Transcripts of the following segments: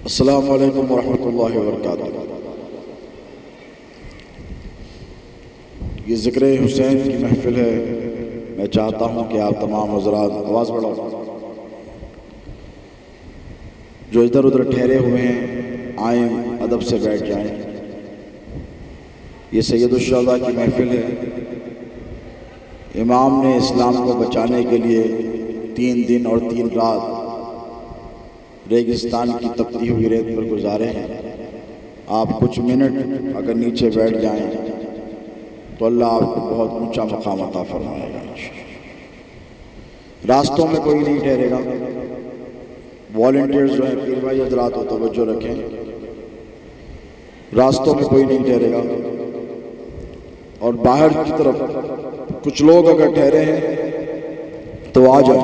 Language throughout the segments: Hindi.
अस्सलामु अलैकुम वरहमतुल्लाहि वबरकातुहू। ये ज़िक्र हुसैन की महफिल है। मैं चाहता हूँ कि आप तमाम हज़रात आवाज़ बढ़ाओ, जो इधर उधर ठहरे हुए हैं आए अदब से बैठ जाएं। ये सैयदुश्शहदा की महफिल है। इमाम ने इस्लाम को बचाने के लिए 3 दिन और 3 रात रेगिस्तान की तपती हुई रेत पर गुजारे हैं। आप कुछ मिनट अगर नीचे बैठ जाएं तो अल्लाह आपको बहुत ऊंचा मकाम अता फरमाएगा। रास्तों में कोई नहीं ठहरेगा। वॉलंटियर्स जो हैं पीर भाई हज़रात हो तवज्जो रखें, रास्तों में कोई नहीं ठहरेगा। और बाहर की तरफ कुछ लोग अगर ठहरे हैं तो आ जाए।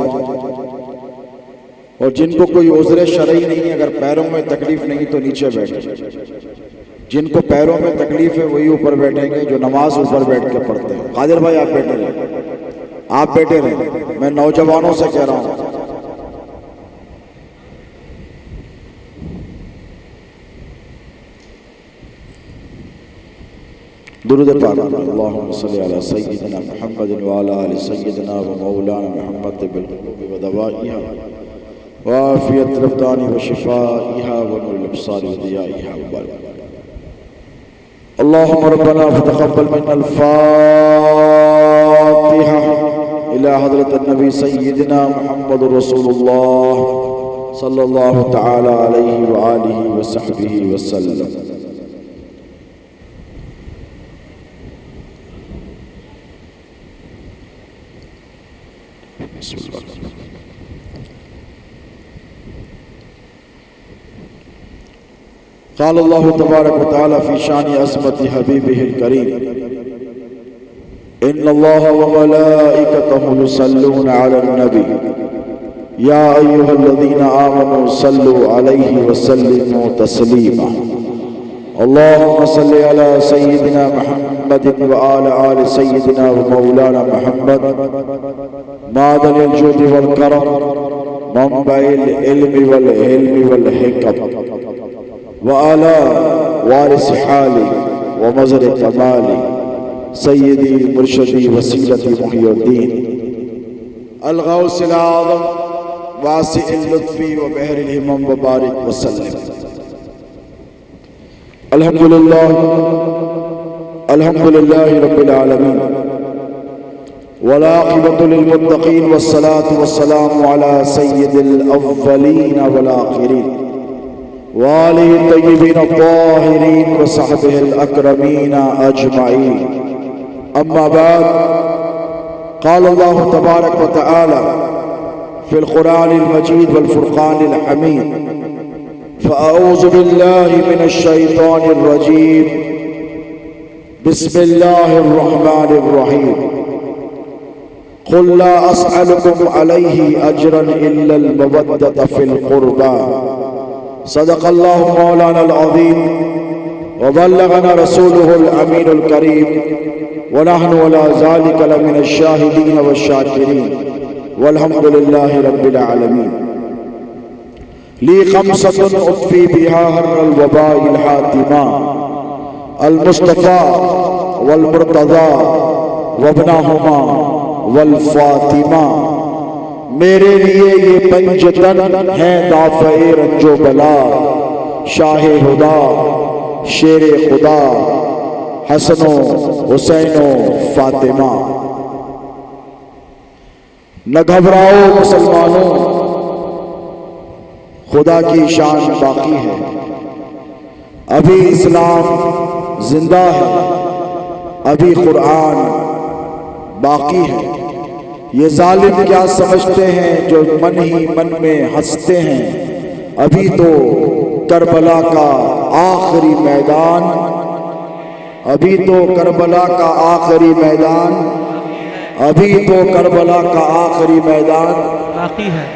और जिनको कोई उज़्र शरई नहीं है, अगर पैरों में तकलीफ नहीं तो नीचे बैठे। जिनको पैरों में तकलीफ है वही ऊपर बैठेंगे, जो नमाज ऊपर बैठ के पढ़ते हैं। कादिर भाई आप बैठे रहें, आप बैठे रहें। मैं नौजवानों से कह रहा हूँ, दुरूद पाक अल्लाहुम्मा सल्ली अला सय्यिदिना मुहम्मद व अला आलि सय्यिदिना व मौलाना मुहम्मद बिल क़ुलूबि व दवाइहा व आफ़ियत रब्बानी व शिफ़ाइहा व नूरिल अब्सारि व दियाइहा व बरकत। अल्लाहुम्मा रब्बना फ़तक़ब्बल मिन्नल फ़ातिहा इला हज़रतिन नबी सय्यिदिना मुहम्मदुर रसूलुल्लाह सल्लल्लाहु तआला अलैहि व आलिहि व सहबिहि व सल्लम। क़ाल अल्लाहु तबारक व तआला फ़ी शानि अज़मति हबीबिहिल करीम इन्नल्लाह व मलाइकतहु युसल्लूना अलन नबी या अय्युहल्लज़ीना आमनू सल्लू अलैहि व सल्लिमू तस्लीमा। अल्लाहुम्मा सल्लि अला सय्यिदिना मुहम्मदिन व अला आलि सय्यिदिना व मौलाना मुहम्मद मादनिल जूदि वल करम मंबइल इल्मि वल हिल्मि वल हिकम व अला वारिस हाली व मज़र कमाली सय्यदी मुर्शदी वसीलती मुहियुद्दीन अल गौसिल आज़म वासिइल लुत्फ़ी व बहरिल हिमम व बारिक व सल्लिम। अल्हम्दुलिल्लाहि रब्बिल आलमीन वल आक़िबतु लिल मुत्तक़ीन वस्सलातु वस्सलामु अला सय्यिदिल अव्वलीन वल आख़िरीन व आलिहि तय्यिबीन अत्ताहिरीन व सहबिहिल अकरमीन अजमईन। अम्मा बाद, क़ाल अल्लाहु तबारक व तआला फ़िल क़ुरआनिल मजीद वल फ़ुरक़ानिल हमीद फ़अऊज़ु बिल्लाहि मिनश शैतानिर रजीम बिस्मिल्लाहिर रहमानिर रहीम। क़ुल ला अस्अलुकुम अलैहि अजरन इल्लल मवद्दत फ़िल क़ुरबा सदक़ल्लाहु मौलानल अज़ीम व बल्लगना रसूलुहुल अमीनुल करीम व नहनु अला ज़ालिका लमिनश शाहिदीन वश्शाकिरीन वल्हम्दुलिल्लाहि रब्बिल आलमीन। ली ख़म्सतुन उत्फ़ी बिहा हर्रल वबाइल हातिमा अल मुस्तफ़ा वल मुर्तज़ा वब्नाहुमा वल फ़ातिमा। मेरे लिए ये पंजतन हैं दाफ़े रंजो बला, शाहे हुदा शेरे खुदा हसनो हुसैनो फ़ातिमा। न घबराओ मुसलमानों, खुदा की शान बाकी है। अभी इस्लाम जिंदा है, अभी कुरान बाकी है। ये जालिम क्या समझते हैं जो मन ही मन में हंसते हैं। अभी तो करबला का आखिरी मैदान, अभी तो करबला का आखिरी मैदान, अभी तो करबला का आखिरी मैदान बाकी है।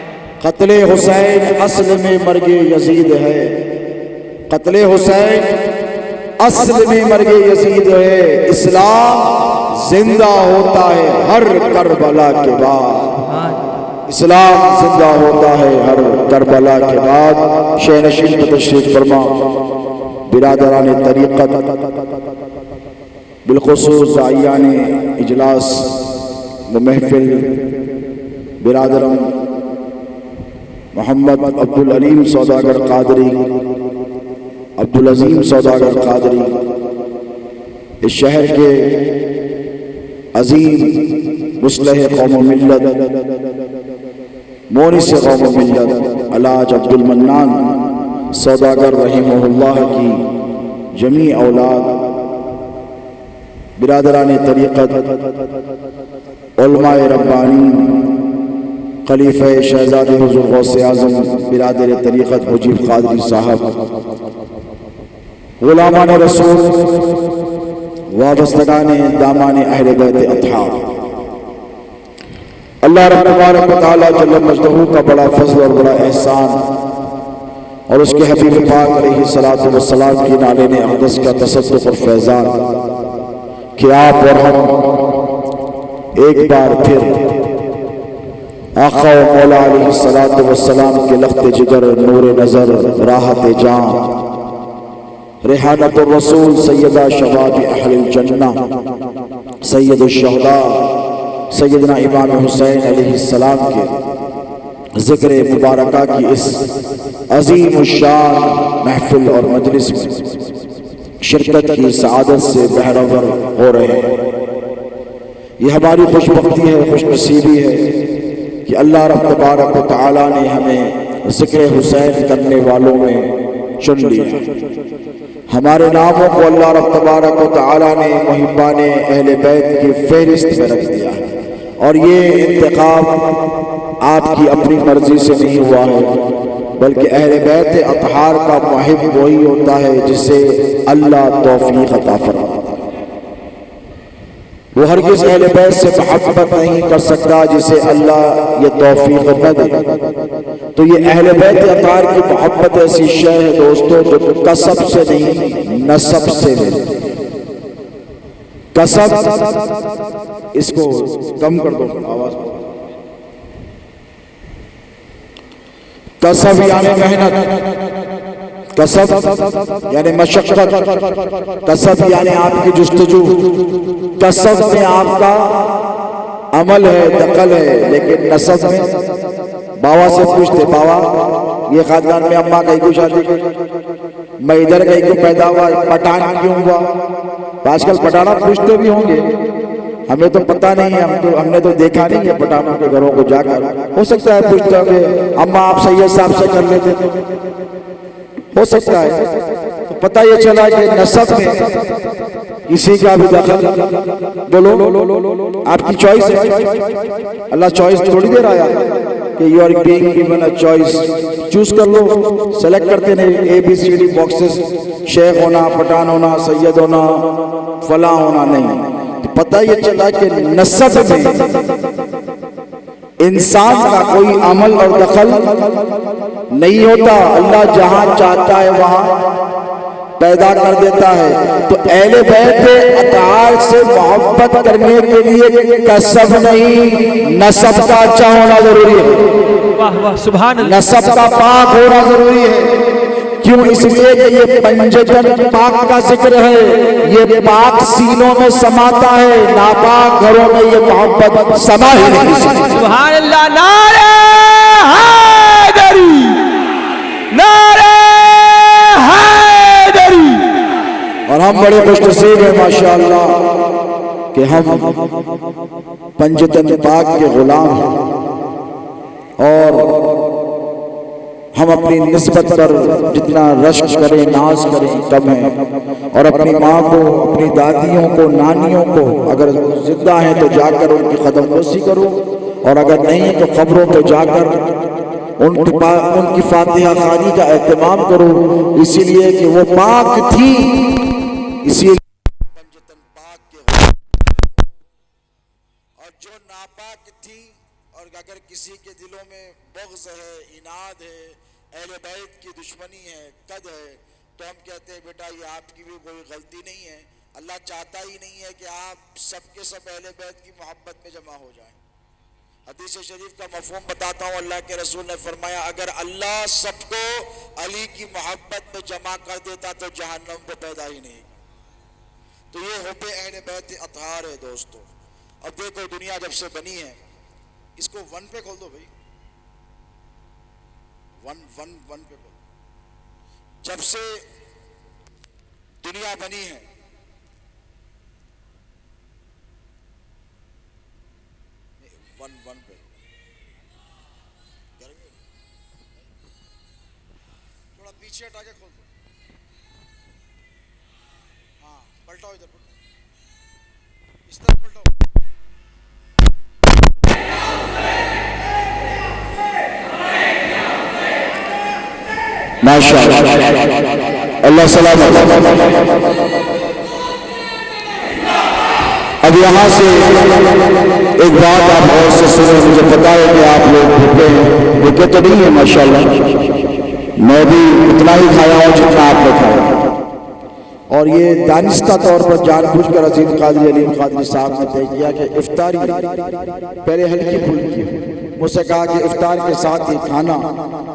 क़त्ले हुसैन असल में मर्गे यजीद है, क़त्ले हुसैन असल में मर्गे यजीद है। इस्लाम जिंदा होता है हर करबला के बाद। इस्लाम जिंदा होता है हर करबला के बाद। शहनशीन पर तशरीफ फरमा बिरादरान तरीक़त, बिलखुसूस दाइयान इजलास व महफिल बिरादरम मोहम्मद अब्दुल अलीम सौदागर कादरी, अब्दुल अजीम सौदागर कादरी, इस शहर के अजीम मुस्लिह कौम मिल्लत, मोनिस कौम मिल्लत अलाज अब्दुल मन्नान सौदागर रहीमहुल्लाह की जमी औलाद, बिरादरान तरीक़त, उलमाए रब्बानी, खलीफा शहजादे हुज़ूर गौसे आज़म बिरादर तरीक़त मुजीब कादरी साहब, गुलामान रसूल, वाबस्तगान दामान अहले बैत अत्हार, अल्लाह रब्बुल तबारक व तआला जल्ल मजदहू का बड़ा फज़ल और बड़ा एहसान और उसके हबीब पाक अलैहिस्सलातु वस्सलाम की नाले ने अक़दस का तसद्दुक़ और फैज़ान कि आप और हम एक बार फिर आका व मौला अलैहिस्सलातु वस्सलाम के लख्त जिगर, नूर नज़र, राहत जान, रेहानतुर रसूल, सैयदा शबाब अहलिल जन्ना, सैयदुश शुहदा, सैयदना इमाम हुसैन अलैहिस्सलाम के ज़िक्र मुबारका की इस अज़ीम शान महफिल और मजलिस में शिरकत की सआदत से बहरावर हो रहे हैं। ये हमारी खुशबख्ती है, खुशनसीबी है कि अल्लाह रब्बुल तबारक व तआला ने हमें ज़िक्र हुसैन करने वालों में चुन लिया। हमारे नामों को अल्लाह रब्बुल तबारक व तआला ने मुहिब्बाने अहले बैत की फहरिस्त में रख दिया और ये इंतखाब आपकी अपनी मर्जी से नहीं हुआ है, बल्कि अहले बैत अत्हार का मुहिब वही होता है जिसे अल्लाह तौफीक अता फरमाता है। वो हरगिज़ अहले बैत से मोहब्बत नहीं कर सकता जिसे अल्लाह ये तौफीक न दे। तो ये अहले बैत अत्हार की मोहब्बत ऐसी शय है दोस्तों जो कसब से नहीं नसब से मिलती। कसब, इसको कम कर दो आवाज। कसब यानी मेहनत, कसब यानी मशक्कत, कसब यानी आपकी जुस्तजू, कसब में आपका अमल है, दखल है। लेकिन नसब में बाबा से पूछते, बाबा ये खानदान में अम्मा कहीं को शादी, मैं इधर कहीं को पैदा हुआ, पठान क्यों हुआ? आजकल पठाना पूछते भी होंगे, हमें तो पता नहीं है, हमने तो देखा नहीं है पठानों के घरों को जाकर। हो सकता है पूछते होंगे, अम्मा आप सैयद साहब से कर लेते, हो सकता है। तो पता ये चला कि नसब में किसी का भी दखल, बोलो आपकी चॉइस है, अल्लाह चॉइस थोड़ी दे रहा है कि you are being given a choice, choose कर लो, सेलेक्ट करते नहीं ABCD बॉक्सेस, शेख होना, पठान होना, सैयद होना, फला होना, नहीं। तो पता ये चला कि नसब में इंसान का कोई अमल और दखल नहीं होता, अल्लाह जहां चाहता है वहां पैदा कर देता है। तो अहले बैत अत्हार से मोहब्बत करने के लिए कसब नहीं नसब का अच्छा होना जरूरी है। वाह वाह सुभान अल्लाह। नसब का पाक होना जरूरी है। क्यों? इसलिए कि ये पंजतन पाक का जिक्र है, ये पाक सीनों में समाता है, नापाक घरों में ये मोहब्बत समा ही नहीं सकती। सुभान अल्लाह। नारे हैदरी, नारे हैदरी। और हम बड़े खुशनसीब हैं माशाअल्लाह कि हम पंजतन पाक के गुलाम हैं और हम अपनी निस्बत पर जितना रश्क करें, नाज करें, कम है। और अपनी माँ को, अपनी दादियों को, नानियों को अगर जिंदा हैं तो जाकर उनकी कदमबोसी करो, और अगर नहीं है तो खबरों पे जाकर उनकी फातिहा खानी का एहतमाम करो, इसीलिए कि वो पाक थी। इसीलिए पंजतन पाक के और जो नापाक थी, और अगर किसी के दिलों में बग़्ज़ है, इनाद है, अहले बैत की दुश्मनी है, कद है, तो हम कहते हैं बेटा ये आपकी भी कोई गलती नहीं है, अल्लाह चाहता ही नहीं है कि आप सबके सब अहले बैत की मोहब्बत में जमा हो जाएं। हदीस शरीफ का मफहूम बताता हूँ। अल्लाह के रसूल ने फरमाया, अगर अल्लाह सबको अली की मोहब्बत में जमा कर देता तो जहन्नम को पैदा ही नहीं। तो ये हुब्बे अहले बैत अतहार है दोस्तों। अब देखो, दुनिया जब से बनी है, इसको वन पे खोल दो भाई, वन पे खोल। जब से दुनिया बनी है, वन पे थोड़ा पीछे हटा के खोल दो। हाँ, पलटाओ, इधर पलटाओ, इस तरफ पलटाओ। माशाअल्लाह, अल्लाह सलामत। अब यहाँ से एक बात आप और से सुने। मुझे पता है कि आप लोग भूखे हैं, भूखे तो नहीं है माशाअल्लाह, मैं भी उतना ही खाया हूँ जितना आपने खाया। और ये दानिस्ता तौर पर जानबूझकर अजीम कादरी अलीम कादरी साहब ने तय किया कि इफ्तारी पहले हल्की फुल्की। मुझसे कहा कि इफ्तार के साथ ही खाना,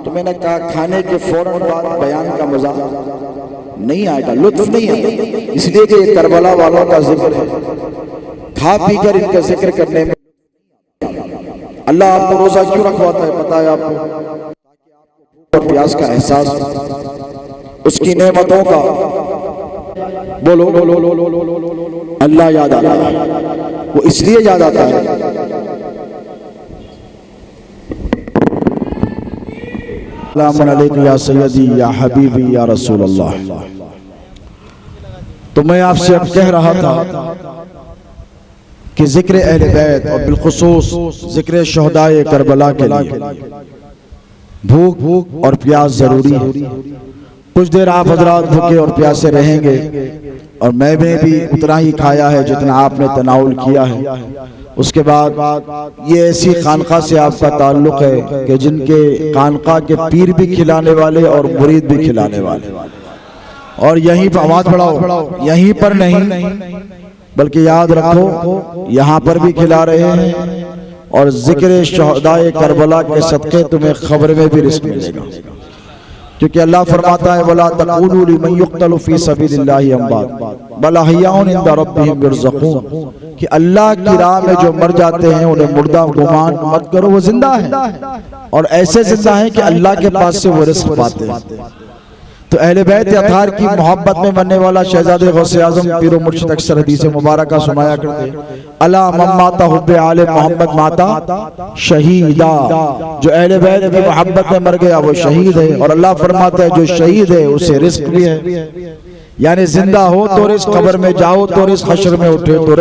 तो मैंने कहा खाने के फौरन बाद बयान का मजा नहीं आएगा, लुत्फ नहीं आएगा, इसलिए कि ये करबला वालों का जिक्र है। खा पी कर इनका जिक्र करने में अल्लाह आपको रोजा क्यों रखवाता है पता है आपको? और प्यास का एहसास, उसकी नेमतों का बोलो अल्लाह याद आता है। वो इसलिए याद आता है अस्सलाम अलैकुम या सैयदी या हबीबी या रसूल अल्लाह। तो मैं आपसे अब कह रहा था कि जिक्र अहले बैत और बिलखुसूस जिक्र शहदाए करबला के लिए भूख और प्यास जरूरी है। कुछ देर आप हजरात भूखे और प्यासे रहेंगे और मैंने भी उतना ही खाया है जितना आपने तनाउल किया है। उसके बाद ये ऐसी खानका से आपका ताल्लुक है कि जिनके खानका के पीर भी खिलाने वाले और मुरीद भी खिलाने वाले, और यहीं पर आवाज बढ़ाओ, यहीं पर नहीं बल्कि याद रखो यहाँ पर भी खिला रहे हैं। और जिक्र शहदाए करबला के सदके तुम्हें खबर में भी रिस्क मिलेगा, क्योंकि अल्लाह फरमाता है वला तक़ूलू लिमन युक़्तलु फ़ी सबीलिल्लाहि अम्वात बल अहयाउन इंदा रब्बिहिम युरज़क़ून, कि अल्लाह की राह में जो मर जाते हैं उन्हें मुर्दा गुमान मत करो, वो जिंदा है और ऐसे जिंदा है कि अल्लाह के पास से वो रिस्क पाते हैं। तो अहले बैत अतहार की मोहब्बत में मरने वाला शहजादे गौसे आज़म पीर व मुर्शिद अक्सर हदीस मुबारक सुनाया करते, अला मम्माता हुब्बे आले मोहम्मद माता शहीदा। जो अहले बैत की मोहब्बत में मर गया वो शहीद है। और अल्लाह फरमाता है जो शहीद है उसे रिस्क भी है, यानी जिंदा हो तो रिस्क, कब्र में जाओ तो रिस्क, हश्र में उठे तो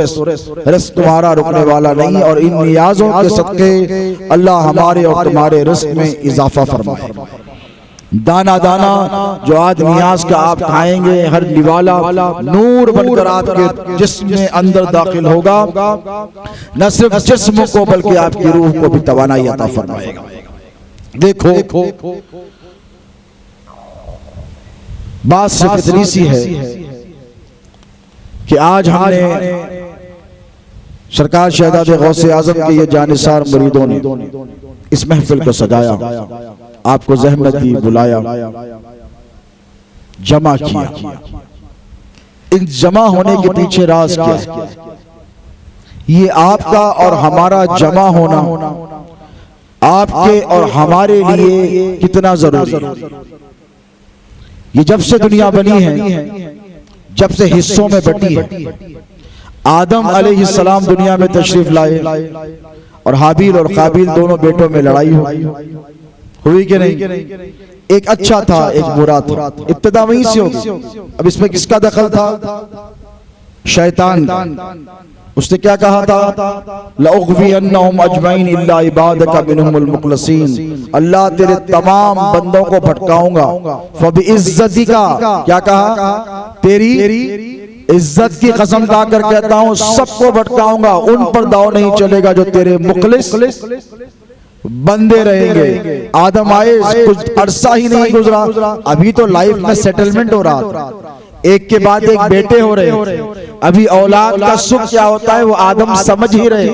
रिस्क तुम्हारा रुकने वाला नहीं। और इन नियाजों के सदके अल्लाह हमारे और तुम्हारे रिस्क में इजाफा फरमाए। दाना दाना जो आज नियाज का आप खाएंगे, हर निवाला नूर बनकर आपके जिस्म में अंदर दाखिल होगा, न सिर्फ जिस्म को बल्कि आपकी रूह को भी तवानाई अता फरमाएगा। देखो बात सिर्फ इतनी सी है कि आज हमने सरकार शहजादे गौसे आज़म के ये जानिसार मुरीदों ने इस महफिल को सजाया, आपको ज़हमत दी, बुलाया, जमा किया। इन जमा होने के पीछे राज क्या है? ये आपका और हमारा जमा होना आपके और हमारे लिए कितना जरूरी है। ये जब से दुनिया बनी है, जब से हिस्सों में बटी है, आदम अलैहिस्सलाम दुनिया में तशरीफ लाए और हाबील और काबिल दोनों बेटों में लड़ाई हुई कि नहीं? एक अच्छा था, एक बुरा था, इब्तिदा वहीं से होगी। अब इसमें किसका दखल था? शैतान। उसने क्या कहा था? लअग़वियन्नहुम अजमईन इल्ला इबादका मिनहुमुल मुख़लसीन, अल्लाह तेरे तमाम बंदों को भटकाऊंगा, फबिइज़्ज़तिका, क्या कहा? तेरी इज्जत की कसम खाकर कहता हूं सबको भटकाऊंगा, उन पर दाव नहीं चलेगा जो तेरे मुखलिस बंदे रहेंगे। आदम आए, कुछ अरसा ही नहीं गुजरा, अभी तो लाइफ में सेटलमेंट हो रहा था, एक के बाद एक बेटे हो रहे। अभी औलाद का सुख क्या होता है वो आदम समझ ही रहे।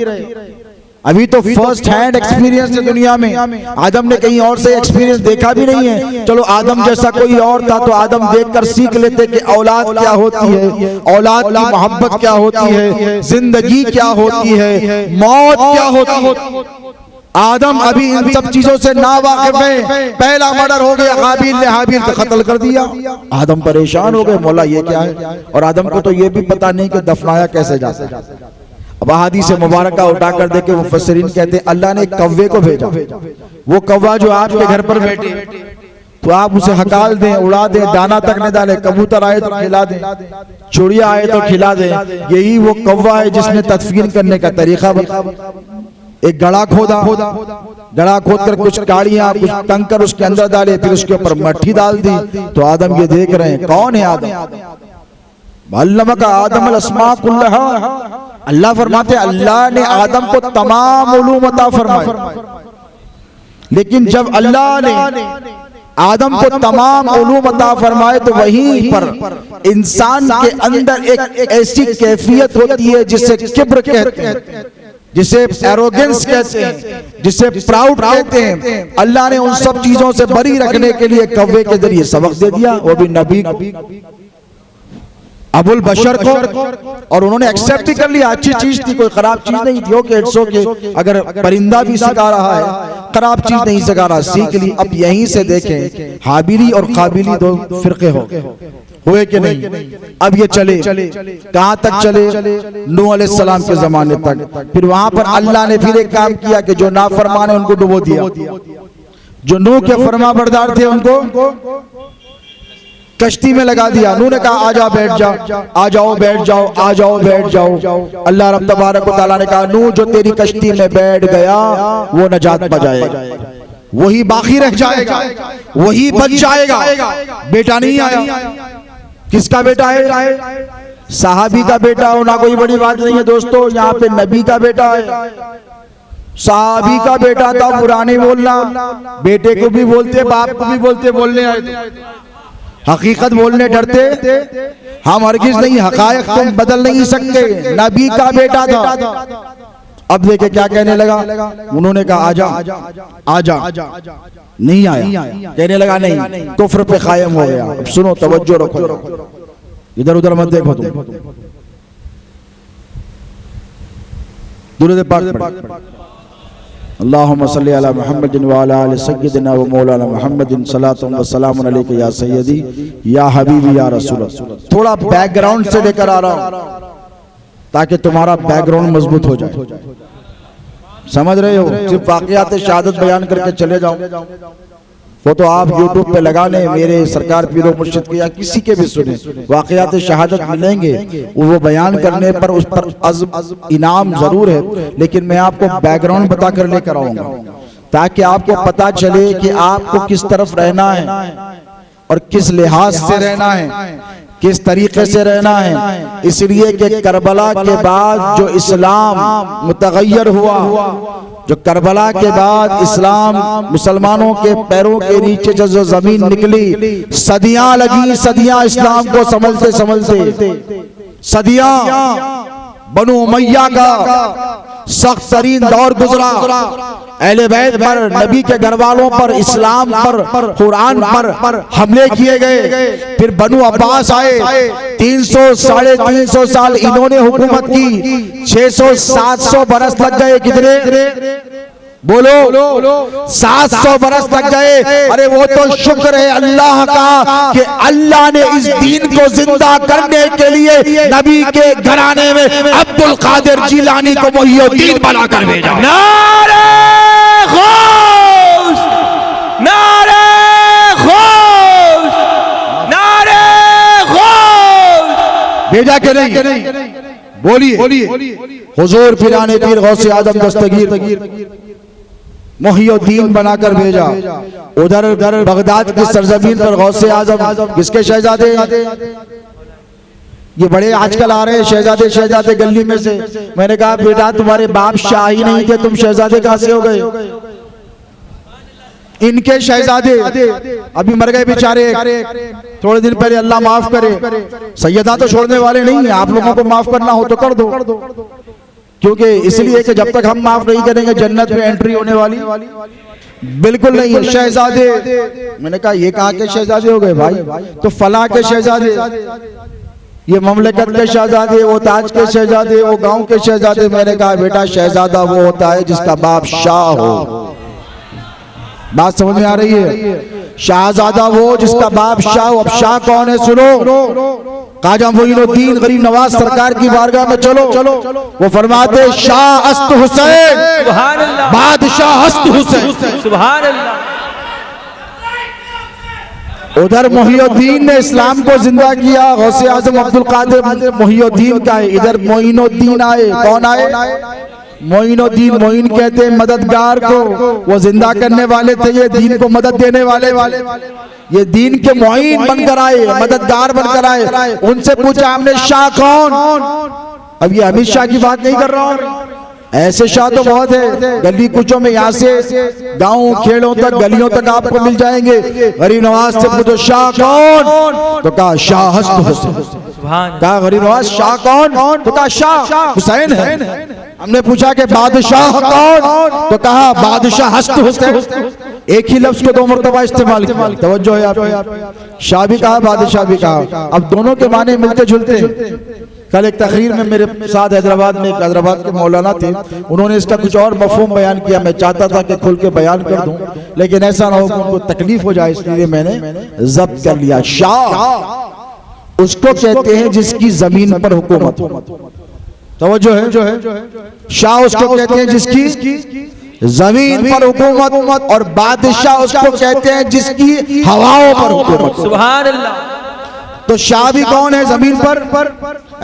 अभी तो फर्स्ट हैंड एक्सपीरियंस है दुनिया में। आदम ने कहीं और से एक्सपीरियंस देखा भी नहीं है। चलो आदम जैसा कोई और था तो आदम देखकर सीख लेते कि औलाद क्या होती है, औलाद की मोहब्बत क्या होती है, जिंदगी क्या होती है, मौत क्या होती है। आदम अभी इन सब चीजों से ना वाकिफ है। पहला मर्डर हो गया, हाबिल ने हाबिल को कत्ल कर दिया। आदम परेशान हो गए, मौला ये क्या है। और आदम को तो ये भी पता नहीं कि दफनाया कैसे जाता है। अब हदीस मुबारक का उठा कर देखे मुफस्सिरीन कहते हैं अल्लाह ने एक कौवे को भेजा। वो कौवा जो आपके घर पर बैठे तो आप उसे हकाल दें, उड़ा दें, दाना तक न डालें। कबूतर आए तो खिला दें, चिड़िया आए तो खिला दें। यही वो कौवा है जिसने तदफीन करने का तरीका बताया। एक गड़ा खोदा, गड़ा खोद कर कुछ काड़ियां कुछ कंकर उसके अंदर डाले, फिर उसके ऊपर मट्टी डाल दी। तो आदम ये देख रहे हैं कौन है आदम। अल्लाह का आदम अस्मा कुल्लहा, अल्लाह फरमाते अल्लाह ने आदम को तमाम उलूम अता फरमाए। लेकिन जब अल्लाह ने आदम को तमाम उलूम अता फरमाए तो वहीं पर इंसान के अंदर एक ऐसी कैफियत होती है जिसे किब्र कहते हैं, जिसे एरोगेंस कहते हैं, जिसे प्राउड कहते हैं। अल्लाह ने उन सब चीजों से बरी रखने के लिए कौवे के जरिए सबक दे दिया, वो भी नबी अबुल बशर को, और उन्होंने एक्सेप्ट भी कर लिया। अच्छी चीज थी, कोई खराब चीज नहीं थी। ओके इट्स ओके, अगर परिंदा भी सिखा रहा है, खराब चीज नहीं सिखा रहा, सीख ली। अब यहीं से देखें हाबिली और काबिली दो फिरके हुए कि नहीं। अब ये चले कहां तक चले, नूह अलैहिस्सलाम के जमाने तक। फिर वहां पर अल्लाह ने फिर एक काम किया कि जो नाफरमान है उनको डुबो दिया। जो नूह के फरमाबरदार थे उनको कश्ती में लगा दिया। नूह ने कहा आजा बैठ जाओ, आ जाओ बैठ जाओ, आ जाओ बैठ जाओ। अल्लाह रब तबारक व तआला ने कहा नूह जो तेरी कश्ती में बैठ गया वो नजात पा जाएगा, वही बाकी रह जाएगा, वही बच जाएगा। बेटा नहीं आया। किसका बेटा है? साहबी का बेटा होना कोई बड़ी बात नहीं है दोस्तों। यहाँ पे नबी का बेटा है, साहबी का बेटा था। पुराने बोलना, बेटे को भी बोलते, बाप को भी बोलते। बोलने आए हकीकत बोलने डरते हम हरगिज नहीं, हकायक तुम बदल नहीं सकते। नबी का बेटा था। अब देखे क्या कहने लगा। उन्होंने कहा आजा आजा, नहीं आया। कहने लगा नहीं, कुफ्र पे कायम हो गया। अब सुनो, तवज्जो रखो, इधर उधर मत देखो तुम। दुरूद पाक पढ़ो। अल्लाहुम्मा सल्ली अला मुहम्मदिन व अला आलि सय्यिदिना व मौलाना मुहम्मदिन सलातुन व सलामुन अलैका या सय्यदी या हबीबी या रसूल। थोड़ा बैकग्राउंड से लेकर आ रहा हूं ताकि तुम्हारा बैकग्राउंड मजबूत हो जाए। समझ रहे हो? सिर्फ वाक़ियात शहादत बयान करके चले जाओ वो तो आप यूट्यूब पे लगाने, मेरे सरकार पीरो मुर्शिद के या किसी के भी सुने, वाक़ियात शहादत मिलेंगे। वो बयान करने पर उस पर इनाम जरूर है, लेकिन मैं आपको बैकग्राउंड बता कर लेकर आऊंगा ताकि आपको पता चले कि आपको किस तरफ रहना है और किस लिहाज से रहना है, किस तरीके से रहना है। इसलिए कि करबला के बाद जो इस्लाम मुतगय्यर हुआ, जो करबला के बाद इस्लाम मुसलमानों के पैरों के नीचे जो जमीन निकली, सदियां लगी, सदियां इस्लाम को समझते समझते, सदियां बनु उमैया का सख्त तरीन दौर गुजरा। अहले बैत पर, नबी के घर वालों पर, इस्लाम पर, कुरान पर हमले किए गए। फिर बनु अब्बास आए, 300 साढ़े 300 साल इन्होंने हुकूमत की। 600-700 बरस लग गए। कितने बोलो? 700 बरस लग गए। अरे वो तो शुक्र है अल्लाह का कि अल्लाह ने इस दीन को जिंदा करने के लिए नबी के घराने में अब्दुल कादिर जिलानी को मुहियुद्दीन बनाकर भेजा। नारे खुश, नारे खुश, नारे खुश। भेजा के नहीं? बोलिए। हुजूर पिराने पीर गौसे आजम दस्तगीर मुहियुद्दीन बनाकर भेजा। उधर बगदाद की सरजमीन पर गौसे आजम किसके शहजादे? ये बड़े आजकल आ रहे हैं शहजादे शहजादे गली में से। मैंने कहा बेटा तुम्हारे बाप शाही नहीं थे, तुम शहजादे कहां से हो गए? इनके शहजादे अभी मर गए बेचारे। थोड़े दिन पहले, अल्लाह माफ करे, सैयदा तो छोड़ने वाले नहीं है, आप लोगों को माफ करना हो तो कर दो, क्योंकि इसलिए कि जब तक हम माफ नहीं करेंगे जन्नत में एंट्री होने वाली बिल्कुल नहीं है। शहजादे, मैंने कहा ये कहाँ के शहजादे हो गए भाई? तो फला के शहजादे, ये ममलकत के शहजादे, वो ताज के शहजादे, वो गांव के शहजादे। मैंने कहा बेटा शहजादा वो होता है जिसका बाप शाह हो। बात समझ में आ रही है? शाहजादा वो जिसका बाप शाह हो। अब शाह कौन है सुनो, ख्वाजा मोइनुद्दीन गरीब नवाज सरकार की बारगाह में चलो, वो फरमाते शाह अस्त हुसैन, सुभान अल्लाह, बादशाह अस्त हुसैन, सुभान अल्लाह। उधर मोहिउद्दीन ने इस्लाम को जिंदा किया, गौसे आजम अब्दुल कादिर मोहिउद्दीन का है। इधर मोइनुद्दीन आए, कौन आए? मोइनुद्दीन। मोइन कहते हैं मददगार को, वो जिंदा करने वाले थे, ये दीन को मदद देने वाले, ये दीन के मोइन बनकर आए, मददगार बनकर आए। उनसे पूछा हमने शाह कौन? अब ये अमित शाह की बात नहीं कर रहा हूं, ऐसे शाह तो बहुत है, गली कुचों में, यहाँ से गांव खेड़ों तक, गलियों तक आपको मिल जाएंगे। गरीब नवाज से पूछो शाह कौन? तो कहा शाह हस्त हुसैन। कहा गरीब नवाज शाह कौन? तो कहा शाह हुसैन है। हमने पूछा कि बादशाह कौन? तो कहा बादशाह हस्त हुसैन। एक ही लफ्ज को दो मरतबा इस्तेमाल किया। तवज्जो है आप, शाह भी कहा बादशाह भी कहा। अब दोनों के माने मिलते जुलते हैं। कल एक तकरीर में मेरे साथ हैदराबाद में, एक हैदराबाद के मौलाना थे, उन्होंने इसका कुछ और मफहूम बयान किया। मैं चाहता था कि खुल के बयान कर दूं, लेकिन ऐसा ना हो कि उनको तकलीफ हो जाए, इसलिए मैंने जब्त कर लिया। शाह उसको कहते हैं जिसकी जमीन पर हुकूमत हो। तवज्जो है? शाह उसको कहते हैं जिसकी जमीन पर हुकूमत, और बादशाह उसको कहते हैं जिसकी हवाओं पर हुकूमत। सुभान अल्लाह। तो शाह भी कौन है जमीन पर?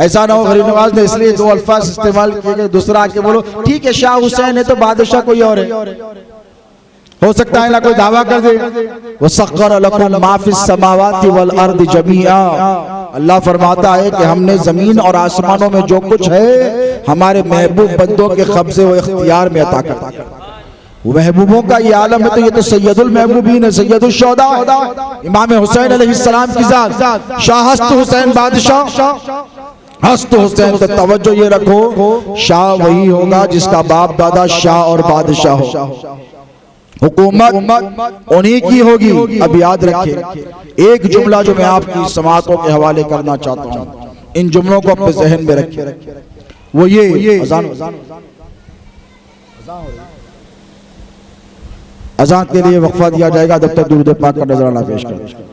ऐसा ना हो गरीब नवाज ने इसलिए दो अल्फाज इस्तेमाल किए कि दूसरा आके बोलो ठीक है शाह हुसैन है तो बादशाह कोई और है। हो सकता है ना कोई दावा कर दे, वो सख्खर लकुम मा फिस समावाति वल अर्द जमीआ। अल्लाह फरमाता है कि हमने जमीन और आसमानों में जो कुछ है हमारे महबूब बंदों के कब्जे व इख्तियार में अता कर दिया। महबूबों का ये आलम है, तो ये तो सैयदुल महबूबीन है, सैयदुल शुहदा, इमाम हुसैन अलैहिस्सलाम की जात। शाह हस्त हुसैन, बादशाह हस्त हुसैन। तो तवज्जो ये रखो, शाह वही होगा जिसका बाप दादा शाह और बादशाह हो, हुकूमत उन्हीं की होगी। अब याद रखें एक जुमला जो मैं आपकी समातों के हवाले करना चाहता हूँ, इन जुमलों को अपने जहन में रखें। वो ये अजान के लिए वक्फा दिया जाएगा, जब तक दुरूद पाक का नजराना पेश करें।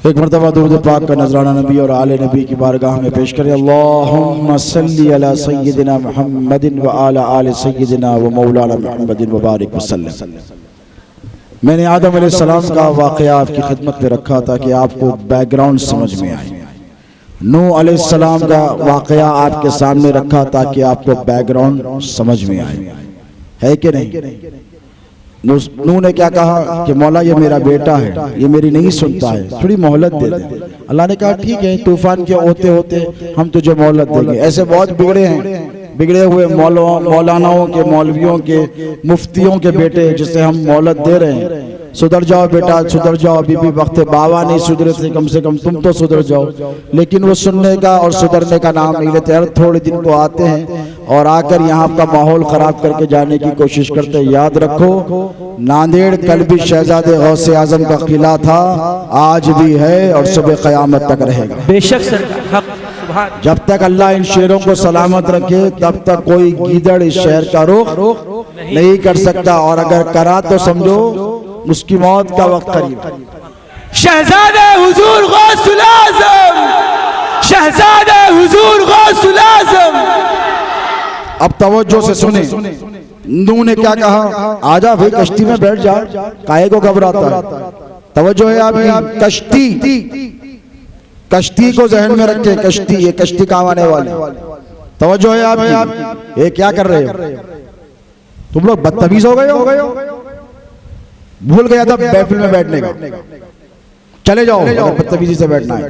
एक मरतबा दुरूद पाक का नजराना नबी और आले नबी की बारगाह में पेश करें। अल्लाहुम्मा सल्ली अला सय्यिदिना मुहम्मदिन व अला आलि सय्यिदिना व मौलाना मुहम्मदिन व बारिक वसल्लम। मैंने आदम अलैहिस्सलाम का वाक़या आपकी खिदमत में रखा ताकि आपको बैकग्राउंड समझ में आए। नूह अलैहिस्सलाम का वाक़या आपके सामने रखा ताकि आपको बैकग्राउंड समझ में आए, है कि नहीं? नूह ने क्या कहा कि मौला ये मेरा बेटा है, ये मेरी नहीं सुनता है, थोड़ी मोहलत दे दे। अल्लाह ने कहा ठीक है, तूफान के होते होते हम तुझे मोहलत देंगे। ऐसे बहुत बिगड़े हैं, बिगड़े हुए मौलानाओं के, मौलवियों के, मुफ्तियों के बेटे जिसे हम मोहलत दे रहे हैं। सुधर जाओ बेटा, सुधर जाओ, अभी भी वक्त बाबा नहीं सुधरे थे, कम से कम तुम तो सुधर जाओ। लेकिन वो सुनने का और सुधरने का नाम नहीं लेते। हर थोड़े दिन को आते हैं और आकर यहाँ का माहौल खराब करके जाने की कोशिश करते हैं। याद रखो, नांदेड़ कल भी शहजादे गौसे आजम का किला था, आज भी है और सुबह क़यामत तक रहेगा। बेशक सरकार, जब तक अल्लाह इन शेरों को सलामत रखे तब तक कोई गीदड़ इस शहर का रुख नहीं कर सकता, और अगर करा तो समझो उसकी मौत का वक्त करीब। शहजादे हुजूर गौसुल आज़म, शहजादे हुजूर गौसुल आज़म। अब तवज्जो से सुने, नूह ने क्या कहा? आजा भाई कश्ती में बैठ जा, काहे को घबराता है? तवज्जो है आपकी। कश्ती को जहन में रखे, कश्ती, ये कश्ती काम आने वाली। तवज्जो है आपकी। ये क्या कर रहे हो तुम लोग? बदतमीज हो गए हो, भूल गया था महफिल में बैठने का। चले जाओ, बदतमीजी से बैठना है।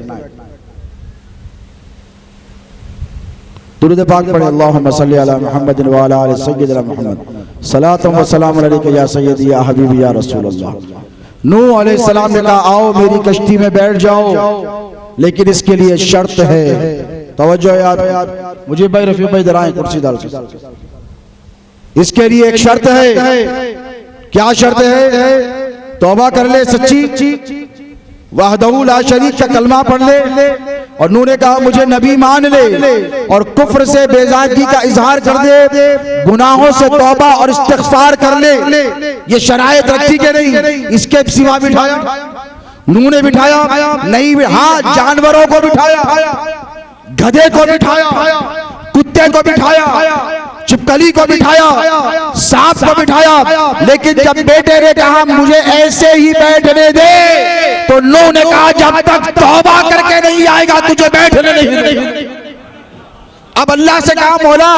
दुरूद पाक पढ़े। अल्लाहुम्मा सल्ली अला मुहम्मद व अला आलि सय्यिदिना मुहम्मद सलातुन व सलामुन अलैका या सय्यदी या हबीबी या रसूल अल्लाह। नूह अलैहिस्सलाम ने कहा आओ मेरी कश्ती में बैठ जाओ, लेकिन इसके लिए शर्त है। तवज्जो यार, मुझे भाई रफी भाई इधर आए कुर्सी डाल के। इसके लिए एक शर्त है। क्या शर्त है? तौबा कर ले सच्ची, वहदहू ला शरीक का कलमा पढ़ ले। और नूह ने कहा मुझे नबी मान ले और कुफ्र से बेजादगी का इजहार कर दे, गुनाहों से तौबा और इस्तिग़फ़ार कर ले। ये शराइत रखी के नहीं, इसके सिवा बिठाया नूह ने बिठाया नहीं। हाँ, जानवरों को बिठाया, गधे को बिठाया, कुत्ते को बिठाया, छिपकली को बिठाया, सांप को बिठाया, लेकिन जब बेटे ने कहा मुझे ऐसे ही बैठने दे, तो नूह ने कहा जब तक तौबा करके नहीं आएगा तुझे बैठने नहीं देंगे। अब अल्लाह से कहा मौला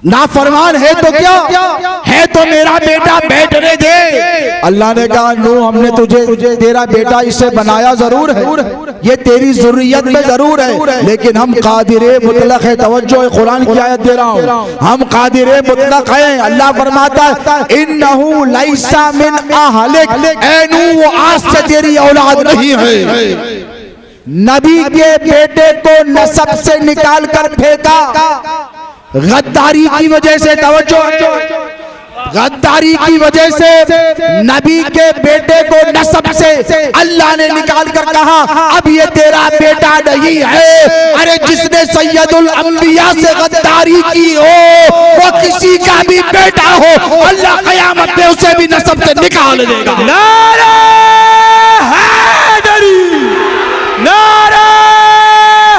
नाफरमान है तो क्या है, तो मेरा बेटा बैठने दे। अल्लाह ने कहा नूह हमने तुझे तेरा बेटा इसे बनाया जरूर है, ये तेरी ज़ुर्रियत में जरूर है, लेकिन हम कादिरे मुतलक है। तवज्जो, कुरान की आयत दे रहा हूँ, हम कादिरे मुतलक हैं। अल्लाह फरमाता है इन्नहु लैसा मिन अहलिक, ऐ नूह वो आज से तेरी औलाद नहीं है। नबी के बेटे को नसब से निकाल कर फेंका गद्दारी की वजह से। तवज्जो, गद्दारी की वजह से नबी के बेटे को नसब से अल्लाह ने निकाल कर कहा अब ये तेरा बेटा नहीं है। अरे जिसने सैयदुल अंबिया से गद्दारी की हो वो किसी का भी बेटा हो, अल्लाह क़यामत में उसे भी नसब से निकाल देगा। नारे हैदरी, नारे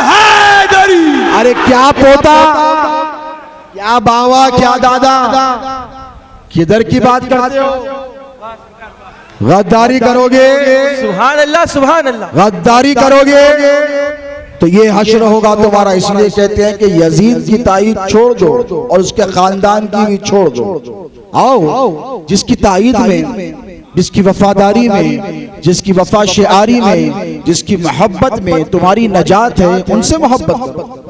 हैदरी। अरे क्या पोता, क्या बावा, क्या दादा, किधर की बात करते हो? गद्दारी करोगे, सुभान अल्लाह, सुभान अल्लाह, गद्दारी करोगे तो ये हश्र होगा तुम्हारा। इसलिए कहते हैं कि यजीद की ताईद छोड़ दो और उसके खानदान की भी छोड़ दो। आओ जिसकी ताईद में, जिसकी वफादारी में, जिसकी वफा शिआरी में, जिसकी मोहब्बत में तुम्हारी नजात है, उनसे मोहब्बत करो,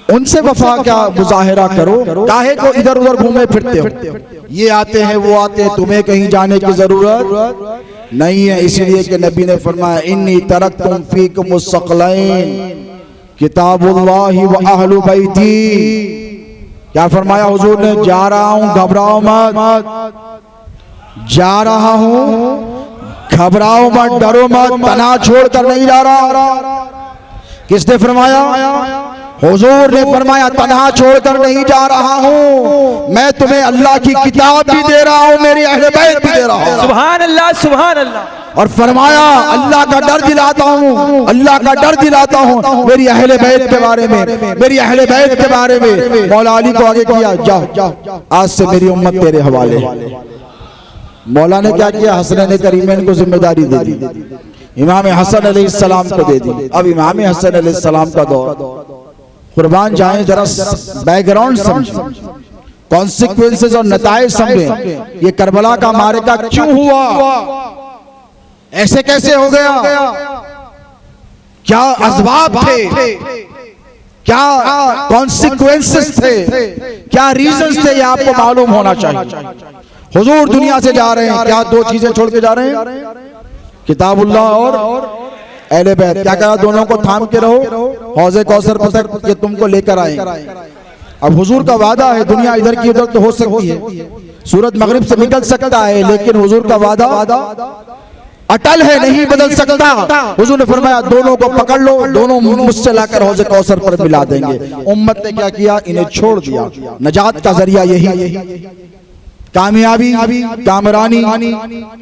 उनसे वफा क्या मुजाहिरा करो। काहे को इधर उधर घूमे फिरते हो? ये आते हैं वो आते हैं, तुम्हें कहीं जाने की जरूरत नहीं है। इसलिए कि नबी ने फरमाया इन्नी तरक्तुम फीकुम सक़लैन किताबुल्लाहि व अहलु बैती। क्या फरमाया हुजूर ने? जा रहा हूं घबराओ मत, जा रहा हूं घबराओ मत, डरो मत, तना छोड़कर नहीं जा रहा। किसने फरमाया? हुजूर ने फरमाया तन्हा छोड़कर नहीं जा रहा हूँ, मैं तुम्हें अल्लाह की किताब भी दे रहा हूँ, मेरी अहले बैत भी दे रहा हूँ। सुभान अल्लाह, सुभान अल्लाह। और फरमाया अल्लाह का डर दिलाता हूँ, अल्लाह का डर दिलाता हूँ मेरी अहले बैत के बारे में, मेरी अहले बैत के बारे में। मौला अली को आगे किया, जाओ आज से मेरी उम्मत तेरे हवाले। मौला ने क्या किया? हसनैन करीमैन को जिम्मेदारी दे दी, इमाम हसन अलैहिस्सलाम को दे दी। अब इमाम हसन अलैहिस्सलाम का दौर, कुर्बान जाएं जरा बैकग्राउंड समझें, कॉन्सिक्वेंसेस और नताइज समझें। ये करबला का मारका क्यों हुआ, ऐसे कैसे हो गया, क्या असबाब थे, क्या कॉन्सिक्वेंसेस थे, क्या रीजंस थे, ये आपको मालूम होना चाहिए। हुजूर दुनिया से जा रहे हैं, क्या दो चीजें छोड़ के जा रहे हैं? किताबुल्लाह और अहले बैत। क्या कहा? दोनों को थाम के रहो, हौज़े कौसर पर तक ये तुमको लेकर आए। अब हुजूर का वादा है, दुनिया इधर की उधर तो हो सकती है, सूरज मगरिब से निकल सकता है, लेकिन हुजूर का वादा अटल है, नहीं बदल सकता। हुजूर ने फरमाया दोनों को पकड़ लो, दोनों मुझसे लाकर हौज़े कौसर पर मिला देंगे। उम्मत ने क्या किया? इन्हें छोड़ दिया। नजात का जरिया यही, कामयाबी, कामरानी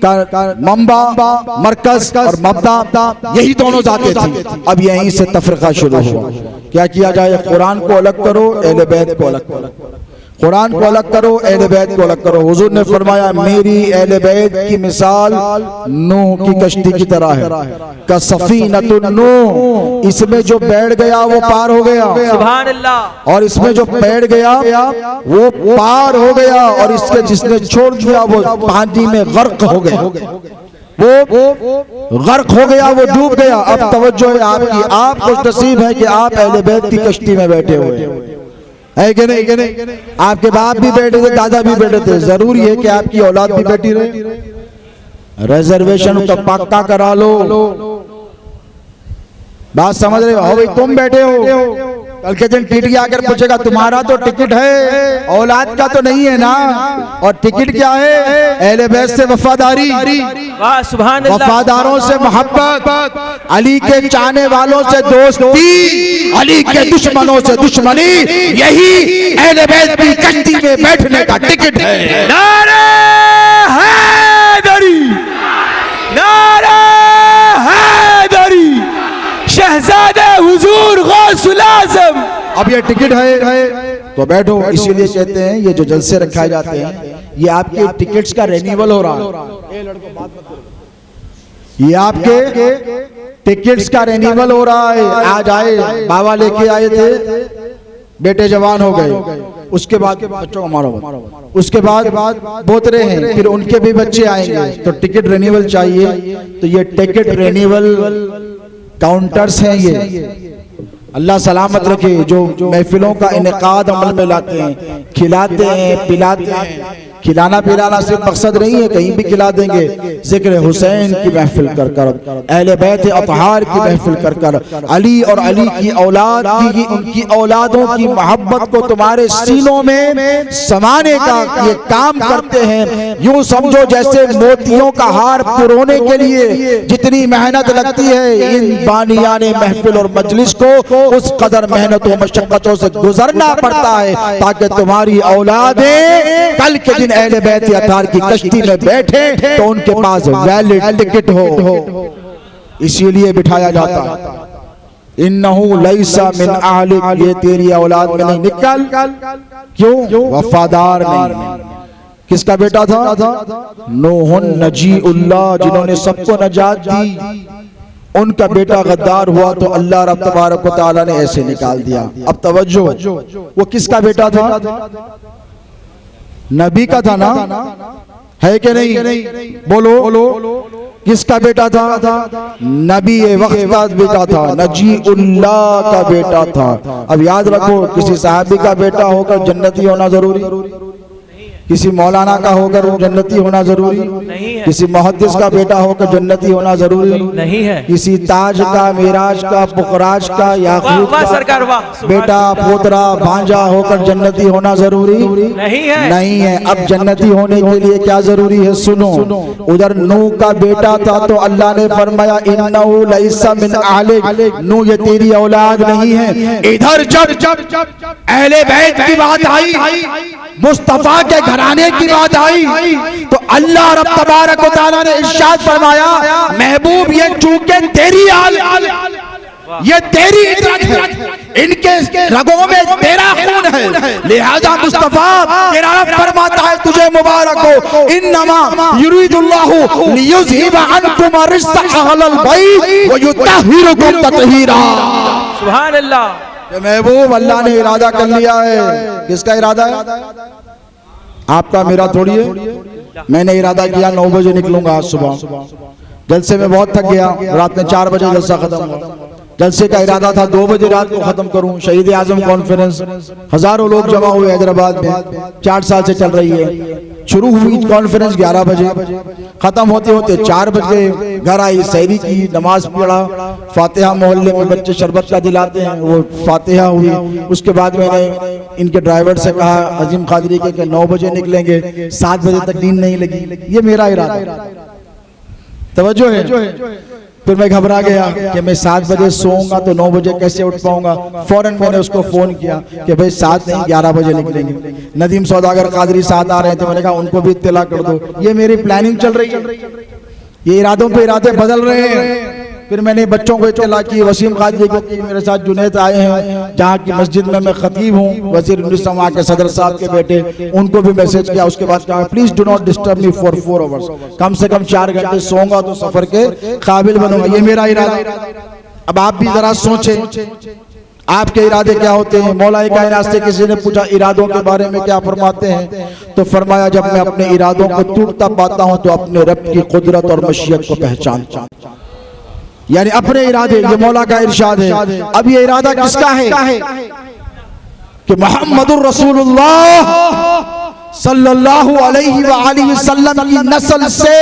का मंबा, मरकज और मबदा, यही दोनों जाते थी। अब यहीं से तफरीका शुरू हुआ। क्या किया जाए? कुरान को अलग करो, अहले बैत को अलग करो, कुरान को अलग करो, अहले बैत को अलग करो। हुजूर ने फरमाया मेरी अहले बैत की मिसाल नूह की कश्ती की तरह है, का सफीनतुन नूह, इसमें जो बैठ गया वो पार हो गया, सुभान अल्लाह, और इसमें जो बैठ गया वो पार हो गया, और इसके जिसने छोड़ दिया वो पानी में गर्क हो गया। वो गर्क हो गया, वो डूब गया। अब तवज्जो है आपकी, आप खुश नसीब है कि आप अहले बैत की कश्ती में बैठे हुए है कि नहीं? आपके बाप भी बैठे थे, दादा भी बैठे थे, जरूरी है कि आपकी औलाद भी बैठी रहे। रिजर्वेशन तो पक्का करा लो। बात समझ रहे हो भाई? तुम बैठे हो, कल के दिन टीटी आकर पूछेगा तुम्हारा तो टिकट है, औलाद का तो नहीं है ना। और टिकट क्या है? अहले बैत से वफादारी, वाह सुभान अल्लाह, वफादारों से मोहब्बत, अली के चाहने वालों से दोस्ती, अली के दुश्मनों से दुश्मनी। यही अहले बैत की कश्ती में बैठने का टिकट है। नारे हैदरी, नारे हैदरी, शहजादे हुजूर गौसुल आज़म। अब ये टिकट है तो बैठो। इसीलिए कहते हैं ये जो जलसे रखाए जाते हैं, ये आपके टिकट्स का रिन्यूअल हो रहा है। ये आपके टिकट्स का रिन्यूअल हो रहा है। आज आए बाबा लेके आए थे, बेटे जवान हो गए, उसके बाद बच्चों को मारो, उसके बाद बोतरे हैं, फिर उनके भी बच्चे आएंगे, तो टिकट रिन्यूअल चाहिए। तो ये टिकट रिन्यूअल काउंटर्स हैं। ये अल्लाह सलामत रखे जो महफिलों का इनेकाद अमल में लाते हैं, खिलाते हैं, पिलाते हैं। खिलाना पिलाना सिर्फ मकसद नहीं है, कहीं भी खिला देंगे। जिक्र हुसैन की महफिल कर कर, अहले बैत अतहार की महफिल कर कर, अली और अली की औलाद की, उनकी औलादों की मोहब्बत को तुम्हारे सीनों में समाने का ये काम करते हैं। यूं समझो जैसे मोतियों का हार पुरोने के लिए जितनी मेहनत लगती है, इन बानियाने महफिल और मजलिस को उस कदर मेहनतों मशक्कतों से गुजरना पड़ता है, ताकि तुम्हारी औलादें कल के दिन अहले बैत अतहार की कश्ती में बैठे तो उनके पास वैलिड टिकट हो। इसीलिए बिठाया जाता है। इन्नहु लैसा मिन अहलिक, ये तेरी औलाद में नहीं। निकल, क्यों? वफादार नहीं। किसका बेटा था? नूहुन नजीउल्लाह, जिन्होंने सबको नजात दी। उनका बेटा गद्दार हुआ तो अल्लाह रब तबारक व तआला ने ऐसे निकाल दिया। अब तवज्जो, वो किसका बेटा था? नबी का था ना, है कि नहीं? बोलो, किसका बेटा था? नबी वक्त का बेटा था, नजीउल्लाह का बेटा था। अब याद रखो, किसी साहबी का बेटा होकर जन्नती होना जरूरी? किसी मौलाना का होकर जन्नती होना जरूरी नहीं है। किसी मुहद्दिस का बेटा होकर जन्नती होना जरूरी नहीं है। किसी ताज का, मिराज का, पुखराज का, याकूत का सरकार बेटा, पोतरा, भांजा होकर जन्नती होना जरूरी नहीं है। नहीं है। अब जन्नती होने के लिए क्या जरूरी है? सुनो, उधर नूह का बेटा था तो अल्लाह ने फरमाया इन्नहु लैसा मिन अहलिक, नूह ये तेरी औलाद नहीं है। इधर जब अहले बैत की बात आई, मुस्तफा के घराने की बात आई, तो अल्लाह रब तबारक व तआला ने इरशाद फरमाया, महबूब ये चूंकि तेरी आल, ये तेरी इतरत है, इनके रगों में तेरा खून है, लिहाजा मुस्तफा तेरा रब फरमाता है तुझे मुबारक हो, इन्नमा युरीदुल्लाहु लियुज़हिबा अन्कुम रिज्सा अहलल बैत व युतहिरुकुम तत्हीरा। सुभान अल्लाह। महबूब अल्लाह ने इरादा कर लिया है। किसका इरादा है? आपका, मेरा थोड़ी है। मैंने इरादा किया 9 बजे निकलूंगा आज सुबह। जलसे में बहुत थक गया, रात में 4 बजे जलसा खत्म हुआ। जलसे का इरादा था 2 बजे रात को खत्म करूं। शहीद आजम कॉन्फ्रेंस, हजारों लोग जमा हुए हैदराबाद में, 4 साल से चल रही है। शुरू हुई कॉन्फ्रेंस 11 बजे, खत्म होते होते 4 बजे। घर आई, सहरी की, नमाज पढ़ा, फातिहा मोहल्ले में बच्चे शरबत का दिलाते हैं, वो फातिहा हुई। उसके बाद मैंने इनके ड्राइवर से कहा अजीम कादरी के 9 बजे निकलेंगे, 7 बजे तक नींद नहीं लगी। ये मेरा इरादा, तवज्जो है। फिर मैं घबरा गया कि मैं 7 बजे सोऊंगा तो 9 बजे कैसे उठ पाऊंगा। फौरन मैंने उसको फोन किया कि भाई 7 नहीं 11 बजे निकलेंगे। नदीम सौदागर कादरी साथ आ रहे थे, मैंने कहा उनको भी इत्तला कर दो। ये मेरी प्लानिंग चल रही है, ये इरादों पे इरादे बदल रहे हैं। फिर मैंने बच्चों को इत्तला की, वसीम कादरी को की, मेरे साथ जुनैद आए हैं जहाँ की मस्जिद में मैं खतीब हूँ, वजीर उन्नीसवां के सदर साहब के बेटे, उनको भी मैसेज किया। उसके बाद कहा please do not disturb me for 4 hours, कम से कम 4 घंटे सोऊंगा तो सफर के काबिल बनूंगा। ये मेरा इरादा। अब आप भी जरा सोचें, आपके इरादे क्या होते हैं? मौलाए कायनात से किसी ने पूछा इरादों के बारे में क्या फरमाते हैं, तो फरमाया जब मैं अपने इरादों को टूटता पाता हूं तो अपने रब की कुदरत और मशीयत को पहचानता हूं। यानी अपने इरादे, ये मौला का इरशाद है। अब ये इरादा किसका है कि मोहम्मदुर रसूलुल्लाह सल्लल्लाहु अलैहि वसल्लम की नस्ल से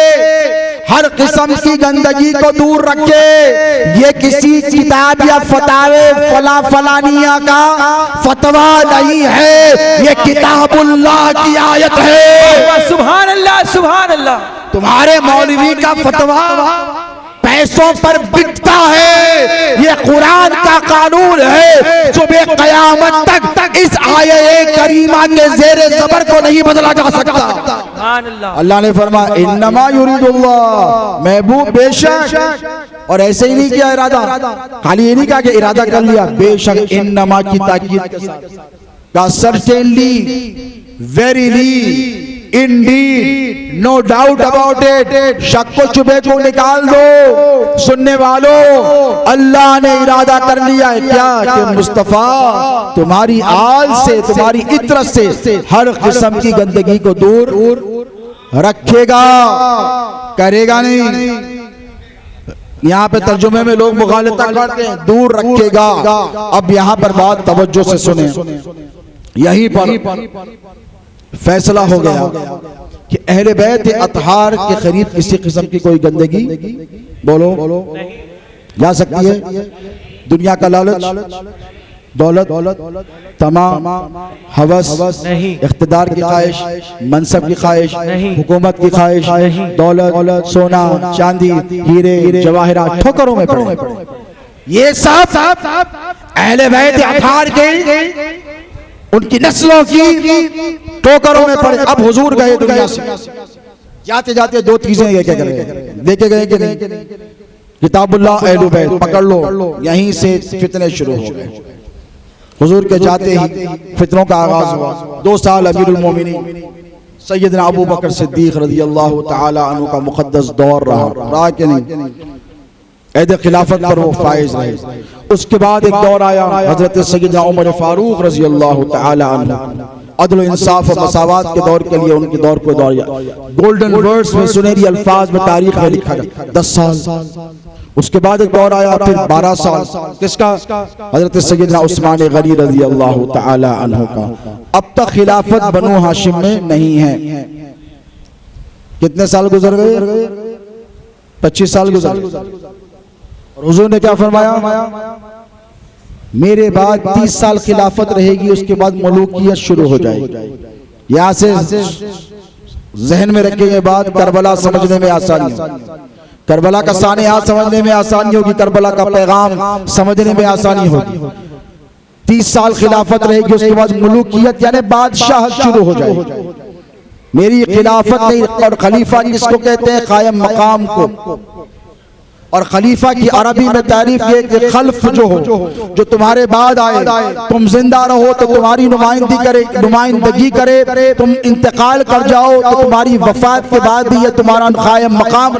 हर किस्म की गंदगी को दूर रखे। ये किसी किताब या फतावे फला फलानिया का फतवा नहीं है, ये किताबुल्लाह की आयत है। सुभान अल्लाह, सुभान अल्लाह। तुम्हारे मौलवी का फतवा पैसों पर बिकता है, ये कुरान का कानून है जो बेक़यामत तक इस आयत करीमा के ज़ेरे ज़बर को नहीं बदला जा सकता। अल्लाह ने फरमाया इन्नमा युरीदुल्लाह, महबूब बेशक, और ऐसे ही नहीं किया इरादा, खाली ये नहीं कहा कि इरादा कर लिया, बेशक इन्नमा की ताकीद के साथ, certainly, verily, indeed, no doubt about it, शक को शुबे को निकाल दो। सुनने वालों, अल्लाह ने इरादा कर लिया है क्या कि मुस्तफा तुम्हारी आल से, तुम्हारी इतरत से हर किस्म की गंदगी को दूर रखेगा, करेगा नहीं। यहाँ पे तर्जुमे में लोग मुगालता करते हैं, दूर रखेगा। अब यहाँ पर बात तवज्जो से सुने, यहीं पर फैसला हो गया कि अहले बैत अतहार के करीब किसी किस्म की कोई गंदगी बोलो जा सकती है। दुनिया का लालच, दौलत, तमाम, हवस, इख्तिदार की ख्वाहिश, मनसब की ख्वाहिश, हुकूमत की ख्वाहिश, दौलत, सोना, चांदी, हीरे जवाहिरात ठोकरों में पड़े, ये सब अहले बैत अतहार के उनकी नस्लों की ठोकरों में पड़े। अब हुजूर गए दुनिया से, जाते जाते दो चीजें देखे गए कि नहीं, किताबुल्लाह अहले बैत पकड़ लो, यहीं से फितने शुरू हो गए। हुजूर के जाते ही फितनों का आगाज हुआ। 2 साल अमीरुल मोमिनीन सैयदना अबू बकर सिद्दीक रज़ियल्लाहु तआला अन्हु का मुक़द्दस दौर रहा कि नहीं, ऐद खिलाफत पर वो फाइज रहे। उसके बाद एक दौर आया हजरत सैयदना उमर फारूक रज़ियल्लाहु तआला अन्हु, अदल इंसाफ और मसावात के दौर के लिए उनके दौर को दौर, गोल्डन वर्ड्स में, सुनहरी अल्फाज में तारीख में लिखा 10 साल। उसके बाद एक दौर आया फिर 12 साल, किसका? हजरत सैयदना उस्मान गनी रज़ियल्लाहु तआला अन्हु का। अब तक खिलाफत बनु हाशिम में नहीं है। कितने साल गुजर गए? 25 साल गुजर गए। और हुजूर ने क्या फरमाया? मेरे बाद 30 साल खिलाफत रहेगी, उसके बाद मलूकियत शुरू हो जाएगी। यहाँ से जहन में रखेंगे बात, करबला समझने में आसानी होगी, करबला का सानियात समझने में आसानी होगी, करबला का पैगाम समझने में आसानी होगी। 30 साल खिलाफत रहेगी, उसके बाद मलूकियत यानी बादशाह शुरू हो जाएगी। मेरी खिलाफत नहीं, और खलीफा किसको कहते हैं? कायम मकाम को। और खलीफा की अरबी में तारीफ ये कि खल्फ जो हो, जो तुम्हारे बाद आए, तुम जिंदा रहो तो तुम्हारी नुमाइंदगी करे, तुम इंतकाल कर जाओ तो तुम्हारी वफात के बाद भी ये तुम्हारा कायम मकाम,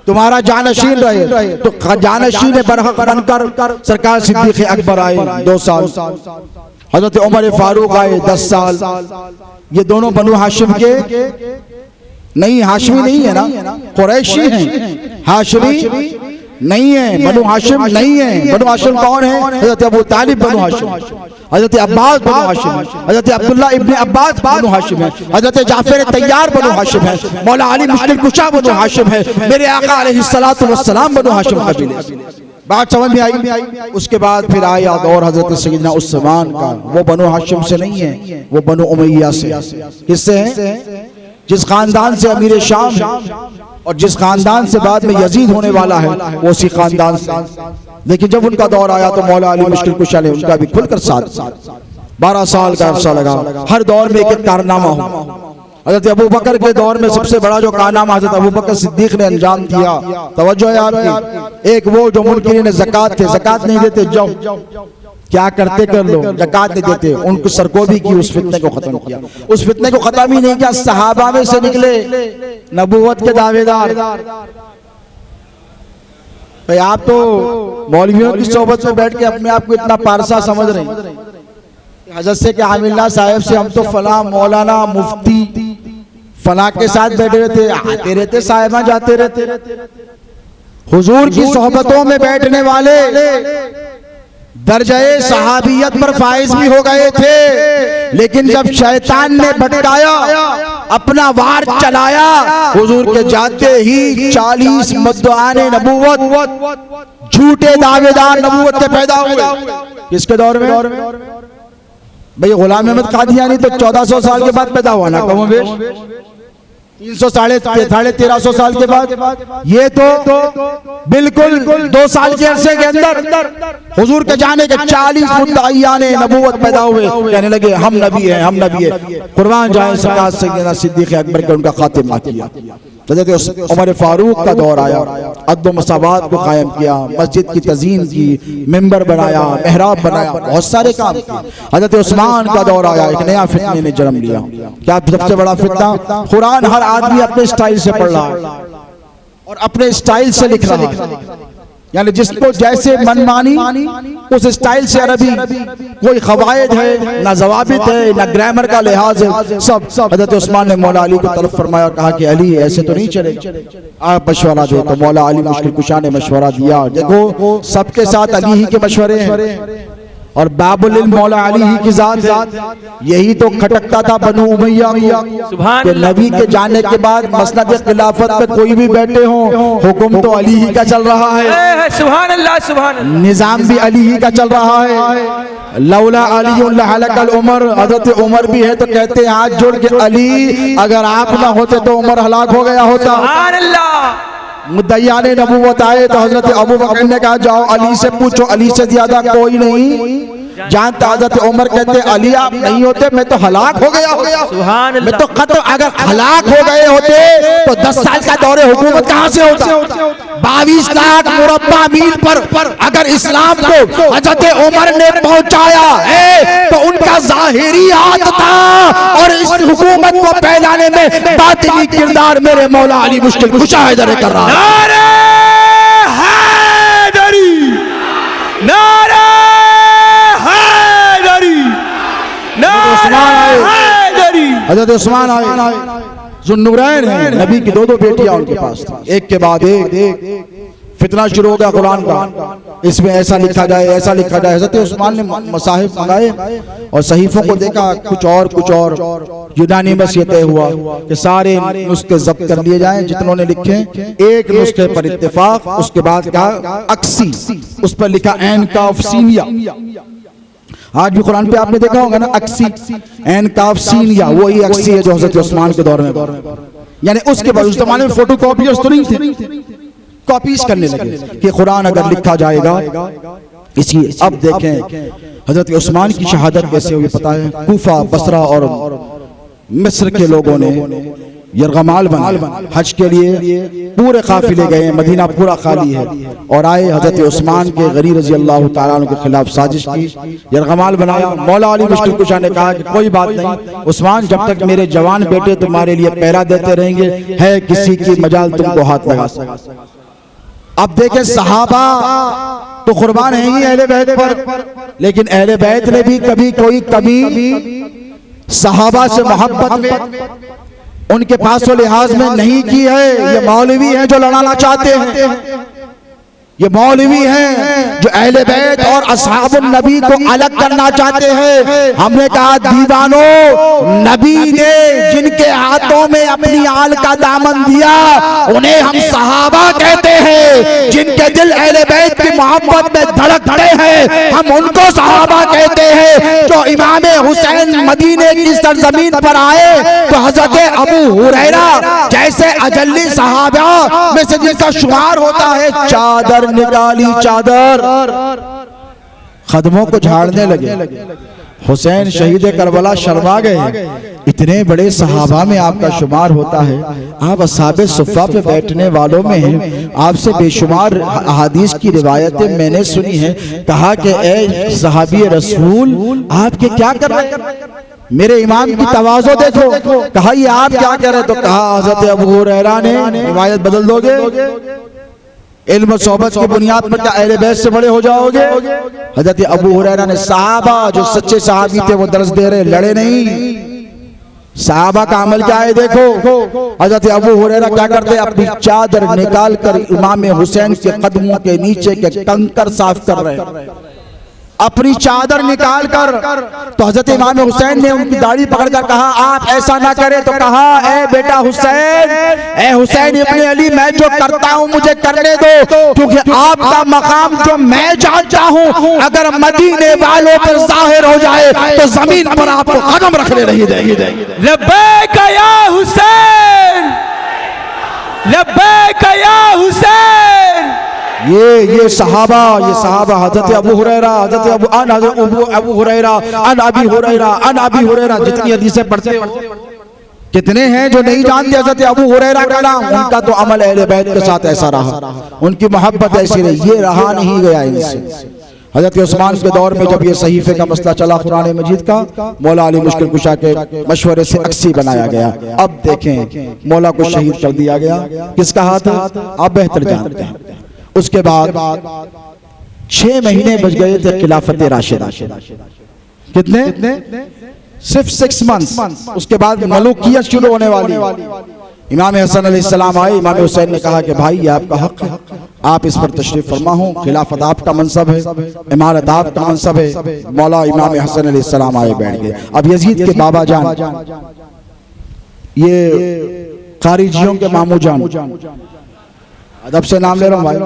तुम्हारा जानशीन रहे। तो जानशीन बरहक बनकर सरकार सिद्दीक़ अकबर आए 2 साल, हजरत उमर फारूक आए 10 साल। ये दोनों बनु हाशिम के नहीं, हाशमी नहीं है ना, कुरैशी हैं, हाशमी नहीं है, बनु हाशिम नहीं है। बनु हाशिम कौन है? हजरत अबू तालिब बनु हाशिम, हजरत अब्बास बनु हाशिम, हजरत अब्दुल्ला इब्ने अब्बास बनु हाशिम है, हजरत जाफर तैयार बनु हाशिम है, मौला अली मुश्किल कुशा बनु हाशिम है, मेरे आका अलैहिस्सलातु वस्सलाम बनु हाशिम कबीले से। बात समझ में आई? उसके बाद फिर आया दौर हजरत सैयदना उस्मान का। वो बनु हाशिम से नहीं है, वो बनु उमैया से। किससे है? जिस खानदान से अमीर शाम और जिस खानदान से बाद में यजीद होने वाला है, वो उसी खानदान से। लेकिन जब उनका दौर आया तो मौला अली मुश्किल कुशा ने उनका भी खुलकर साथ 12 साल का अरसा लगा। हर दौर में एक कारनामा हो। हजरत अबू बकर के दौर में सबसे बड़ा जो कारनामा हजरत अबू बकर सिद्दीक ने अंजाम दिया, तवज्जो है आपकी, एक वो जो मुनकिरीन ज़कात थे, ज़कात नहीं देते, जाओ क्या करते कर लो, ज़कात नहीं देते, उनको सरकोबी की, उस फितने को खत्म किया। उस फितने को खत्म ही नहीं किया, सहाबा में से निकले नबूवत के दावेदार, भाई आप तो मौलवियों की सोबत में बैठ के अपने आप को इतना पारसा समझ रहे हैं। हजरत से कि आमिल्ला साहब से हम तो फला मौलाना मुफ्ती फला के साथ बैठे रहते, आते रहते साहिबा जाते रहते। हुजूर की सोहबतों में बैठने वाले दर्जाए सहाबियत पर फाइज भी हो गए थे, लेकिन जब शैतान ने भटकाया अपना वार चलाया, हुजूर के जाते ही 40 मुद्दाआने नबूवत झूठे दावेदार नबूवत के पैदा हुए। किसके दौर में? भाई गुलाम अहमद कादियानी तो 1400 साल के बाद पैदा हुआ ना, कमो बेश 300 साढ़े 1300 साल के बाद। ये तो बिल्कुल 2 साल के अरसे के अंदर हुजूर के जाने के 40 मुद्दाईयाने नबूवत पैदा हुए, कहने लगे हम नबी हैं, हम नबी हैं। कुर्बान जाए सरकार सैयदना सिद्दीक़ अकबर के उनका खातिमा किया। उमर फारूक का दौर आया, अदब मसावात को कायम किया, मस्जिद की तज़ीन की, मिंबर बनाया, मेहराब बनाया, बहुत सारे काम किए। हज़रत उस्मान का दौर आया, एक नया फितने ने जन्म लिया। क्या सबसे बड़ा फितना? कुरान हर आदमी अपने स्टाइल से पढ़ रहा है और अपने स्टाइल से लिख रहा है, यानी जिसको जैसे मनमानी उस स्टाइल से अरबी, कोई खवायद है ना, जवाबित है ना, ग्रामर का लिहाज है, सब। हज़रत उस्मान ने मौला अली को तरफ फरमाया और कहा कि अली ऐसे तो नहीं चले, आप मशवरा दे। तो मौला अली मुश्किल कुशा ने मशवरा दिया। देखो सबके साथ अली ही के मशवरे हैं और बाबुल इल्म मौला अली ही की जात है। यही तो खटकता था बनु उमैया के नबी के जाने के बाद मसनद खिलाफत पे कोई भी बैठे हो, हुक्म तो अली ही का चल रहा है, सुभान अल्लाह, सुभान अल्लाह, निजाम भी अली ही का चल रहा है। लौला अली लहलकल उमर, हजरत उमर भी है तो कहते हैं हाथ जोड़ के अली अगर आप ना होते तो उमर हलाक हो गया होता। सुभान अल्लाह। मुद्दईयाने नबूवत आए तो हजरत अबू बकर ने कहा जाओ अली से पूछो, अली से ज्यादा कोई नहीं जानता। हजरत उमर कहते अली आप नहीं होते मैं तो हलाक हो गया होता, मैं तो खत्म। अगर हलाक हो गए होते तो 10 साल का दौरे हुकूमत कहां से होता? 22 लाख मुरब्बा मील पर अगर इस्लाम को हजरत उमर ने पहुंचाया है तो उनका जाहिरी हाथ था, और इस हुकूमत को फैलाने में बातिनी किरदार मेरे मौला अली मुश्किल कुशा हैदर कर रहा है। नारे हैदरी, नारे हज़रत उस्मान आए, ज़ुन्नुरैन है, नबी की 2 बेटियां उनके पास थी, एक के बाद एक। फितना शुरू हो गया कुरान का, इसमें ऐसा लिखा जाए, ऐसा लिखा जाए। हज़रत उस्मान ने मसाहिफ मंगाए और सहीफों को देखा, कुछ और यूनानिमस ये तय हुआ कि सारे नुस्खे जब्त कर लिए जाएं जितनों ने लिखे, एक नुस्खे पर इत्तेफाक। उसके बाद कहा अक्सी, उस पर लिखा ऐन काफ सीनिया। आज भी कुरान पे आपने देखा होगा ना अक्सी, ऐन काफ सीनिया, वही अक्सी है जो हज़रत उस्मान के दौर में। यानी उसके बाद उस जमाने में फोटो कॉपीज तो नहीं थे, कॉपीज करने लगे कि कुरान अगर लिखा जाएगा इसी। अब देखें हजरत उस्मान की शहादत कैसे हुई पता है? कूफा, बसरा और मिस्र के लोगों ने यरगमाल बनाया, हज के लिए पूरे काफिले गए, मदीना पूरा खाली है, और आए हजरत उस्मान के गनी रजी अल्लाह तआला अन्हु के खिलाफ साजिश की, यरगमाल बनाया। मौला अली मुश्किल कुशा ने कहा कि कोई बात नहीं उस्मान, जब तक मेरे जवान बेटे तुम्हारे लिए पहरा देते रहेंगे, है किसी की मजाल तुमको हाथ लगा सकते। अब देखें सहाबा तो कुर्बान है ही अहले बैत पर, लेकिन अहले बैत ने भी कभी सहाबा से मोहब्बत में उनके पास लिहाज में नहीं की है। ये मौलवी हैं जो लड़ाना चाहते हैं, ये मौलवी हैं जो अहले बैत और असहाबुन नबी को अलग करना चाहते हैं। हमने कहा दीवानों, नबी ने जिनके हाथों में अपनी आल का दामन दिया उन्हें हम सहाबा कहते हैं, जिनके दिल अहले बैत की मोहब्बत में धड़कते हैं हम उनको सहाबा कहते हैं। जो इमाम हुसैन मदीने की सरजमीन पर आए तो हजरत अबू हुरैरा जैसे अजल्ली सहाबा में से जिनका शुमार होता है, चादर निकाली, चादर कदमों को झाड़ने लगे। हुसैन शहीद करबला शर्मा गए, इतने बड़े सहाबा में आपका शुमार होता है, आप असहाबे सुफ़ा पे बैठने वालों में हैं। आपसे बेशुमार अहादीस की रिवायतें मैंने सुनी हैं। कहा कि ए सहाबी रसूल आपके क्या कर रहे हैं, मेरे इमाम की तवाज़ो देखो। कहा ये आप क्या कह रहे? तो कहा हज़रत अबू हुरैरा ने, रिवायत बदल दोगे? इल्म सोहबत की बुनियाद पर क्या अहले बैत से बड़े हो जाओगे? हजरत अबू हुरैरा ने सहाबा जो सच्चे सहाबी थे वो दर्ज दे रहे, लड़े नहीं। सहाबा का अमल क्या है देखो। हजरत अबू हुरैरा क्या करते, अपनी चादर निकाल कर इमाम हुसैन के कदमों के नीचे के कंकर साफ कर रहे, अपनी चादर निकाल कर। तो हजरत इमाम हुसैन ने उनकी दाढ़ी पकड़कर कहा, आप ऐसा ना करें। तो कहा, ए बेटा हुसैन, ए हुसैन इब्ने अली, मैं जो करता हूं मुझे करने दो, क्योंकि आपका मकाम जो मैं जानता हूं अगर मदीने वालों पर जाहिर हो जाए तो जमीन पर आपको कदम रखने नहीं देंगे। लब्बैक या हुसैन, लब्बैक या हुसैन। ये सहाबा हजरत अबू हुरैरा, अबू हुरैरा, अन अबी हुरैरा, अन अबी हुरैरा, जितनी हदीसें पढ़ते हो, कितने हैं जो नहीं जानते हजरत अबू हुरैरा का नाम। उनका तो अमल अहले बैत के साथ ऐसा रहा, उनकी मोहब्बत ऐसी रही, ये रहा नहीं गया इनसे। हजरत उस्मान के दौर में जब ये सहीफे का मसला चला कुरान मजीद का, मौला अली मुश्किल कुशा के मशवरे से अक्सी बनाया गया। अब देखें मौला को शहीद कर दिया गया, किसका हाथ? आप बेहतर जानते हैं। उसके बाद 6 महीने बच गए थे खिलाफत राशिदा। कितने? सिर्फ 6 मंथ्स। उसके बाद मलूकियत शुरू होने वाली। इमाम हसन अलैहिस्सलाम आए, इमाम हुसैन ने कहा कि भाई ये आपका हक है, आप इस पर तशरीफ फरमा हो, खिलाफत आपका मनसब है, इमारत आपका मनसब है। मौला इमाम हसन अलैहिस्सलाम आए, बैठ गए। अब यजीद के बाबा जान, ये खारिजियों के मामू जान, अदब से नाम ले रहा हूँ भाई,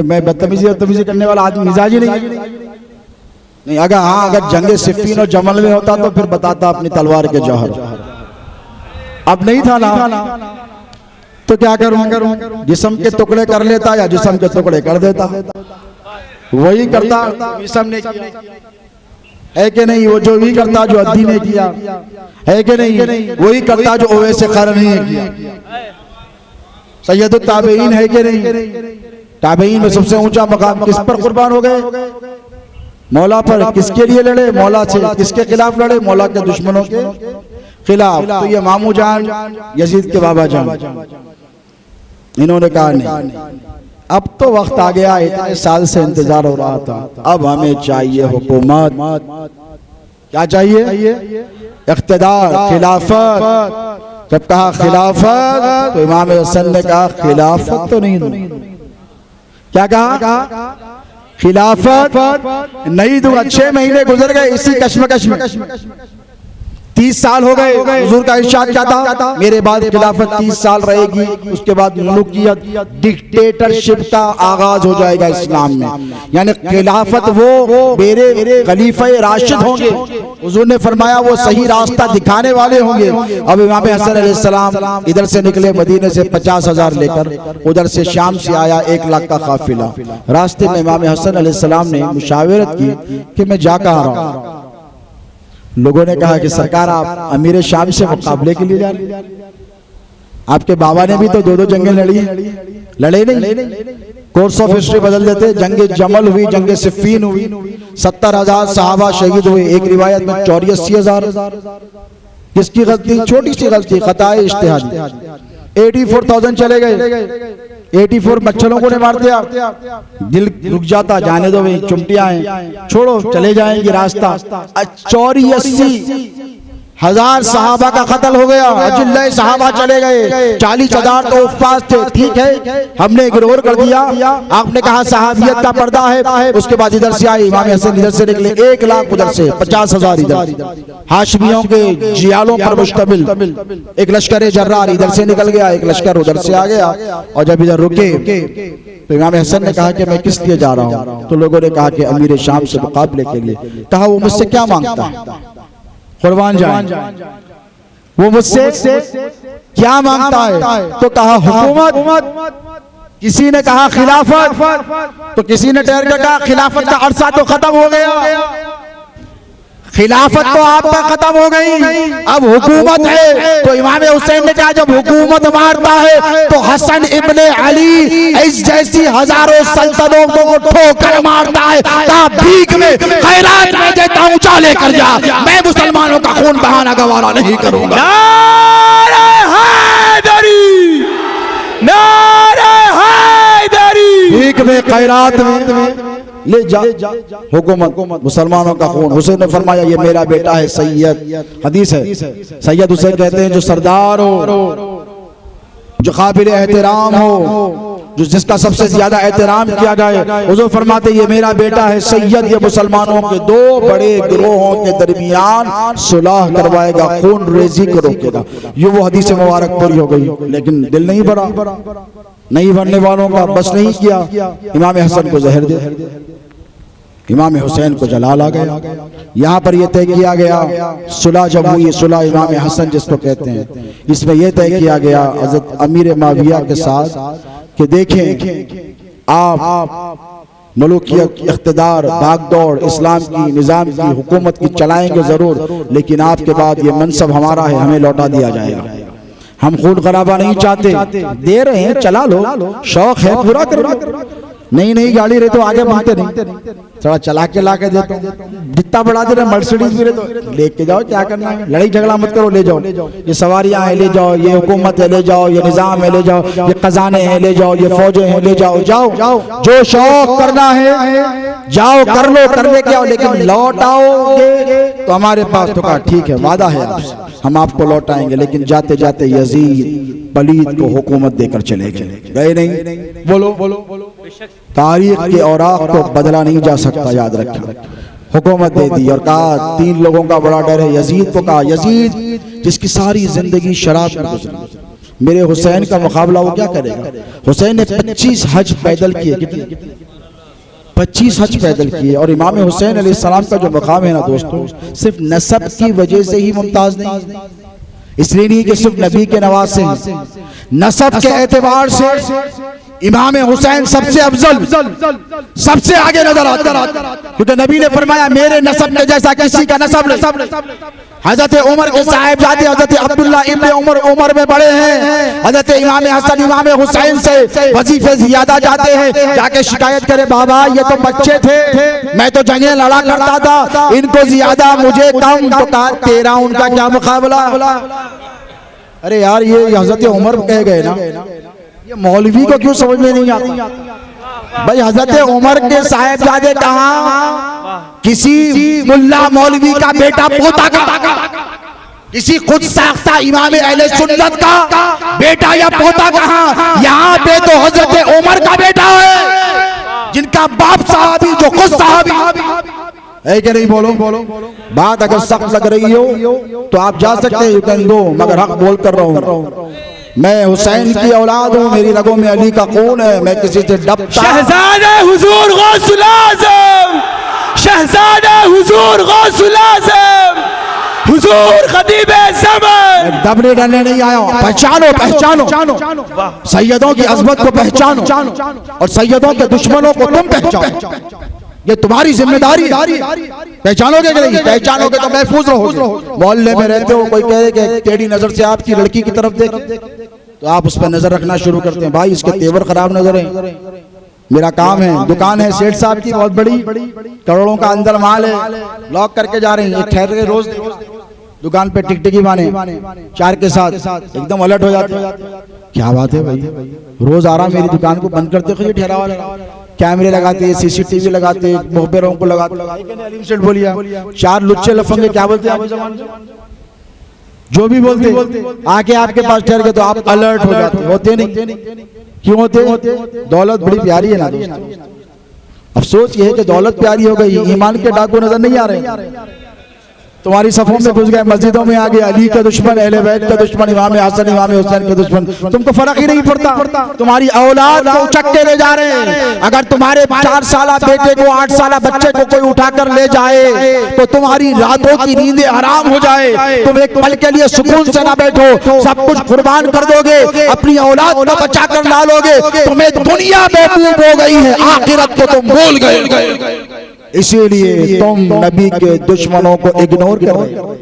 मैं बदतमीजी करने वाला आदमी मिजाजी नहीं। अगर जंगे सिफ़ीन और जमल में होता तो फिर बताता अपनी तलवार के जौहर। अब नहीं था ना, तो क्या करूं? जिस्म के टुकड़े कर लेता या जिस्म के टुकड़े कर देता, वही करता जिस्म ने किया है कि नहीं, वो जो भी करता जो अद्दी ने किया है कि नहीं, वही करता जो ओवैस क़रनी ने किया। सैयदुत ताबईन है कि नहीं, ताबईन में सबसे ऊंचा मकाम किस पर कुर्बान हो गए? मौला पर। किसके लिए लड़े? मौला से। किसके खिलाफ लड़े? मौला के दुश्मनों के खिलाफ। तो ये मामू जान, यजीद के बाबा जान, इन्होंने कहा नहीं, अब तो वक्त आ गया, इतने साल से इंतजार हो रहा था, अब हमें चाहिए हुकूमत। क्या चाहिए? इख्तिदार, खिलाफत। जब कहा खिलाफत तो इमाम हसन ने कहा खिलाफत तो नहीं दूंगा। क्या कहा? खिलाफत नहीं दूंगा। 6 महीने गुजर गए इसी कश्मकश में, 30 साल हो गए। हुजूर का इरशाद क्या था? मेरे बाद खिलाफत 30 साल रहेगी, उसके बाद मुल्कियत, डिक्टेटरशिप का आगाज हो जाएगा इस्लाम में। यानी खिलाफत वो मेरे खलीफा राशिद होंगे। हुजूर ने फरमाया वो सही रास्ता दिखाने वाले होंगे। अब इमाम हसन अलैहिस्सलाम इधर से निकले मदीने से 50,000 लेकर, उधर से शाम से आया 1 लाख का काफिला। रास्ते में इमाम हसन अलैहिस्सलाम ने मुशावरत की कि मैं जा कहाँ रहा हूँ। लोगों ने कहा कि सरकार आप अमीर शाम से मुकाबले के लिए जा रहे हैं। आपके बाबा ने भी तो 2-2 जंगें लड़ी हैं, लड़े नहीं? कोर्स ऑफ हिस्ट्री बदल देते। जंगे जमल हुई, जंगे सिफ़ीन हुई, 70,000 सहाबा शहीद हुए। एक रिवायत में 84,000। किसकी गलती? छोटी सी गलती, खताए इज्तिहादी। 84,000 चले गए। 84 मच्छरों को ने मार दिया। दिल रुक जाता, जाने दो भाई, चिमटियां हैं, छोड़ो, चले जाएंगे रास्ता। 84,000 सहाबा का कत्ल हो गया। अजिल्ले सहाबा चले गए। 40,000 तो उपवास थे। ठीक है, हमने इग्नोर कर दिया। आपने कहा सहाबियत का पर्दा है। उसके बाद इधर से आए इमाम हसन, इधर से निकले 1 लाख, उधर से 50,000 इधर। हाशमियों के जियालों पर मुश्तमिल एक लश्कर जर्रार इधर से निकल गया, एक लश्कर उधर से आ गया। और जब इधर रुके तो इमाम हसन ने कहा कि मैं किस लिए जा रहा हूँ? तो लोगों ने कहा कि अमीर शाम से मुकाबले के लिए। कहा वो मुझसे क्या मांगता है? कुर्बान जाए, वो मुझसे क्या मांगता है? तो कहा हुकूमत। किसी ने कहा खिलाफत, तो किसी ने ठहर कर कहा खिलाफत का अरसा तो खत्म हो गया। खिलाफत तो आप पर खत्म हो गई, अब हुकूमत है। तो इमाम हुसैन ने कहा जब हुकूमत मारता है तो हसन इब्ने अली इस जैसी हजारों सल्तनतों को ठोकर मारता है। कहा भीख में खैरात में देता हूं, जा लेकर जा, मैं मुसलमानों का खून बहाना गवारा नहीं करूंगा। नारे हैदरी, नारे हैदरी। में खैरात में ले जा हुकूमत मुसलमानों का खून। हुसैन ने फरमाया ये मेरा बेटा है सैयद, हदीस है। सैयद उसे कहते हैं जो सरदार हो, जो काबिल एहतराम हो, जो जिसका सबसे ज्यादा एहतराम किया जाए। हुजूर फरमाते ये मेरा बेटा है सैयद, ये मुसलमानों के दो बड़े गिरोहों के दरमियान सुलह करवाएगा, खून रेजी को रोकेगा। ये वो हदीस मुबारक पूरी हो गई, लेकिन दिल नहीं भरा। नहीं भरने वालों का बस नहीं किया, इमाम हसन को जहर दे, इमाम हुसैन को जलाल आ गया। यहाँ पर यह तय किया गया, सुलह जब हुई, सुलह इमाम हसन जिसको कहते हैं, इसमें यह तय किया गया हजरत अमीर माविया के साथ कि देखें आप मलूकियत, इख्तिदार, भागदौड़, इस्लाम की, निज़ाम की, हुकूमत की चलाएंगे जरूर, लेकिन आपके बाद ये मनसब हमारा है, हमें लौटा दिया जाएगा। हम खून खराबा नहीं चाहते, दे रहे हैं, चला लो, शौक है पूरा कर लो। नहीं गाड़ी रहे तो आगे बढ़ते नहीं, थोड़ा चला के ला के देता हूँ। जितना बढ़ा दे रहे मर्सिडीज भी रहे तो लेके जाओ, क्या करना है, लड़ाई झगड़ा मत करो, ले जाओ। ये सवारियां हैं ले जाओ, ये हुकूमत है ले जाओ, ये निजाम है ले जाओ, ये खजाने हैं ले जाओ, ये फौजें हैं ले जाओ। जो शौक करना है जाओ कर लो, करने के आओ, लेकिन लौटाओगे तो हमारे पास तो कहा ठीक है, वादा है आपसे, हम आपको लौटाएंगे, लेकिन जाते जाते यजीद पलीद को हुकूमत देकर चले गए नहीं। बोलो तारीख के औराक को बदला नहीं जा सकता, याद रखिए। हुकूमत दे दी और कहा तीन लोगों का बड़ा डर है। यजीद को कहा, यजीद जिसकी सारी जिंदगी शराब में गुजरी, मेरे हुसैन का मुकाबला वो क्या करेगा। हुसैन ने 25 हज पैदल किए, कितने 25 हज पैदल किए। और इमाम हुसैन अलैहिस्सलाम का जो मकाम है ना दोस्तों, सिर्फ नसब की वजह से ही मुमताज नहीं, इसलिए नहीं कि सिर्फ नबी के नवासे हैं, नसब के एतबार से इमाम हुसैन सबसे अफजल, सबसे आगे नजर आता, क्योंकि नबी ने फरमाया मेरे नसब के जैसा किसी का नसब नहीं। हजरत उमर के साहिबजादे हजरत अब्दुल्ला इब्न उमर में बड़े हैं। हजरत इमाम हसन इमाम हुसैन से वजीफे ज्यादा जाते हैं, जाके शिकायत करे बाबा ये तो बच्चे थे, मैं तो जंगें लड़ा करता था, इनको ज्यादा मुझे कम, तो कहा तेरा उनका क्या मुकाबला। अरे यार ये हजरत उमर कह गए ना, ये मौलवी को क्यों समझ में नहीं आता भाई। हजरत उमर के साहिबजादे कहा, किसी मुल्ला मौलवी का बेटा पोता का, किसी खुद साख्ता इमाम अहले सुन्नत का बेटा या पोता कहा, यहाँ पे तो हजरत उमर का बेटा है, जिनका बाप साहबी, जो खुद साहबी है कि नहीं। बोलो बात अगर सख्त लग रही हो तो आप जा सकते हैं, यू कैन गो, मगर हक बोल कर रहा हूँ। मैं हुसैन की औलाद हूँ, मेरी रगों में अली का खून है, मैं किसी से डरता। शहजादे हुजूर गौसुल आज़म, शहजादे हुजूर गौसुल आज़म, हुजूर खतीब ज़मान। दबने डरने नहीं आया हूं, पहचानो सैयदों की अजमत को पहचानो, और सैयदों के दुश्मनों को तुम पहचानो, ये तुम्हारी जिम्मेदारी है। पहचानोगे कि नहीं, पहचानोगे तो महफूज रहोगे। मोहल्ले में रहते हो, कोई कहे कि टेढ़ी नजर से आपकी लड़की की तरफ देख, तो आप उस पर नजर रखना शुरू करते हैं, भाई इसके तेवर खराब नजर है। मेरा काम है, दुकान है सेठ साहब की बहुत बड़ी, करोड़ों का अंदर माल है, लॉक करके जा रहे हैं, ठहर के रोज दुकान पे टिकटिकी माने चार के साथ एकदम अलर्ट हो जाते। क्या बात है भाई, रोज आ रहा मेरी दुकान को बंद करते हो, ये ठहरा वाला कैमरे लगाते, सीसीटीवी लगाते, मुखबिरों को लगाते। बोलिया चार लुच्चे लफंगे क्या बोलते हैं, जो भी बोलते आके आपके पास ठहर गए तो आप अलर्ट हो जाते, होते नहीं। क्यों होते? दौलत बड़ी प्यारी है ना दोस्तों। अफसोस ये है कि दौलत प्यारी हो गई, ईमान के डाकू नजर नहीं आ रहे। तुम्हारी सफों में घुस गए, मस्जिदों में आ गए, अली का दुश्मन, अहले बैत का दुश्मन, इमाम हसन इमाम हुसैन का दुश्मन, तुमको फर्क ही नहीं पड़ता। तुम्हारी औलाद को उचक के ले जा रहे हैं। अगर तुम्हारे 4 साला बेटे को 8 साला बच्चे को कोई उठाकर ले जाए तो तुम्हारी रातों की नींदें हराम हो जाए, तुम एक पल के लिए सुकून से ना बैठो, सब कुछ कुर्बान कर दोगे, अपनी औलाद को बचा कर ला लोगे। तुम्हें दुनिया बेवकूफ हो गई है, आखिरत को तुम भूल गए। इसीलिए तुम नबी के दुश्मनों को इग्नोर कर रहे हो।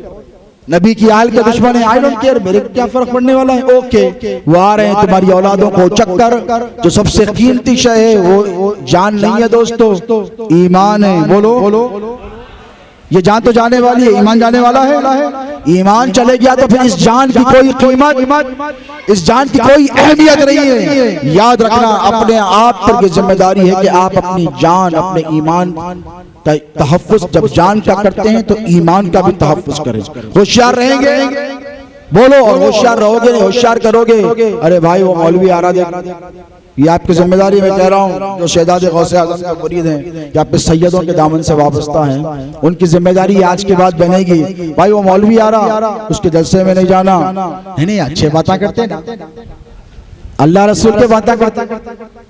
नबी की आल के दुश्मन है, आई डोंट केयर, मेरे क्या फर्क पड़ने वाला है। ओके, वो आ रहे हैं तुम्हारी औलादों को चक्कर। जो सबसे कीमती शय है वो जान नहीं है दोस्तों, ईमान है। बोलो ये जान तो जाने वाली है, ईमान जाने वाला है। ईमान चले गया तो फिर इस जान की कोई कीमत, इस जान की कोई अहमियत नहीं है। याद रखना, अपने आप पर ये जिम्मेदारी है कि आप अपनी जान, अपने ईमान का तहफ्फुज़ जब जान का करते हैं तो ईमान का भी तहफ्फुज़ करें। होशियार रहेंगे बोलो, और होशियार रहोगे नहीं, होशियार करोगे। अरे भाई वो मौलवी आ रहा देख, ये आपकी जिम्मेदारी मैं कह रहा हूँ, जो शहजादे गौसे आज़म के मुरीद हैं या फिर सैयदों के दामन से वाबस्ता हैं, उनकी जिम्मेदारी आज के बाद बनेगी। भाई वो मौलवी आ रहा, उसके जलसे में नहीं जाना, नहीं अच्छे बातें करते ना, अल्लाह रसूल के बातें करते,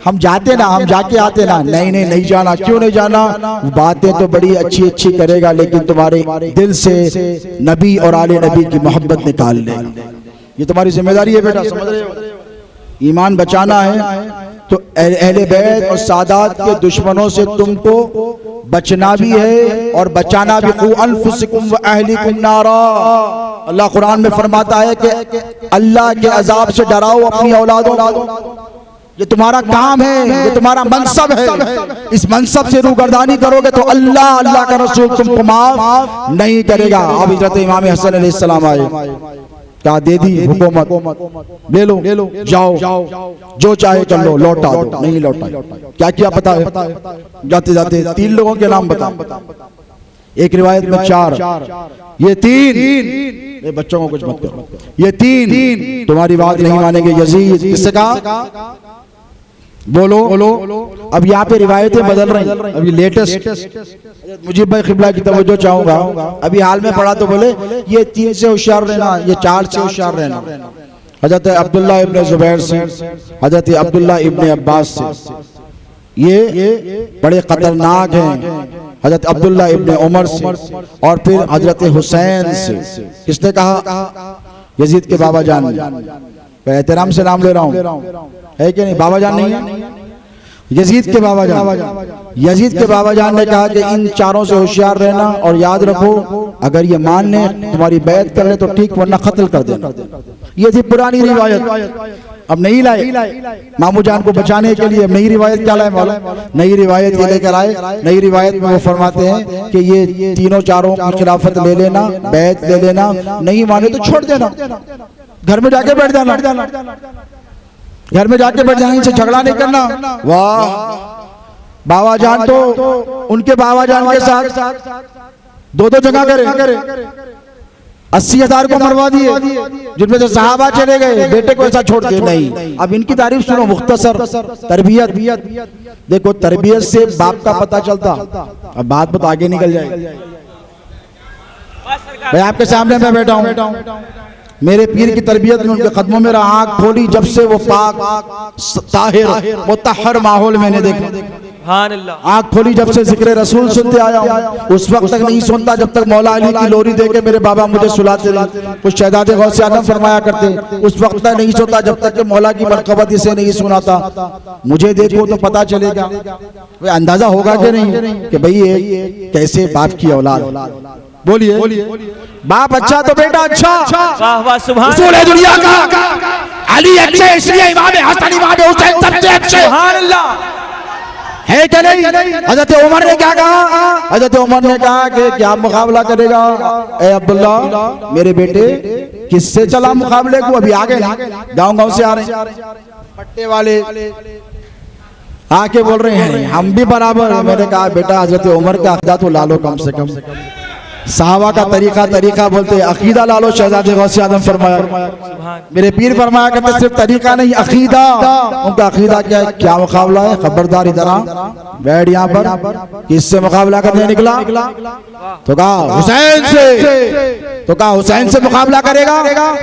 हम जाते ना, हम जाके आते ना, नहीं जाना। क्यों नहीं जाना? बातें तो बड़ी अच्छी अच्छी करेगा, लेकिन तुम्हारे दिल से नबी और आले नबी की मोहब्बत निकाल ले। ये तुम्हारी जिम्मेदारी है बेटा, समझ रहे हो? ईमान बचाना है तो अहले बैत और सादात के दुश्मनों से तुमको बचना भी है और बचाना भी। क़ू अनफुसकुम व अहलिकुम नारा, अल्लाह कुरान में फरमाता है कि अल्लाह के अजाब से डराओ अपनी औलादों। ये तुम्हारा काम है, ये तुम्हारा मनसब है। इस मनसब से रूगर्दानी करोगे तो अल्लाह का रसूल तुमको माफ नहीं करेगा। अब हज़रत इमाम हसन अलैहिस्सलाम आए, क्या दे दी हुकूमत, ले लो जाओ, जो चाहे कर लो, लौटा दो। नहीं लौटा, क्या किया पता है? जाते जाते 3 लोगों के नाम बता, एक रिवायत में 4, ये 3, बच्चों को कुछ मत करो, ये 3 तुम्हारी बात नहीं मानेंगे। यजीद किससे कहा? बोलो। अब यहाँ पे रिवायतें बदल रही हैं, अभी लेटेस्ट मुजीब भाई क़िबला की तवज्जो चाहूंगा। अभी हाल में पढ़ा तो बोले ये 3 से होशियार रहना, ये 4 से होशियार रहना। हजरत अब्दुल्ला इब्ने जुबैर से, हजरत अब्दुल्ला इब्ने अब्बास से, ये बड़े खतरनाक हैं। हजरत अब्दुल्ला इब्ने उमर से, और फिर हजरत हुसैन से। किसने कहा? यजीद के बाबा जान ने। एहतराम से नाम ले रहा हूँ, है कि नहीं? बाबा जान नहीं है, यजीद के बाबा जान। यजीद के बाबा जान ने कहा कि इन 4 से होशियार रहना, और याद रखो अगर ये मानने तुम्हारी बैत कर ले तो ठीक, वरना कत्ल कर देना। ये थी पुरानी रिवायत, अब नहीं लाए मामू जान को बचाने के लिए। नई रिवायत क्या लाए मौला? नई रिवायत ये लेकर आए। नई रिवायत में वो फरमाते हैं कि ये 3-4 की खिलाफत ले लेना, बैत ले लेना, नहीं माने तो छोड़ देना, घर में जाके बैठ जाना, घर में जाके बैठ जाना, इनसे झगड़ा नहीं करना। वाह, बाबा जान तो उनके बाबा जान के साथ 2-2 जगह करे, 80,000 को मरवा दिए, जिनमें से सहाबा चले गए, बेटे को ऐसा छोड़ दिए। नहीं, अब इनकी तारीफ सुनो, मुख्तसर तरबियत। देखो तरबियत से बाप का पता चलता, अब बात तो आगे निकल जाएगी। भाई आपके सामने मैं बैठा हूँ, मेरे पीर की तरबियत में उनके कदमों में आँख खोली, जब से वो पाक ताहिर मुतहहर माहौल मैंने देखा। आँख खोली जब से जिक्र रसूल सुनते आया हूँ। उस वक्त तक नहीं सुनता जब तक मौला अली की लोरी दे के मेरे बाबा मुझे सुलाते रहे। कुछ शहजादे गौसे आज़म फरमाया करते, उस वक्त तक नहीं सोता जब तक कि मौला की मरकबत इसे नहीं सुनाता। मुझे देखो तो पता चलेगा, वे अंदाजा होगा कि नहीं कि भाई ये कैसे बाप की औलाद। बोलिए, बाप अच्छा तो बेटा अच्छा। वाह वाह, सुभान अल्लाह। दुनिया का अली अच्छे, इसलिए इमाम हसन इमाम हुसैन सबसे अच्छे। सुभान अल्लाह, है क्या नहीं? हजरत उमर ने क्या कहा? हजरत उमर ने कहा कि क्या मुकाबला करेगा? ए अब्दुल्ला मेरे बेटे, किससे चला मुकाबले को? अभी आगे ना, गाँव से आ रहे हैं पट्टे वाले, आके बोल रहे हैं हम भी बराबर। मैंने कहा बेटा हजरत उमर का अकीदा तो ला लो, कम से कम सहाबा का तरीका बोलते, अकीदा ला लो। शहजादे गौसे आज़म फरमाया, मेरे पीर फरमाया करते सिर्फ तरीका नहीं, अकीदा। उनका अकीदा क्या है? क्या मुकाबला है? खबरदार इधर आ, बैठ यहाँ पर। किससे मुकाबला करने निकला? तो कहा हुसैन से। तो कहा हुसैन से मुकाबला करेगा?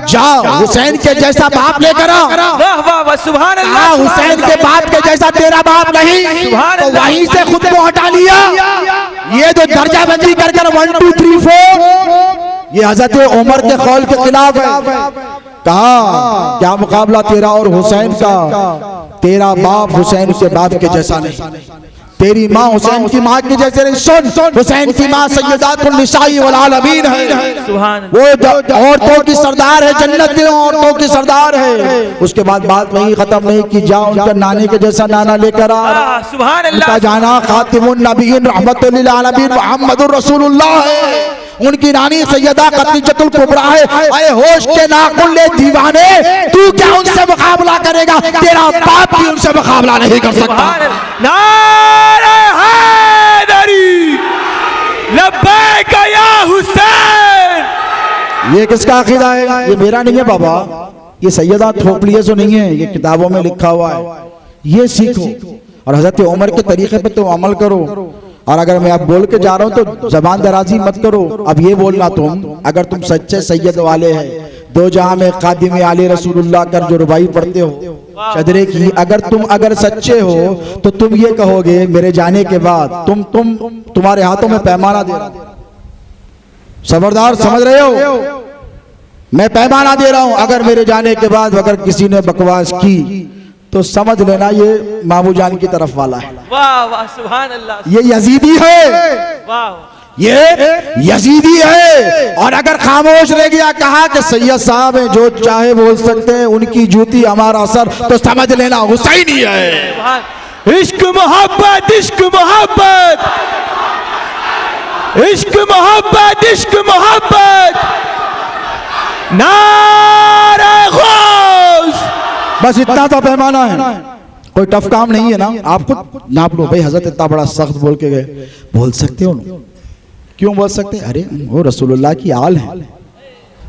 जाओ हुसैन के जैसा बाप लेकर आ। वाह वाह वाह, सुभान अल्लाह। हुसैन के बाप के जैसा तेरा बाप नहीं, तो वहीं से खुद को हटा लिया। ये जो दर्जा बंदी कर 1 2 3 4, ये हजरत उमर के कौल के खिलाफ है। कहा क्या मुकाबला तेरा और हुसैन का? तेरा बाप हुसैन के बाप के जैसा नहीं, तेरी माँ हुसैन की माँ के जैसे नहीं। सुन, हुसैन की माँ सय्यदातुन निसाई वल आलमीन है, वो औरतों की सरदार है, जन्नत की औरतों की सरदार है। उसके बाद बात नहीं खत्म नहीं की, जा उनके नाने के जैसा नाना लेकर आ। सुभान अल्लाह। जाना खातिमुन नबीय्यीन रहमतुल लिल आलमीन मुहम्मदुर रसूलुल्लाह है। उनकी नानी सैयदा खदीजतुल कुबरा है। अरे होश के नाखून ले दीवाने, तू क्या उनसे मुकाबला करेगा? तेरा बाप भी उनसे मुकाबला नहीं कर सकता। नारे हैदरी, लब्बैक या हुसैन। ये किसका अकीदा है? ये मेरा नहीं है बाबा, ये सैयदा थोपलिये से नहीं है, ये किताबों में लिखा हुआ है। ये सीखो और हजरत उमर के तरीके पे तुम अमल करो। और अगर मैं अब बोल के जा रहा हूं तो जबान दराजी मत करो। अब ये बोलना तुम, अगर तुम सच्चे सैयद वाले हैं, दो जहां में खादिम आले रसूलुल्लाह कर जो रुबाई पढ़ते हो चदरे की, अगर सच्चे हो तो तुम ये कहोगे मेरे जाने के बाद तुम्हारे हाथों में पैमाना दे रहा हूं। खबरदार, समझ रहे हो? मैं पैमाना दे रहा हूं। अगर मेरे जाने के बाद अगर किसी ने बकवास की तो समझ लेना ये मामू जान की तरफ वाला है। वाह वाह, सुभान अल्लाह। ये यजीदी है, वाह, ये यजीदी है। और अगर खामोश रह गया, कहा कि सैयद साहब है, जो चाहे बोल सकते हैं, उनकी जूती हमारा असर, तो समझ लेना हुसैनी है। इश्क मोहब्बत, इश्क मोहब्बत, इश्क मोहब्बत, इश्क मोहब्बत, नारे गौस। बस इतना सा पैमाना है, कोई टफ काम नहीं है ना। आपको नाप लो भाई, हजरत इतना बड़ा सख्त बोल के गए, बोल सकते हो ना? क्यों बोल सकते? अरे वो रसूलुल्लाह की आल है,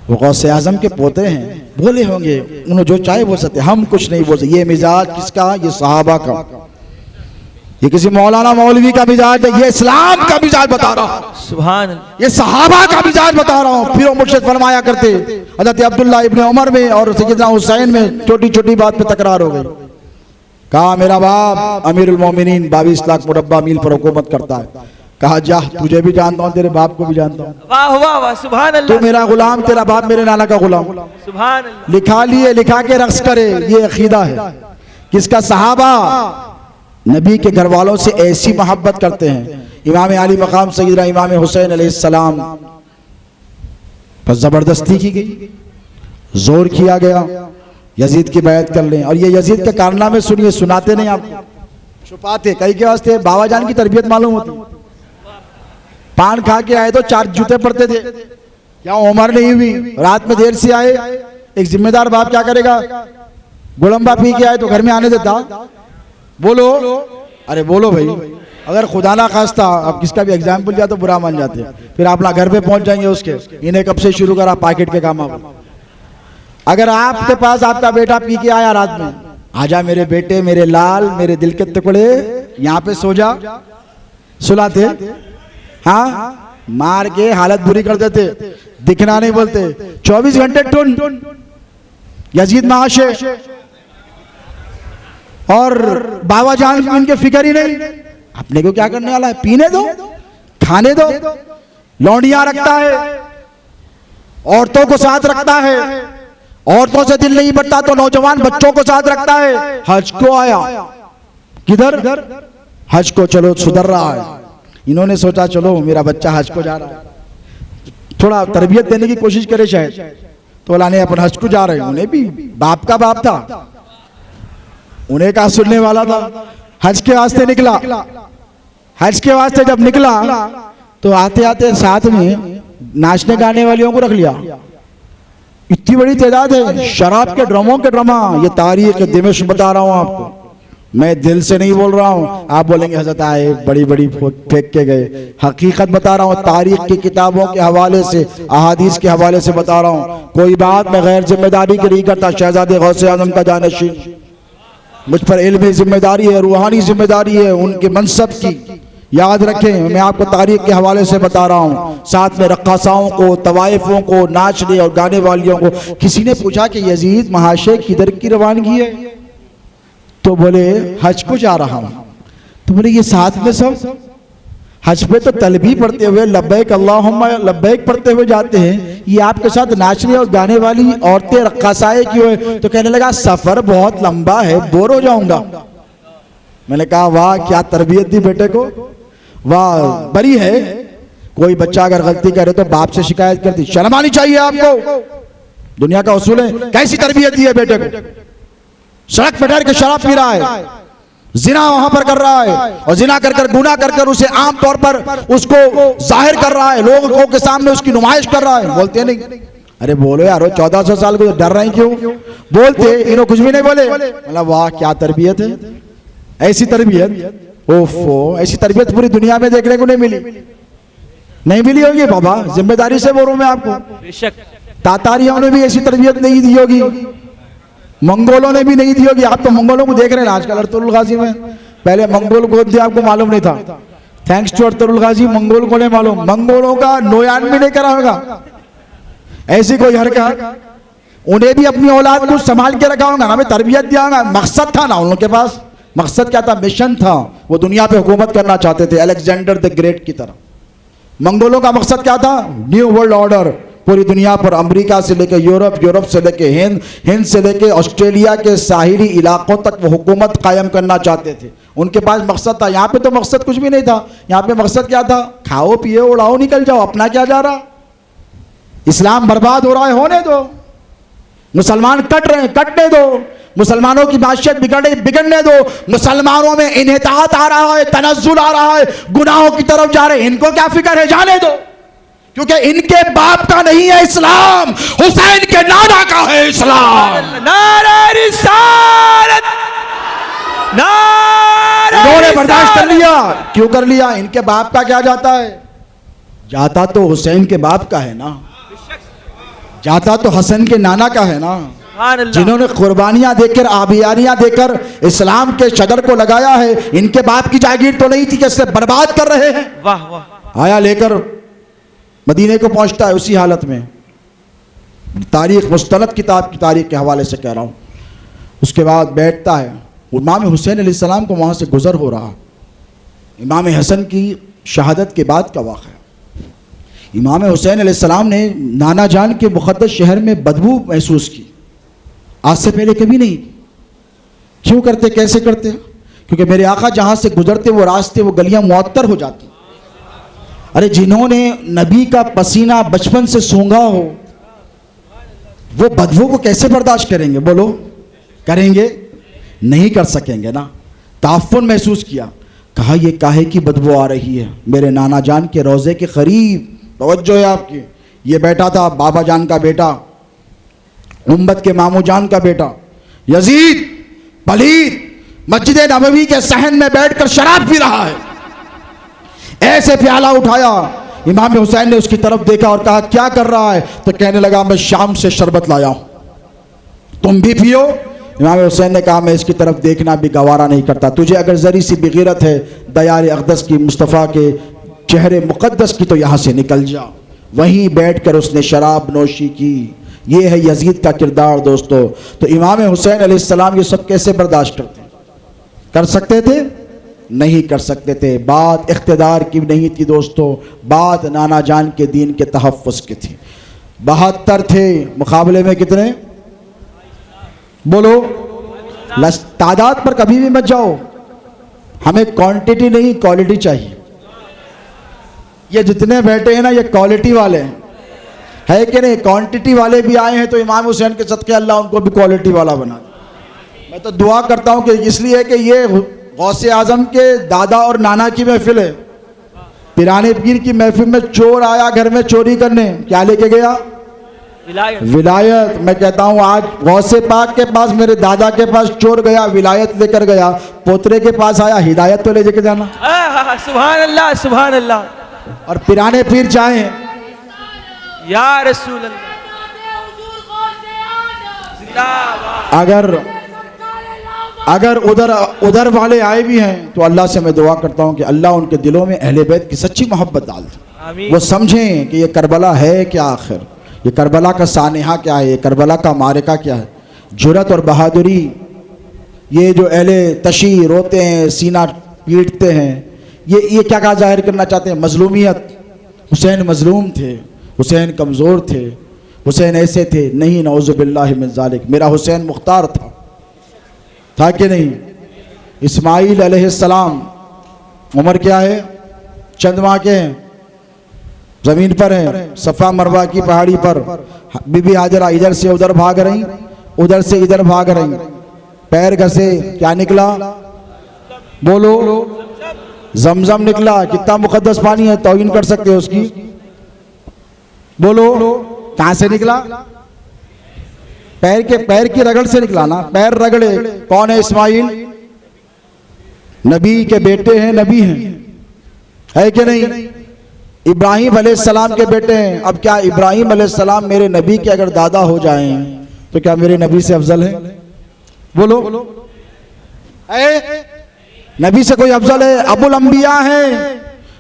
वो गौसे आजम के पोते हैं, बोले होंगे, उन्होंने जो चाहे बोल सकते, हम कुछ नहीं बोल सकते। ये मिजाज किसका? ये सहाबा का, ये किसी मौलाना मौलवी का मिजाज है, ये इस्लाम का मिजाज बता रहा हूं। सुभान, ये सहाबा का मिजाज बता रहा हूं। फिर वो मुर्शिद फरमाया करते, हजरत अब्दुल्ला इब्ने उमर में और सैयदना हुसैन में छोटी छोटी बात पे तकरार हो गई। कहा मेरा बाप अमीरुल मोमिनीन 22 लाख मुरब्बा मील पर हुकूमत करता है। कहा जा, तुझे भी जानता हूं, तेरे बाप को भी जानता हूं। वाह वाह वाह, सुभान अल्लाह। तू मेरा गुलाम, तेरा बाप मेरे नाना का गुलाम। सुभान अल्लाह। लिखा लिए, लिखा के रक्स करे, ये अकीदा है किसका? सहाबा नबी के घर वालों से ऐसी मोहब्बत करते हैं। इमाम आली मकाम सैयदना इमाम हुसैन अलैहिस्सलाम पर जबरदस्ती की गई, जोर किया गया, यजीद की बैत कर लें। और ये यजीद का कारनामे सुनिए, सुनाते नहीं, आप छुपाते। कई के वास्ते बाबा जान की तरबियत मालूम होती। पान खा के आए तो 4 जूते पड़ते थे, क्या उम्र नहीं हुई? रात में देर से आए, एक जिम्मेदार बाप क्या करेगा? गुड़म्बा पी के आए तो घर में आने देता? बोलो, अरे बोलो भाई। अगर खुदा ना खास्ता अब किसका भी एग्जाम्पल दिया तो बुरा मान जाते हैं, फिर अपना घर पे पहुंच जाएंगे उसके, इन्हें कब से शुरू करा पॉकेट के काम। अगर आपके पास आपका बेटा पी के आया रात में, आजा मेरे बेटे, मेरे लाल, मेरे दिल के टुकड़े, यहाँ पे सो जा, सुलाते? हाँ, मार के हालत बुरी कर देते, दिखना नहीं बोलते, 24 घंटे टुन। यजीद माशे और बाबा जान की इनके फिक्र ही नहीं। अपने को क्या करने वाला है? पीने दो, खाने दो, लौंडियां रखता है, औरतों को साथ रखता है, औरतों से दिल नहीं बढ़ता तो नौजवान बच्चों को साथ रखता है। हज को आया, किधर? हज को, चलो सुधर रहा है। इन्होंने सोचा चलो मेरा बच्चा हज को जा रहा है, थोड़ा तरबियत देने की कोशिश करे शायद, तो लाने अपन हज को जा रहे हैं। उन्हें भी बाप का बाप था, उन्हें कहा सुनने वाला था। हज के वास्ते निकला, हज के वास्ते जब निकला तो आते आते साथ में नाचने गाने वालियों को रख लिया। इतनी बड़ी तादाद है, शराब के ड्रमों के ड्रमा। ये तारीख दिमश्क बता रहा हूं आपको, मैं दिल से नहीं बोल रहा हूं। आप बोलेंगे हजरत आए बड़ी बड़ी फेंक के गए, हकीकत बता रहा हूं, तारीख की किताबों के हवाले से, अहादीस के हवाले से बता रहा हूं। कोई बात मैं गैर जिम्मेदारी की नहीं करता। शहजादे गौसे आजम का जानशीन, मुझ पर इल्मी जिम्मेदारी है, रूहानी जिम्मेदारी है उनके मनसब की। याद रखें, मैं आपको तारीख के हवाले से बता रहा हूं। साथ में रक्कासाओं को, तवाइफों को, नाचने और गाने वालियों को। किसी ने पूछा कि यजीद महाशय किधर की रवानगी है? तो बोले हज को जा रहा हूं। तो बोले ये साथ में सब हज पे तो तलबी पढ़ते हुए लब्बैक अल्लाहुम्मा लब्बैक पढ़ते हुए जाते हैं, ये आपके साथ नाचने और गाने वाली औरतें रक्कासाए क्यों है? तो कहने लगा सफर बहुत लंबा है, बोर हो जाऊंगा। मैंने कहा वाह क्या तरबियत दी बेटे को, वाह बड़ी है। कोई बच्चा अगर गलती करे तो बाप से शिकायत करती, शर्म आनी चाहिए आपको, दुनिया का उसूल है। कैसी तरबियत दी है बेटे को? सड़क पे डर के शराब पी रहा है, जिना वहां पर कर रहा है और जिना कर कर गुनाह कर कर उसे आम तौर पर उसको जाहिर कर रहा है, लोगों के सामने उसकी नुमाइश कर रहा है। बोलते नहीं, अरे बोलो यार 1400 साल को डर रहे हैं क्यों? बोलते इन्हों कुछ भी नहीं बोले। मतलब वाह क्या तरबियत है, ऐसी तरबियत, ओफो ऐसी तरबियत पूरी दुनिया में देखने को नहीं मिली होगी बाबा, जिम्मेदारी से बोल रहा हूं मैं आपको। तातारियों ने भी ऐसी तरबियत नहीं दी होगी, मंगोलों ने भी नहीं दी होगी। आप तो मंगोलों को देख रहे हैं आजकल अरतुल गाजी में, पहले मंगोल को थे आपको मालूम नहीं था। थैंक्स टू अरतुल गाजी मंगोल को नहीं मालूम, मंगोलों का नोयान भी नहीं करा होगा ऐसी कोई हरकत। उन्हें भी अपनी औलाद को संभाल के रखा होगा ना, हमें तरबियत दिया होगा। मकसद था ना उन लोगों के पास, मकसद क्या था? मिशन था, वो दुनिया पे हुकूमत करना चाहते थे अलेक्जेंडर द ग्रेट की तरह। मंगोलों का मकसद क्या था? न्यू वर्ल्ड ऑर्डर, पूरी दुनिया पर अमेरिका से लेकर यूरोप, यूरोप से लेकर हिंद, हिंद से लेकर ऑस्ट्रेलिया के साहिली इलाकों तक वो हुकूमत कायम करना चाहते थे। उनके पास मकसद था। यहाँ पे तो मकसद कुछ भी नहीं था। यहाँ पे मकसद क्या था? खाओ पिए उड़ाओ निकल जाओ, अपना क्या जा रहा। इस्लाम बर्बाद हो रहा है, होने दो। मुसलमान कट रहे हैं, कटने दो। मुसलमानों की माशियत बिगड़ने दो। मुसलमानों में इन्हितात आ रहा है, तनज़्ज़ुल आ रहा है, गुनाहों की तरफ जा रहे हैं। इनको क्या फिक्र है? जाने दो, क्योंकि इनके बाप का नहीं है इस्लाम, हुसैन के नाना का है इस्लाम। नारे रिसालत, नारे इन्होंने बर्दाश्त कर रिसालत। लिया। क्यों कर लिया? इनके बाप का क्या जाता है? जाता तो हुसैन के बाप का है ना, जाता तो हसन के नाना का है ना, जिन्होंने कुर्बानियां देकर आबियारियां देकर इस्लाम के शजर को लगाया है। इनके बाप की जागीर तो नहीं थी कि इसे बर्बाद कर रहे हैं। वाह वाह। आया लेकर मदीने को पहुंचता है उसी हालत में। तारीख मुस्तनद किताब की तारीख के हवाले से कह रहा हूं। उसके बाद बैठता है। इमाम हुसैन अलैहिस्सलाम को वहां से गुजर हो रहा। इमाम हसन की शहादत के बाद का वाक़या। इमाम हुसैन अलैहिस्सलाम ने नाना जान के मुक़द्दस शहर में बदबू महसूस की, आज से पहले कभी नहीं। क्यों करते, कैसे करते? क्योंकि मेरे आका जहां से गुजरते वो रास्ते, वो गलियां मुअत्तर हो जाती। अरे जिन्होंने नबी का पसीना बचपन से सूंघा हो, वो बदबू को कैसे बर्दाश्त करेंगे? बोलो, करेंगे? नहीं कर सकेंगे ना। ताफ़ुन महसूस किया, कहा ये काहे की बदबू आ रही है? मेरे नाना जान के रोज़े के करीब, तवज्जो है आपकी, ये बैठा था बाबा जान का बेटा, उम्मत के मामू जान का बेटा यजीद पलीद, मस्जिद नबवी के सहन में बैठकर शराब पी रहा है। ऐसे प्याला उठाया, इमाम हुसैन ने उसकी तरफ देखा और कहा क्या कर रहा है? तो कहने लगा मैं शाम से शरबत लाया हूं, तुम भी पियो। इमाम हुसैन ने कहा मैं इसकी तरफ देखना भी गवारा नहीं करता। तुझे अगर जरी सी बिगैरत है दयार अक़दस की, मुस्तफ़ा के चेहरे मुक़द्दस की, तो यहाँ से निकल जा। वहीं बैठकर उसने शराब नोशी की। ये है यजीद का किरदार दोस्तों। तो इमाम हुसैन अलैहिस्सलाम ये सब कैसे बर्दाश्त करते? कर सकते थे? नहीं कर सकते थे। बात इख्तिदार की नहीं थी दोस्तों, बात नाना जान के दीन के तहफ़्फ़ुज़ की थी। 72 थे, मुकाबले में कितने? बोलो, तादाद पर कभी भी मत जाओ, हमें क्वांटिटी नहीं क्वालिटी चाहिए। ये जितने बैठे हैं ना, ये क्वालिटी वाले हैं, है कि नहीं? क्वांटिटी वाले भी आए हैं तो इमाम हुसैन के सदक़े अल्लाह उनको भी क्वालिटी वाला बना दे। मैं तो दुआ करता हूँ कि इसलिए कि ये गौसे आज़म के दादा और नाना की महफिल है। पिराने पीर की महफिल में चोर आया घर में चोरी करने, क्या लेके गया? विलायत। मैं कहता हूँ आज गौसे पाक के पास, मेरे दादा के पास चोर गया, विलायत लेकर गया, पोतरे के पास आया, हिदायत तो ले जाके जाना। सुभान अल्लाह, सुभान अल्लाह। और पिराने पीर चाहे या रसूल अल्लाह, अगर उधर वाले आए भी हैं तो अल्लाह से मैं दुआ करता हूँ कि अल्लाह उनके दिलों में अहले बैत की सच्ची मोहब्बत डाल दे। वो समझें कि ये करबला है क्या, आखिर ये करबला का सानेहा क्या है, ये करबला का मारिका क्या है। जुरत और बहादुरी, ये जो अहले तशी रोते हैं, सीना पीटते हैं, ये क्या क्या जाहिर करना चाहते हैं? मजलूमियत। हुसैन मजलूम थे, हुसैन कमज़ोर थे, हुसैन ऐसे थे। नहीं, नऊज़ु बिल्लाहि मिन ज़ालिक। मेरा हुसैन मुख्तार था कि नहीं? इस्माईल अलैहिस्सलाम उम्र क्या है? चंद माह के हैं, ज़मीन पर हैं, सफ़ा मरवा की पहाड़ी पर। बीबी हाजरा इधर से उधर भाग रही, उधर से इधर भाग रही, पैर घसे, क्या निकला? बोलो, जमजम निकला। कितना मुकद्दस पानी है, तौहीन कर सकते हो उसकी? बोलो, कहां से निकला? पैर की रगड़ से निकला ना, पैर रगड़े। कौन है इस्माइल? नबी के बेटे हैं, नबी हैं, है कि नहीं? इब्राहिम अलैहिस्सलाम के बेटे हैं। अब क्या इब्राहिम अलैहिस्सलाम मेरे नबी के अगर दादा हो जाएं तो क्या मेरे नबी से अफजल है? बोलो, नबी से कोई अफजल है? अबुल अंबिया है,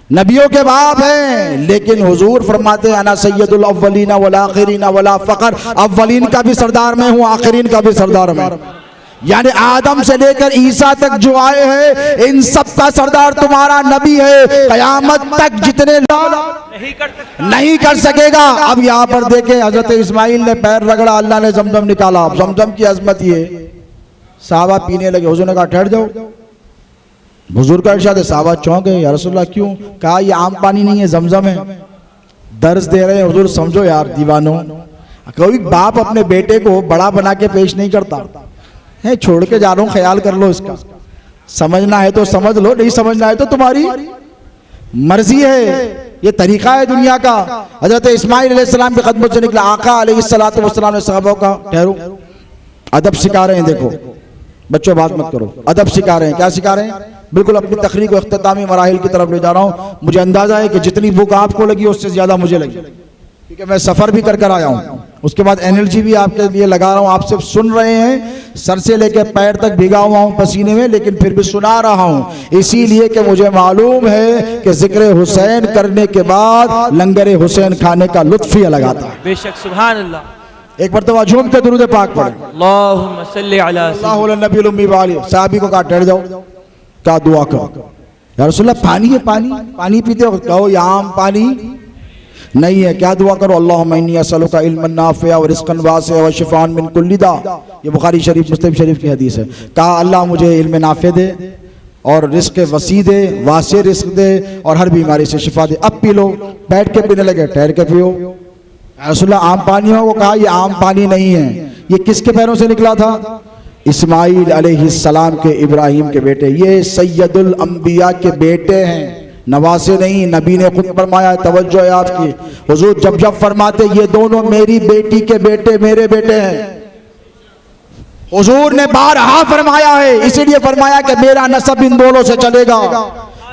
नबियों के बाप हैं। लेकिन हुजूर फरमाते हैं अना सय्यदुल अव्वलीन वल आखिरीन वला फकर, अव्वलीन का भी सरदार मैं हूं, आखिरीन का भी सरदार मैं। यानी आदम से लेकर ईसा तक जो आए हैं इन सब का सरदार तुम्हारा नबी है। कयामत तक जितने नहीं कर सकेगा। अब यहाँ पर देखें, हजरत इस्माइल ने पैर रगड़ा, अल्लाह ने जमजम निकाला। अब जमजम की अजमत ये, साहबा पीने लगे। हुजूर ने कहा ठहर जाओ। हुजूर का इरशाद है, साहबा चौंक गए, या रसूलल्लाह क्यों? कहा ये आम पानी नहीं है, जमजम है। दर्स दे रहे हैं हुजूर, समझो यार दीवानों। कोई बाप अपने बेटे को बड़ा बना के पेश नहीं करता है। छोड़ के जा रहा हूं, ख्याल कर लो इसका। समझना है तो समझ लो, नहीं समझना है तो तुम्हारी मर्जी है। ये तरीका है दुनिया का। हजरत इस्माइल अलैहिस्सलाम के कदमों से निकला आका अलैहिस्सलातु वस्सलाम ने सहाबा का, ठहरो, अदब सिखा रहे हैं। देखो बच्चों, बात मत करो, अदब सिखा रहे हैं। क्या सिखा रहे हैं? बिल्कुल अपनी तकरीर को इख्तितामी मराहिल की तरफ ले जा रहा हूं। मुझे अंदाजा है कि जितनी भूख आपको लगी उससे ज्यादा मुझे लगी, क्योंकि मैं सफर भी कर आया हूं। उसके बाद एनर्जी भी आपके लिए लगा रहा हूं। आप सिर्फ सुन रहे हैं, सर से लेकर पैर तक भीगा हुआ हूं पसीने में, लेकिन फिर भी सुना रहा हूं, इसीलिए कि मुझे मालूम है कि जिक्र हुसैन करने के बाद लंगर हुसैन खाने का लुत्फ ही अलग आता है। बेशक, सुभान अल्लाह। एक मरतबा झूम के दुरूद पाक पढ़े, अल्लाहुम्मा सल्ली अला नबी उम्मी वाली। साहबी को कहा ठहर जाओ, क्या दुआ करो? या रसूलल्लाह पानी है, पानी पीते हो? कहो ये आम पानी नहीं है। क्या दुआ करो? अल्लाहुम्मा इन्नी असअलुका इल्मन नाफ़िअ व रिज़्क़न वासिअ व शिफ़ाअन मिन कुल्लि दा। ये बुखारी शरीफ, मुस्लिम शरीफ की हदीस है। कहा अल्लाह मुझे इल्म नाफ़े दे और रिज़्क़ वसी दे, वासे रिज़्क़ दे और हर बीमारी से शिफा दे। अब पी लो। बैठ के पीने लगे, ठहर के पियो। रसूलल्लाह आम पानी हो? वो कहा ये आम पानी नहीं है। ये किसके पैरों से निकला था? इस्माइल अलैहिस्सलाम के, इब्राहिम के बेटे। ये सैयदुल अंबिया के बेटे हैं, नवासे नहीं। नबी ने खुद फरमाया, तवज्जो है आपकी, हुजूर जब जब फरमाते ये दोनों मेरी बेटी के बेटे, मेरे बेटे हैं। हुजूर ने बारहा फरमाया है, इसीलिए फरमाया कि मेरा नसब इन दोनों से चलेगा।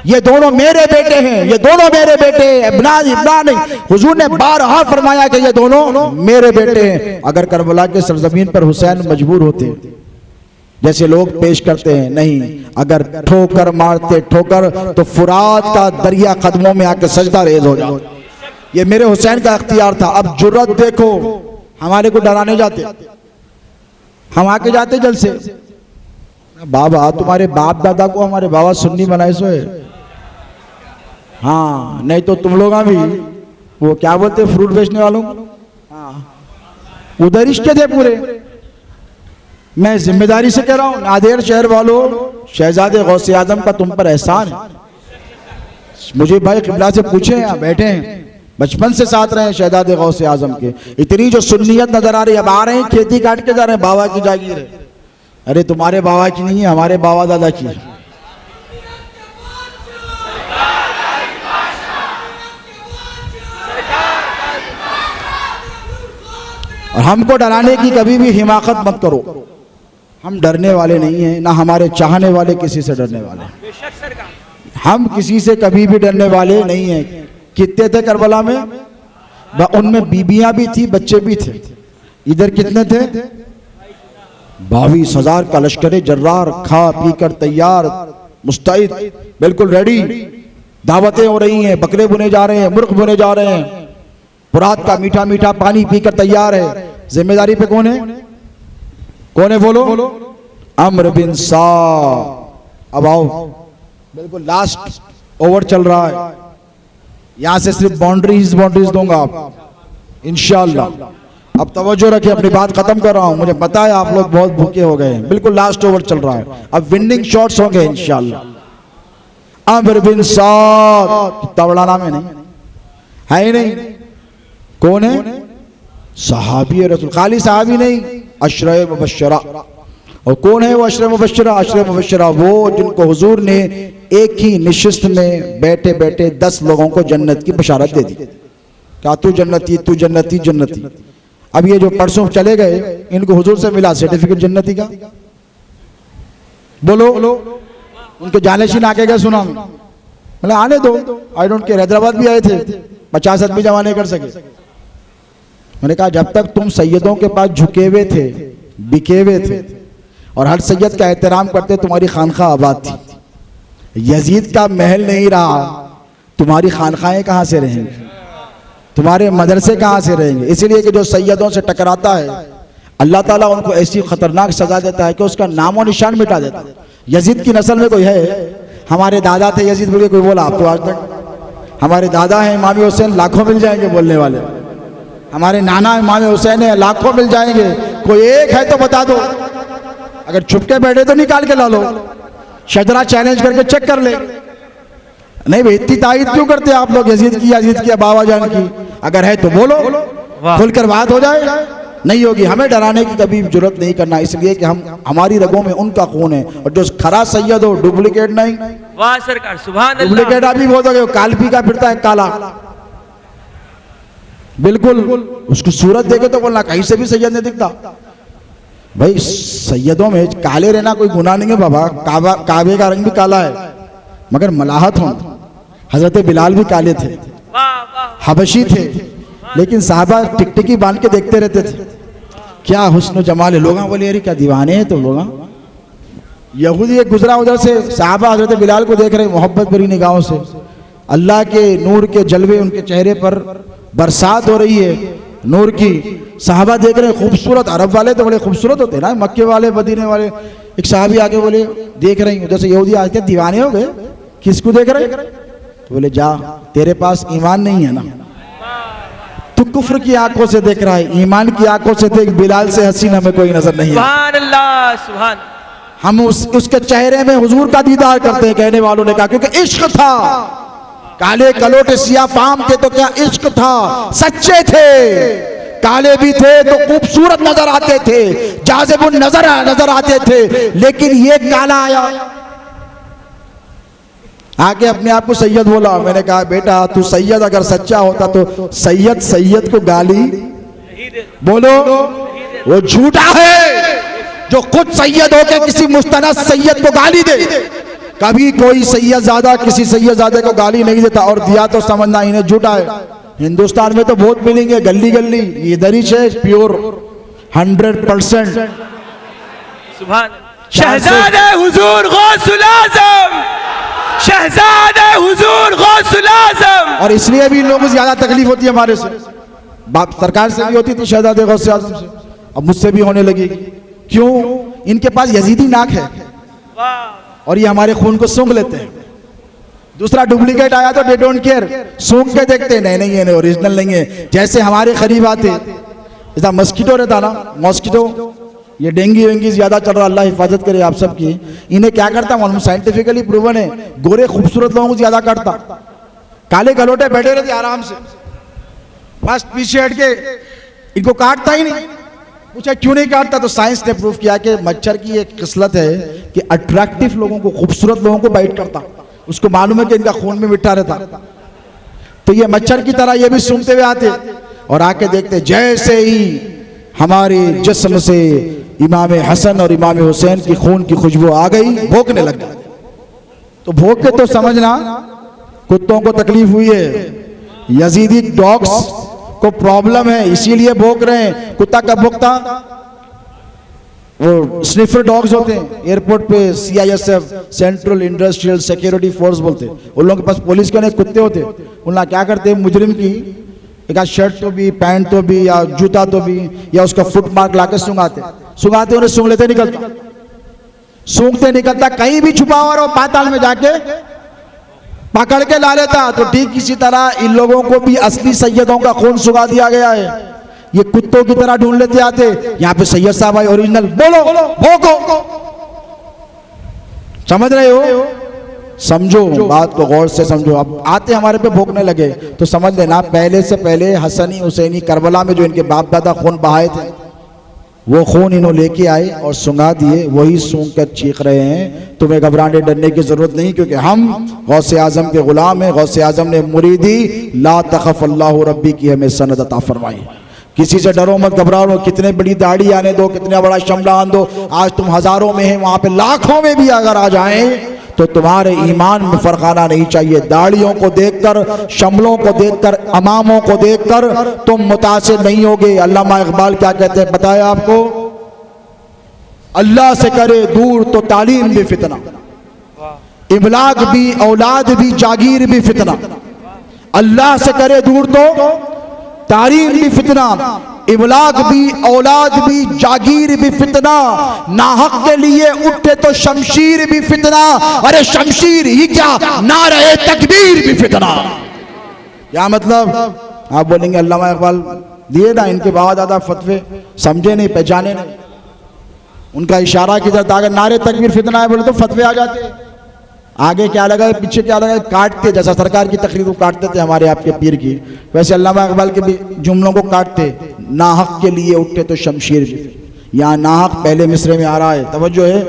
ये दोनों मेरे बेटे हैं, ये दोनों मेरे बेटे हैं। इब्ना नहीं, हुजूर ने बारहा फरमाया कि ये दोनों मेरे बेटे हैं। अगर करबला के सरजमीन पर हुसैन मजबूर होते, जैसे लोग पेश करते हैं, नहीं, अगर ठोकर मारते ठोकर तो फुरात का दरिया कदमों में आके सजदा रेज हो जाता। ये मेरे हुसैन का इख्तियार था। अब जुर्रत देखो, हमारे को डराने जाते, हम आके जाते जल से, बाबा तुम्हारे बाप दादा को हमारे बाबा सुन्नी बनाए सो है। हाँ, नहीं तो तुम लोग भी वो क्या बोलते फ्रूट बेचने वालों, हाँ, उधर इश्के थे पूरे। मैं जिम्मेदारी से कह रहा हूं, नादेर शहर वालों, शहजादे गौसे आजम का तुम पर एहसान है। मुझे भाई किबला से पूछे, यहाँ बैठे हैं, बचपन से साथ रहे शहजादे गौसे आजम के। इतनी जो सुन्नियत नजर आ रही, अब आ रहे हैं खेती काट के जा रहे हैं, बाबा की जागीर है। अरे तुम्हारे बाबा की नहीं है, हमारे बाबा दादा की है। और हमको डराने की कभी भी हिमाकत मत करो। हम डरने वाले नहीं हैं, ना हमारे चाहने वाले किसी से डरने वाले। हम किसी से कभी भी डरने वाले नहीं हैं। कितने थे करबला में? उनमें बीबियां भी थी, बच्चे भी थे। इधर कितने थे? 22,000 का लश्कर जर्रार, खा पी कर तैयार, मुस्तैद, बिल्कुल रेडी। दावतें हो रही हैं, बकरे बुने जा रहे हैं, मुर्ग बुने जा रहे हैं, फुरात का मीठा मीठा पानी पीकर तैयार है। जिम्मेदारी पे कौन है? कौन है बोलो? अम्र बिन सा। अब आओ, बिल्कुल लास्ट ओवर चल रहा है। यहां से सिर्फ बाउंड्रीज दूंगा आप इंशाअल्लाह। अब तवज्जो रखिए, अपनी बात खत्म कर रहा हूं। मुझे पता है आप लोग बहुत भूखे हो गए हैं। बिल्कुल लास्ट ओवर चल रहा है, अब विनिंग शॉट्स होंगे इंशाअल्लाह। अम्र बिन साद, तवड़ा नाम है, नहीं है ही नहीं। कौन है? सहाबी रसूल, खाली सहाबी नहीं, अशरा मुबश्शरा। और कौन है वो अशरे मुबश्शिरा? अशरे मुबश्शिरा वो जिनको हुजूर ने एक ही निशिस्त में बैठे बैठे 10 लोगों को जन्नत की बशारत दे दी। क्या तू जन्नती, तू जन्नती, जन्नती। अब ये जो परसों चले गए, इनको हुजूर से मिला सर्टिफिकेट जन्नती का। बोलो, उनके जानशीन आके गए, सुना मतलब आने दो, आई डोंट केयर। हैदराबाद भी आए थे, 50 आदमी जमा नहीं कर सके। मैंने कहा जब तक तुम सैयदों के पास झुके हुए थे, बिके हुए थे और हर सैयद का एहतराम करते, तुम्हारी खानखा आबाद थी। यजीद का महल नहीं रहा, तुम्हारी खानखाएं कहाँ से रहेंगी? तुम्हारे मदरसे कहाँ से रहेंगे? इसलिए कि जो सैयदों से टकराता है, अल्लाह ताला उनको ऐसी खतरनाक सजा देता है कि उसका नाम और निशान मिटा देता है। यजीद की नस्ल में कोई है? हमारे दादा थे यजीद बोल के कोई बोला आप तो आज तक? हमारे दादा हैं इमाम हुसैन, लाखों मिल जाएंगे बोलने वाले। हमारे नाना इमाम हुसैन है, लाखों मिल जाएंगे। कोई एक है तो बता दो। अगर छुप के बैठे तो निकाल के ला लो, शजरा चैलेंज करके चेक कर ले। नहीं भाई, इतनी तारीफ क्यों करते आप लोग यजीद की, बाबा जान की? अगर है तो बोलो, खुलकर बात हो जाए। नहीं होगी, हमें डराने की कभी जरूरत नहीं करना, इसलिए कि हमारी रगों में उनका खून है। और जो खरा सैयद हो, डुप्लीकेट नहीं। वाह सरकार, सुभान अल्लाह। डुप्लीकेट अभी बहुत हो गए, कालपी का फिरता है काला, बिल्कुल उसको सूरत देखे तो बोलना कहीं से भी सैयद नहीं दिखता। भाई सैयदों में काले रहना कोई गुनाह नहीं है बाबा। काबे का रंग भी काला है, मगर मलाहत हो। हजरत बिलाल भी काले थे, हबशी थे, लेकिन साहबा टिकटिकी बांध के देखते रहते थे। क्या हुस्न जमाल है। लोग बोले अरे क्या दीवाने हैं तो लोग। यहूदी एक गुजरा उधर से, साहबा हजरत बिलाल को देख रहे, मोहब्बत भरी निगाहों से। अल्लाह के नूर के जलवे उनके चेहरे पर बरसात हो रही है नूर की। साहबा देख रहे, खूबसूरत। अरब वाले तो बड़े खूबसूरत होते हैं ना, मक्के वाले, मदीने वाले। एक साहबी आके बोले, देख रही उधर से यहूदी आके, दीवाने हो गए, किसको देख रहे? तो बोले जा, तेरे पास ईमान नहीं है ना, तू कुफ्र की आंखों से देख रहा है, ईमान की आंखों से देख। बिलाल से हसीन हमें कोई नजर नहीं है। सुभान अल्लाह, सुभान। हम उसके चेहरे में हुजूर का दीदार करते हैं, कहने वालों ने कहा, क्योंकि इश्क था। काले कलोटे सिया फाम थे तो क्या इश्क था, सच्चे थे। काले भी थे तो खूबसूरत नजर आते थे, जाज़िबुन नजर आते थे। लेकिन ये काला आया, आके अपने आप को सैयद बोला। मैंने कहा बेटा तू सैयद अगर सच्चा होता तो सैयद को गाली बोलो, वो झूठा है जो खुद सैयद होके किसी मुस्तनद सैयद को गाली दे। कभी कोई सैयदजादा किसी सैयदजादे को गाली नहीं देता, और दिया तो समझना इन्हें झूठा है। हिंदुस्तान में तो बहुत मिलेंगे गली गली, इधर ही है प्योर 100%। सुभान। शहजादे हुजूर गौसुल आज़म, शहजादे हुजूर गौसुल आज़म। और इसलिए भी इन लोगों से ज्यादा तकलीफ होती है हमारे से। बाप सरकार से भी होती थी, शहजादे गौसुल आज़म से, अब मुझसे भी होने लगी। क्यों? इनके पास यजीदी नाक है और ये हमारे खून को सूंघ लेते हैं। दूसरा डुप्लीकेट आया तो दे डोंट केयर, सूंघ के देखते हैं, नहीं ये ओरिजिनल नहीं है। जैसे हमारे करीब आते, जैसा मस्कीटो रहता ना, मॉस्किटो, ये डेंगू वेंगी ज्यादा चल रहा, अल्लाह हिफाजत करे आप सब की। इन्हें क्या करता मालूम, साइंटिफिकली प्रूवन है, गोरे खूबसूरत लोगों को ज्यादा काटता। काले गलोटे बैठे रहते आराम से, बस पीछे हट के, इनको काटता ही नहीं। पूछा क्यों नहीं काटता, तो साइंस ने प्रूव किया कि मच्छर की एक किस्लत है कि अट्रैक्टिव लोगों को, खूबसूरत लोगों को बाइट करता। उसको मालूम है कि इनका खून में मिठा रहता, तो ये मच्छर की तरह ये भी सूंघते हुए आते और आके देखते। जैसे ही हमारे जिस्म से इमाम हसन और इमाम हुसैन की खून की खुशबू आ गई, भौंकने लग गए। तो भौंक के तो समझना कुत्तों को तकलीफ हुई है, यजीदी डॉग्स को प्रॉब्लम है, इसीलिए भौंक रहे हैं। कुत्ता कब भौंकता? वो स्निफर डॉग्स होते हैं एयरपोर्ट पे, CISF central industrial security force बोलते हैं। उन लोगों के पास पुलिस के नहीं कुत्ते होते। उन लोग क्या करते हैं, मुजरिम की एक शर्ट तो भी, पैंट तो भी, या जूता तो भी, या उसका फुट मार्क लाके सूंघाते, उन्हें सूंघ लेते, निकलता, सूंघते निकलता, कहीं भी छुपा हुआ रहो, पाताल में जाके पकड़ के ला लेता। तो ठीक इसी तरह इन लोगों को भी असली सैयदों का खून सुगा दिया गया है। ये कुत्तों की तरह ढूंढ लेते आते, यहाँ पे सैयद साहब आए ओरिजिनल, बोलो भोंको। समझ रहे हो? समझो बात को, गौर से समझो। अब आते हमारे पे भोंकने लगे तो समझ लेना पहले से पहले हसनी हुसैनी करबला में जो इनके बाप दादा खून बहाए थे, वो खून इन्होंने लेके आए और सुंगा दिए, वही सूंघ कर चीख रहे हैं। तुम्हें घबराने डरने की जरूरत नहीं, क्योंकि हम गौसे आजम के गुलाम हैं। गौसे आजम ने मुरीदी ला तखफ अल्लाह रब्बी की हमें सनद अता फरमाई। किसी से डरो मत, घबराओ, कितने बड़ी दाढ़ी आने दो, कितना बड़ा शमला आन दो, आज तुम हजारों में हैं, वहां पे लाखों में भी अगर आ जाएं तो तुम्हारे ईमान में फर्क नहीं चाहिए। दाढ़ियों को देखकर, शमलों को देखकर, अमामों को देखकर तुम मुतासिर नहीं होगे। अल्लामा इकबाल क्या कहते हैं पता है आपको? अल्लाह से करे दूर तो तालीम भी फितना, इमलाक भी, औलाद भी, जागीर भी फितना। अल्लाह से करे दूर तो तालीम भी फितना, इमलाक भी, औलाद भी, जागीर भी फितना। नाहक के लिए उठे तो शमशीर भी फितना। अरे शमशीर ही क्या, नारे तकबीर भी फितना। क्या मतलब? आप बोलेंगे अल्लामा इकबाल दिए ना, इनके बाद आधा फतवे समझे नहीं, पहचाने नहीं। उनका इशारा की तरह अगर नारे तकबीर फितना है बोले तो फतवे आ जाते। आगे क्या लगा है, पीछे क्या लगा है, काटते, जैसा सरकार की तकरीर को काटते थे हमारे आपके पीर की, वैसे अल्लामा इकबाल के भी जुमलों को काटते। नाहक के लिए उठे तो शमशीर भी। यहाँ नाहक पहले मिसरे में आ रहा है, तवज्जो है।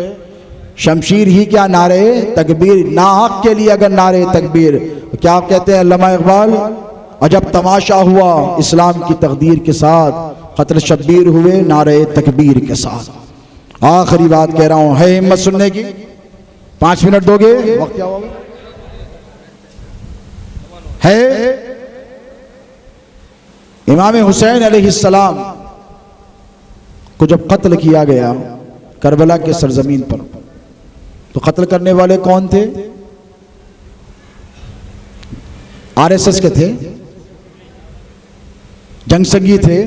शमशीर ही क्या, नारे तकबीर। नाहक के लिए अगर नारे तकबीर, क्या कहते हैं अल्लामा इकबाल? अजब तमाशा हुआ इस्लाम की तकदीर के साथ, खतर शब्बीर हुए नारे तकबीर के साथ। आखिरी बात कह रहा हूं, है हिम्मत सुनने की? 5 मिनट दोगे? वक्त क्या होगा? है इमाम हुसैन अलैहिस्सलाम को जब कत्ल किया गया करबला के सरजमीन पर, तो कत्ल करने वाले कौन थे? आरएसएस के थे, जंगसंगी थे,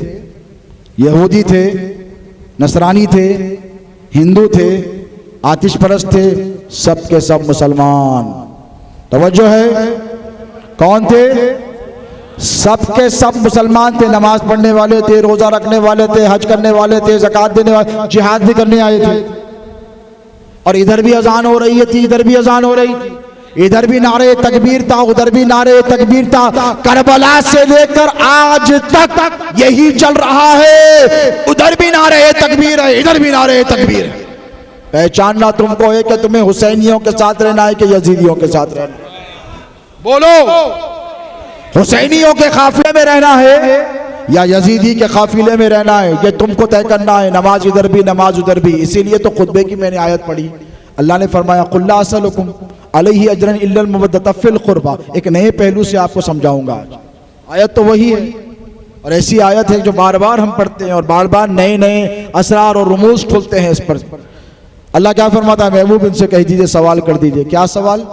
यहूदी थे, नसरानी थे, हिंदू थे, आतिश परस्त थे, सब के सब मुसलमान। तवज्जो है, कौन थे? सब के सब मुसलमान थे। नमाज पढ़ने वाले थे, रोजा रखने वाले थे, हज करने वाले थे, ज़कात देने वाले, जिहाद भी करने आए थे। और इधर भी अजान हो रही थी, इधर भी अजान हो रही थी, इधर भी नारे तकबीर था, उधर भी नारे तकबीर था। करबला से लेकर आज तक यही चल रहा है। उधर भी नारे तकबीर है, इधर भी नारे तकबीर है। पहचानना तुमको है कि तुम्हें हुसैनियों के साथ रहना है कि यजीदियों के साथ रहना है? बोलो, हुसैनियों के काफिले में रहना है या यजीदी के काफिले में रहना है, ये तुमको तय करना है। नमाज इधर भी, नमाज उधर भी। इसीलिए तो खुतबे की मैंने आयत पढ़ी। अल्लाह ने फरमाया कुल ला असलुकुम अलैहि अजरन इल्लल मवद्दत फिल कुर्बा। एक नए पहलू से आपको समझाऊंगा आज। आयत तो वही है, और ऐसी आयत है जो बार बार हम पढ़ते हैं और बार बार नए नए असरार और रुमूज खुलते हैं इस पर। अल्लाह क्या फरमाता है? महबूब इनसे कह दीजिए, सवाल कर दीजिए। क्या सवाल?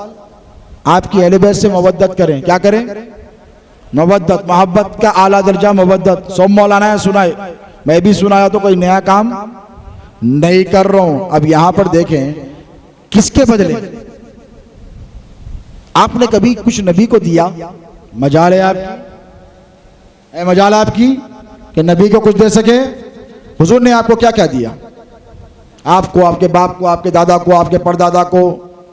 आपकी अहले बैत से मवद्दत करें। क्या करें? मवद्दत, मोहब्बत का आला दर्जा मवद्दत। सब मौलाना है सुनाए, मैं भी सुनाया, तो कोई नया काम नहीं कर रहा हूं। अब यहां पर देखें, किसके बदले? आपने कभी कुछ नबी को दिया? मजाल है आपकी, मजाल आपकी कि नबी को कुछ दे सके? हुजूर ने आपको क्या क्या दिया? आपको, आपके बाप को, आपके दादा को, आपके परदादा को,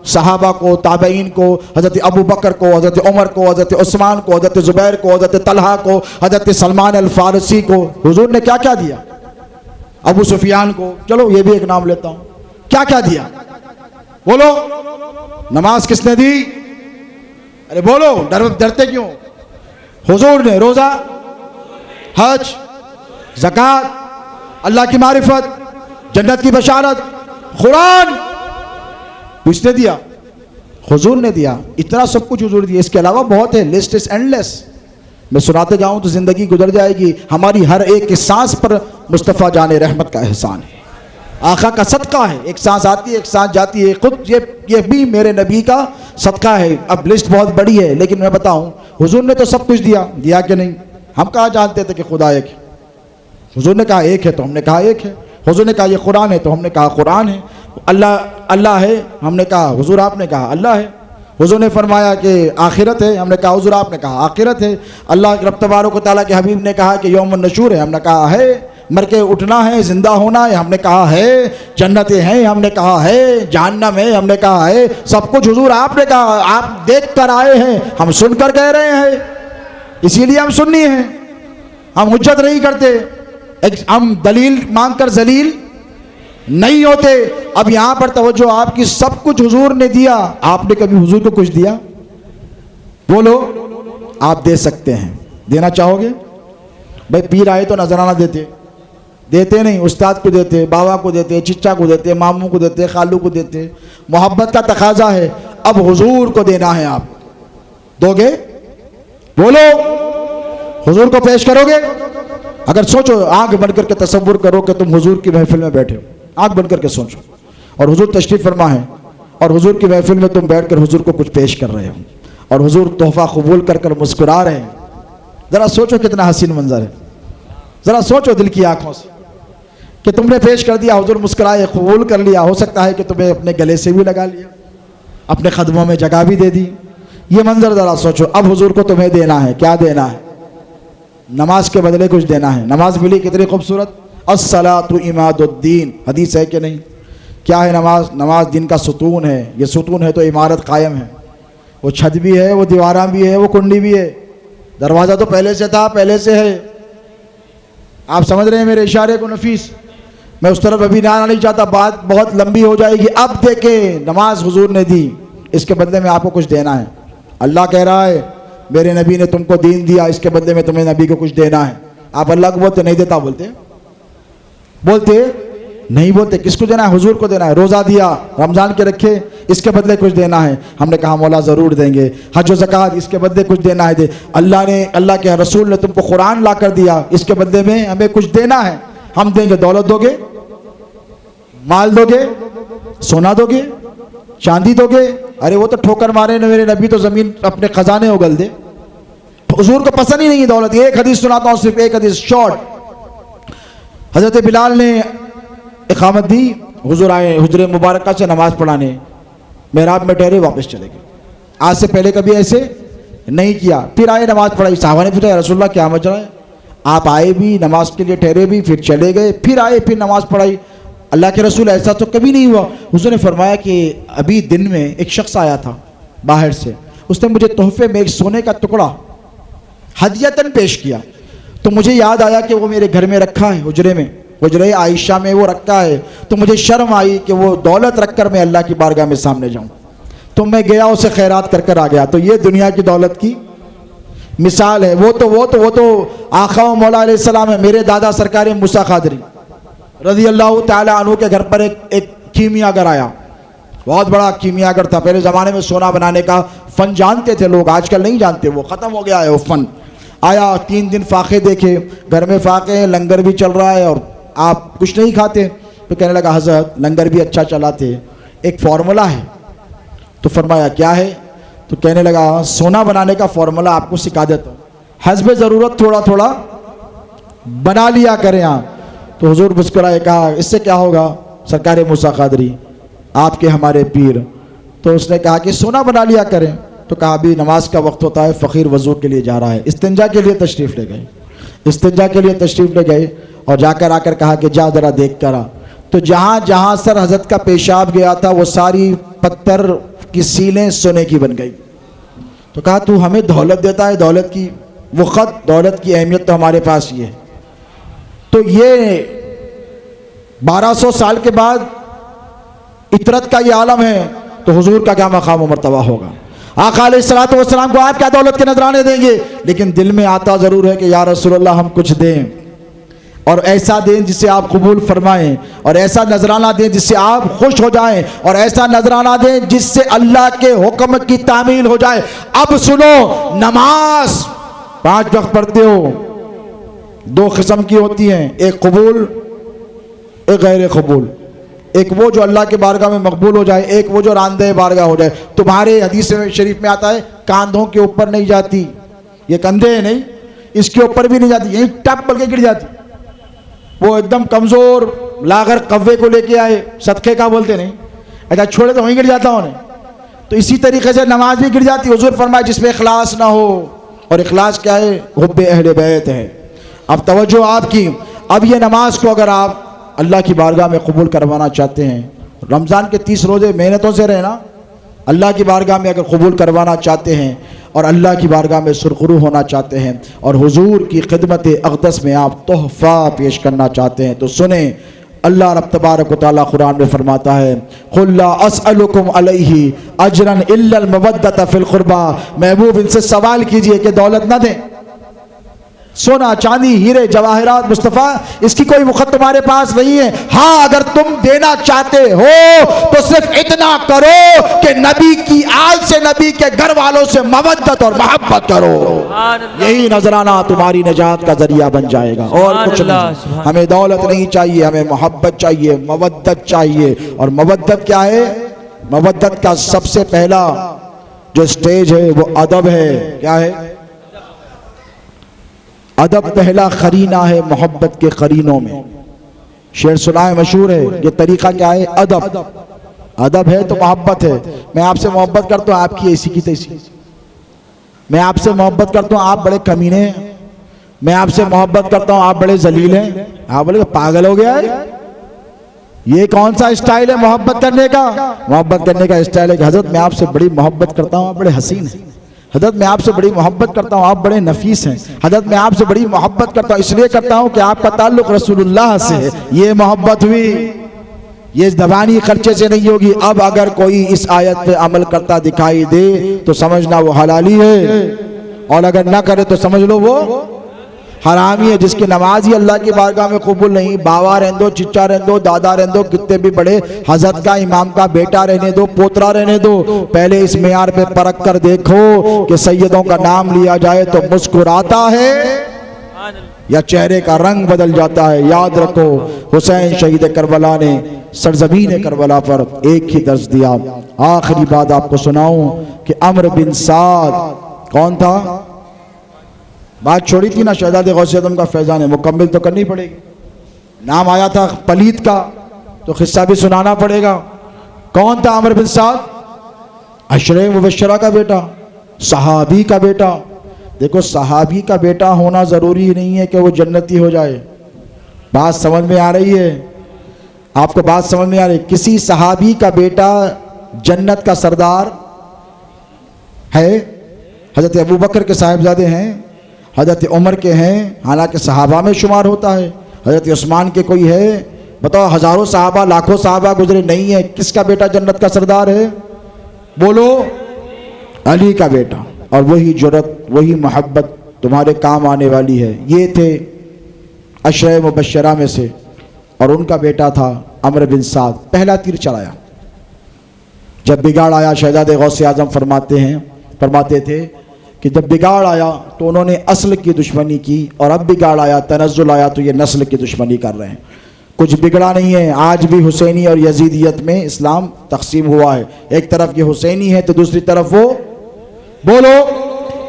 सहाबा को, ताबईन को, हजरत अबू बकर को, हजरत उमर को, हजरत उस्मान को, हजरत जुबैर को, हजरत तलहा को, हजरत सलमान अल फारसी को हुजूर ने क्या क्या दिया? अबू सुफियान को, चलो ये भी एक नाम लेता हूं, क्या क्या दिया? बोलो। नमाज किसने दी? अरे बोलो, डरते क्यों? हुजूर ने। रोजा, हज, ज़कात, अल्लाह की मारिफत, जन्नत की बशारत, कुरान किसने दिया? हुजूर ने दिया। इतना सब कुछ हुजूर दिया। इसके अलावा बहुत है, लिस्ट इज एंडलेस। मैं सुनाते जाऊं तो जिंदगी गुजर जाएगी। हमारी हर एक सांस पर मुस्तफ़ा जाने रहमत का एहसान है, आका का सदका है। एक सांस आती है, एक सांस जाती है, खुद ये भी मेरे नबी का सदका है। अब लिस्ट बहुत बड़ी है, लेकिन मैं बताऊं, हुजूर ने तो सब कुछ दिया कि नहीं? हम कहाँ जानते थे कि खुदा एक है? हुजूर ने कहा एक है तो हमने कहा एक है। हुजूर ने कहा ये कुरान है तो हमने कहा कुरान है। अल्लाह है, हमने कहा हुजूर आपने कहा अल्लाह है। हुजूर ने फरमाया कि आखिरत है, हमने कहा हुजूर आपने कहा आखिरत है। अल्लाह रब तबारक व तआला के हबीब ने कहा कि यौमुन नशूर है, हमने कहा है। मर के उठना है, जिंदा होना है, हमने कहा है। जन्नतें हैं, हमने कहा है। जहन्नम है, हमने कहा है। सब कुछ हुजूर आपने कहा। आप देख कर आए हैं, हम सुनकर कह रहे हैं, इसीलिए हम सुन्नी हैं, हम हुज्जत नहीं करते। हम दलील मांगकर जलील नहीं होते। अब यहां पर तवज्जो आपकी, सब कुछ हुजूर ने दिया, आपने कभी हुजूर को कुछ दिया? बोलो, आप दे सकते हैं, देना चाहोगे? भाई पीर आए तो नजराना देते नहीं, उस्ताद को देते, बाबा को देते, चिच्चा को देते, मामू को देते, खालू को देते। मोहब्बत का तकाजा है, अब हुजूर को देना है। आप दोगे? बोलो, हुजूर को पेश करोगे? अगर सोचो, आंख बंद करके तसव्वुर करो कि तुम हुजूर की महफिल में बैठे हो, आंख बंद करके सोचो, और हुजूर तशरीफ फरमा है, और हुजूर की महफिल में तुम बैठकर हुजूर को कुछ पेश कर रहे हो, और हुजूर तोहफा कबूल कर कर मुस्कुरा रहे हैं। जरा सोचो कितना हसीन मंजर है। जरा सोचो दिल की आंखों से कि तुमने पेश कर दिया, हुजूर मुस्कुराए, कबूल कर लिया। हो सकता है कि तुम्हें अपने गले से भी लगा लिया, अपने कदमों में जगह भी दे दी। ये मंजर जरा सोचो। अब हुजूर को तुम्हें देना है, क्या देना है? नमाज के बदले कुछ देना है। नमाज मिली कितनी खूबसूरत, अस्सलातु इमादुद्दीन, हदीस है कि नहीं? क्या है नमाज? नमाज दिन का सुतून है। ये सुतून है तो इमारत कायम है। वो छत भी है, वो दीवारा भी है, वो कुंडी भी है। दरवाज़ा तो पहले से था, पहले से है। आप समझ रहे हैं मेरे इशारे को नफीस? मैं उस तरफ अभी ना आना नहीं चाहता, बात बहुत लंबी हो जाएगी। अब देखें, नमाज हुजूर ने दी, इसके बदले में आपको कुछ देना है। अल्लाह कह रहा है मेरे नबी ने तुमको दीन दिया, इसके बदले में तुम्हें नबी को कुछ देना है। आप अल्लाह को बोलते नहीं देता, बोलते नहीं बोलते। किसको देना है? हुजूर को देना है। रोज़ा दिया, रमज़ान के रखे, इसके बदले कुछ देना है। हमने कहा मौला ज़रूर देंगे। हज व ज़कात, इसके बदले कुछ देना है। दे अल्लाह के रसूल ने तुमको कुरान ला कर दिया, इसके बदले में हमें कुछ देना है, हम देंगे। दौलत दोगे, माल दोगे, सोना दोगे, चांदी दोगे? अरे वो तो ठोकर मारे न, मेरे नबी तो ज़मीन अपने ख़जाने उगल दे। हुजूर को पसंद ही नहीं है दौलत। एक हदीस सुनाता हूँ, सिर्फ एक हदीस शॉर्ट। हज़रत बिलाल ने इकामत दी, हुजूर आए हुजरे मुबारक से नमाज पढ़ाने, मेहराब में ठहरे, वापस चले गए। आज से पहले कभी ऐसे नहीं किया। फिर आए, नमाज पढ़ाई। साहबा ने पूछा रसूलुल्लाह क्या मजा है? आप आए भी, नमाज के लिए ठहरे भी, फिर चले गए, फिर आए, फिर नमाज पढ़ाई। अल्लाह के रसूल ऐसा तो कभी नहीं हुआ। हुजूर ने फरमाया कि अभी दिन में एक शख्स आया था बाहर से, उसने मुझे तोहफे में एक सोने का टुकड़ा हदियतन पेश किया, तो मुझे याद आया कि वो मेरे घर में रखा है, हुजरे में, हुजरे आयशा में वो रखा है। तो मुझे शर्म आई कि वो दौलत रखकर मैं अल्लाह की बारगाह में सामने जाऊं। तो मैं गया, उसे खैरात कर कर आ गया। तो ये दुनिया की दौलत की मिसाल है। वो तो आका व मौला अलैहिस्सलाम है। मेरे दादा सरकार मूसा कादरी रज़ी अल्लाह ताला अन्हु के घर पर एक कीमियागर आया, बहुत बड़ा कीमियागर था। पहले ज़माने में सोना बनाने का फ़न जानते थे लोग, आजकल नहीं जानते, वो ख़त्म हो गया है वो फ़न। आया, 3 दिन फाके देखे, घर में फाके हैं, लंगर भी चल रहा है और आप कुछ नहीं खाते। तो कहने लगा हज़रत लंगर भी अच्छा चलाते, एक फार्मूला है। तो फरमाया क्या है? तो कहने लगा सोना बनाने का फार्मूला आपको सिखा देता हूँ, हस्बे ज़रूरत थोड़ा थोड़ा बना लिया करें आप। तो हुजूर मुस्कुराए, कहा इससे क्या होगा सरकार मूसा कादरी, आपके हमारे पीर। तो उसने कहा कि सोना बना लिया करें। तो कहा अभी नमाज का वक्त होता है, फ़कीर वज़ू के लिए जा रहा है। इस्तिंजा के लिए तशरीफ़ ले गए, इस्तिंजा के लिए तशरीफ़ ले गए और जाकर आकर कहा कि जा ज़रा देख कर आ। तो जहाँ जहाँ सर हज़रत का पेशाब गया था वो सारी पत्थर की सीलें सोने की बन गई। तो कहा तू हमें दौलत देता है, दौलत की वक़्त, दौलत की अहमियत तो हमारे पास ही है। तो ये 1200 साल के बाद इतरत का ये आलम है, तो हुजूर का क्या मकाम व मर्तबा होगा। आका अलैहिस्सलातु वस्सलाम को आप क्या दौलत के नजराने देंगे, लेकिन दिल में आता ज़रूर है कि या रसूलल्लाह हम कुछ दें, और ऐसा दें जिससे आप कबूल फरमाएं, और ऐसा नजराना दें जिससे आप खुश हो जाएं, और ऐसा नजराना दें जिससे अल्लाह के हुक्म की तामील हो जाए। अब सुनो, नमाज 5 वक्त पढ़ते हो, 2 किस्म की होती हैं, एक कबूल, एक गैर कबूल। एक वो जो अल्लाह के बारगाह में मकबूल हो जाए, एक वो जो रानदे बारगाह हो जाए। तुम्हारे हदीस शरीफ में आता है कांधों के ऊपर नहीं जाती, ये कंधे नहीं, इसके ऊपर भी नहीं जाती, यही टप पल के गिर जाती। वो एकदम कमज़ोर लागर कव्वे को लेके आए, सदक़े का बोलते नहीं, अच्छा छोड़े तो वहीं गिर जाता उन्हें। तो इसी तरीके से नमाज भी गिर जाती। हुजूर फरमाए जिसमें इखलास ना हो, और इखलास क्या है? हुब्बे अहले बैत है। अब तवज्जो आपकी, अब ये नमाज को अगर आप अल्लाह की बारगाह में कबूल करवाना चाहते हैं, रमज़ान के 30 रोज़े मेहनतों से रहना, अल्लाह की बारगाह में अगर कबूल करवाना चाहते हैं, और अल्लाह की बारगाह में सुरखरू होना चाहते हैं और हुजूर की खिदमत अक़दस में आप तोहफ़ा पेश करना चाहते हैं, तो सुने अल्लाह रब तबारक व तआला कुरान में फरमाता है, कुल ला अस्अलुकुम अलैहि अजरन इल्लल मवद्दत फिल कुर्बा। महबूब इनसे सवाल कीजिए कि दौलत ना दें, सोना चांदी हीरे जवाहरात मुस्तफ़ा, इसकी कोई वक़्त तुम्हारे पास नहीं है। हाँ, अगर तुम देना चाहते हो तो सिर्फ इतना करो कि नबी की आल से, नबी के घर वालों से मवद्दत और मोहब्बत करो। यही नजराना तुम्हारी निजात का जरिया बन जाएगा और कुछ नहीं। हमें दौलत नहीं चाहिए, हमें मोहब्बत चाहिए, मवद्दत चाहिए। और मवद्दत क्या है? मवद्दत का सबसे पहला जो स्टेज है वो अदब है। क्या है? अदब पहला करीना है मोहब्बत के करीनों में। शेर सुना है, मशहूर है। ये तरीका क्या है? अदब। अदब है तो मोहब्बत है। मैं आपसे मोहब्बत करता हूँ, आपकी ऐसी की तैसी। मैं आपसे मोहब्बत करता हूँ, आप बड़े कमीने हैं। मैं आपसे मोहब्बत करता हूँ, आप बड़े जलील हैं। आप बोले पागल हो गया है? ये कौन सा स्टाइल है मोहब्बत करने का? मोहब्बत करने का स्टाइल है कि हजरत मैं आपसे बड़ी मोहब्बत करता हूँ, आप बड़े हसीन हैं। हजरत मैं आपसे बड़ी मोहब्बत करता हूँ, आप बड़े नफीस हैं। हजरत मैं आपसे बड़ी मोहब्बत करता हूँ, इसलिए करता हूँ कि आपका ताल्लुक रसूलुल्लाह से है। ये मोहब्बत हुई, ये ज़बानी खर्चे से नहीं होगी। अब अगर कोई इस आयत पे अमल करता दिखाई दे तो समझना वो हलाली है, और अगर ना करे तो समझ लो वो हरामी है। जिसकी नमाज ही अल्लाह की बारगाह में कबूल नहीं, बाबा रहने दो, चिच्चा रहने दो, दादा रहने दो, कितने भी बड़े हजरत का, इमाम का बेटा रहने दो, पोतरा रहने दो, पहले इस मेयार पे परख कर देखो कि सैयदों का नाम लिया जाए तो मुस्कुराता है या चेहरे का रंग बदल जाता है। याद रखो, हुसैन शहीद करबला ने सरजमीन करबला पर एक ही दर्ज दिया। आखिरी बात आपको सुनाऊं कि अम्र बिन साद कौन था? बात छोड़ी थी ना शहजादे गौसे आज़म का फैजान है, मुकम्मिल तो करनी पड़ेगी। नाम आया था पलीत का, तो किस्सा भी सुनाना पड़ेगा। कौन था अम्र बिन साद? अशरे मुबशरा का बेटा, सहाबी का बेटा। देखो, सहाबी का बेटा होना ज़रूरी नहीं है कि वो जन्नती हो जाए। बात समझ में आ रही है आपको? बात समझ में आ रही? किसी सहाबी का बेटा जन्नत का सरदार है। हज़रत अबू बकर के साहिबजादे हैं, हज़रत उमर के हैं, हालांकि सहाबा में शुमार होता है। हज़रत उस्मान के कोई है? बताओ, हज़ारों सहाबा, लाखों सहाबा गुजरे, नहीं है। किसका बेटा जन्नत का सरदार है? बोलो, अली का बेटा। और वही जुर्रत, वही मोहब्बत तुम्हारे काम आने वाली है। ये थे अशरे मुबशरा में से, और उनका बेटा था अम्र बिन साद। पहला तीर चलाया। जब बिगाड़ आया, शहजादे गौसे आज़म फरमाते थे कि जब बिगाड़ आया तो उन्होंने असल की दुश्मनी की, और अब बिगाड़ आया, तनज़्ज़ुल आया तो ये नस्ल की दुश्मनी कर रहे हैं। कुछ बिगड़ा नहीं है। आज भी हुसैनी और यजीदियत में इस्लाम तकसीम हुआ है। एक तरफ ये हुसैनी है तो दूसरी तरफ वो, बोलो,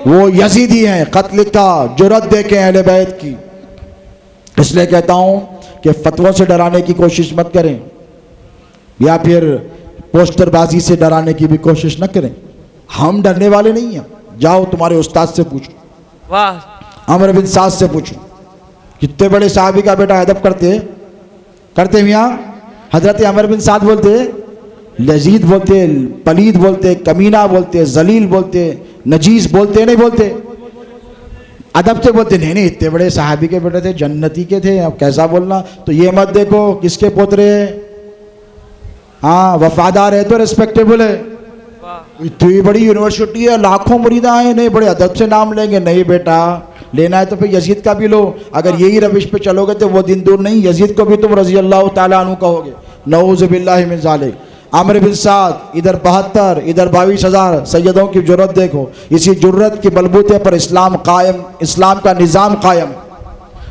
वो यजीदी हैं। खत लिखा, जुर्रत देखें अहले बैत की। इसलिए कहता हूँ कि फतवों से डराने की कोशिश मत करें, या फिर पोस्टरबाजी से डराने की भी कोशिश न करें। हम डरने वाले नहीं हैं। जाओ तुम्हारे उस्ताद से पूछो, वाह, अम्र बिन साद से पूछो, कितने बड़े साहबी का बेटा अदब करते मियाँ। हजरत अम्र बिन साद बोलते, लजीद बोलते, पलीद बोलते, कमीना बोलते, जलील बोलते, नजीस बोलते, नहीं बोलते, अदब से बोलते। नहीं, इतने बड़े साहबी के बेटे थे, जन्नती के थे, अब कैसा बोलना। तो ये मत देखो किसके पोतरे, हाँ वफादार है तो रिस्पेक्टेबल है। इतनी बड़ी यूनिवर्सिटी है, लाखों मुरीदा हैं, नहीं बड़े अदब से नाम लेंगे। नहीं बेटा, लेना है तो फिर यजीद का भी लो। अगर यही रविश पे चलोगे तो वो दिन दूर नहीं, यजीद को भी तुम रजी अल्लाह ताला अन्हु कहोगे। नऊज़ु बिल्लाहि मिन ज़ालिक। आमिर बिन साद, इधर 72, इधर 22,000 सैयदों की जुर्रत देखो। इसी जुर्रत के बलबूते पर इस्लाम कायम, इस्लाम का निज़ाम कायम,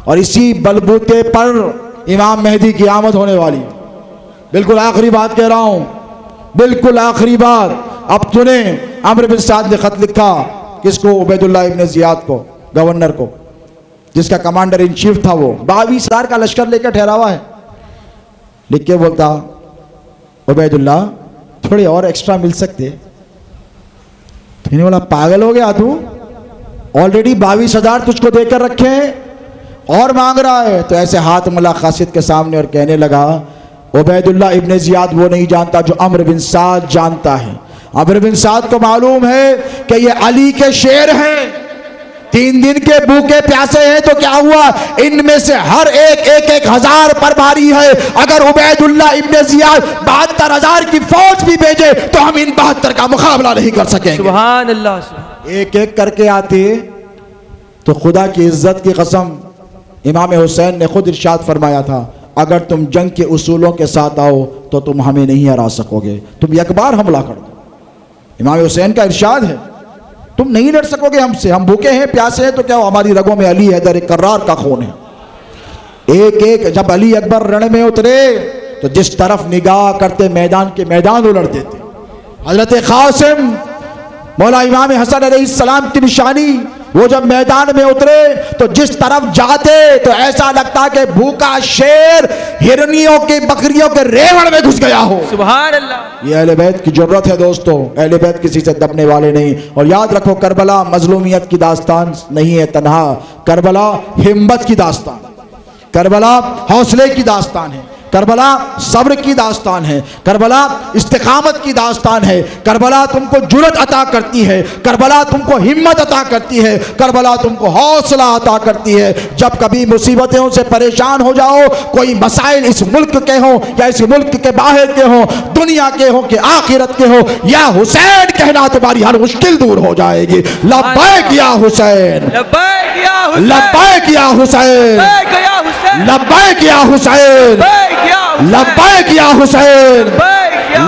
और इसी बलबूते पर इमाम मेहदी की आमद होने वाली। बिल्कुल आखिरी बात कह रहा हूँ, बिल्कुल आखिरी बात। अब सुने, आमिर बिन साद ने खत लिखा किसको? उबैदुल्लाह इब्न ज़ियाद को, गवर्नर को, जिसका कमांडर इन चीफ था। वो 22,000 का लश्कर लेकर ठहरा हुआ है। लिख के बोलता, उबैदुल्लाह थोड़े और एक्स्ट्रा मिल सकते। बोला, पागल हो गया तू? ऑलरेडी 22,000 तुझको देकर रखे हैं और मांग रहा है। तो ऐसे हाथ मला खासिद के सामने और कहने लगा, उबैदुल्लाह इब्न ज़ियाद वो नहीं जानता जो अम्र बिन साद जानता है। अमर बिन साद को मालूम है कि ये अली के शेर हैं, 3 दिन के भूखे प्यासे हैं, तो क्या हुआ, इनमें से हर एक 1000 पर भारी है। अगर उबैदुल्लाह इब्ने जियाद 72,000 की फौज भी भेजे तो हम इन 72 का मुकाबला नहीं कर सकेंगे। सुभान अल्लाह। एक करके आते तो खुदा की इज्जत की कसम, इमाम हुसैन ने खुद इरशाद फरमाया था, अगर तुम जंग के उसूलों के साथ आओ तो तुम हमें नहीं हरा सकोगे, तुम एक बार हमला कर दो। इमाम हुसैन का इरशाद है, तुम नहीं लड़ सकोगे हमसे, हम भूखे हैं प्यासे हैं, तो क्या हमारी रगों में अली हैदर कर्रार का खून है। एक जब अली अकबर रण में उतरे तो जिस तरफ निगाह करते मैदान के मैदान उलट देते। हजरत कासिम मौला इमाम हसन अलैहिस्सलाम की निशानी, वो जब मैदान में उतरे तो जिस तरफ जाते तो ऐसा लगता कि भूखा शेर हिरनियों के बकरियों के रेवड़ में घुस गया हो। सुभान अल्लाह। ये अहले बैत की जरूरत है दोस्तों, अहले बैत किसी से दबने वाले नहीं। और याद रखो, करबला मजलूमियत की दास्तान नहीं है तन्हा, करबला हिम्मत की दास्तान, करबला हौसले की दास्तान है, करबला सब्र की दास्तान है, करबला इस्तिकामत की दास्तान है, करबला तुमको जुरत अता करती है, करबला तुमको हिम्मत अता करती है, करबला तुमको हौसला अता करती है। जब कभी मुसीबतों से परेशान हो जाओ, कोई मसाइल इस मुल्क के हो या इस मुल्क के बाहर के हो, दुनिया के हो कि आखिरत के हो, या हुसैन कहना तुम्हारी हर मुश्किल दूर हो जाएगी। लब्बैक या हुसैन, लब्बैक या हुसैन, लब्बैक या हुसैन, लब्बैक या हुसैन, लब्बैक या हुसैन,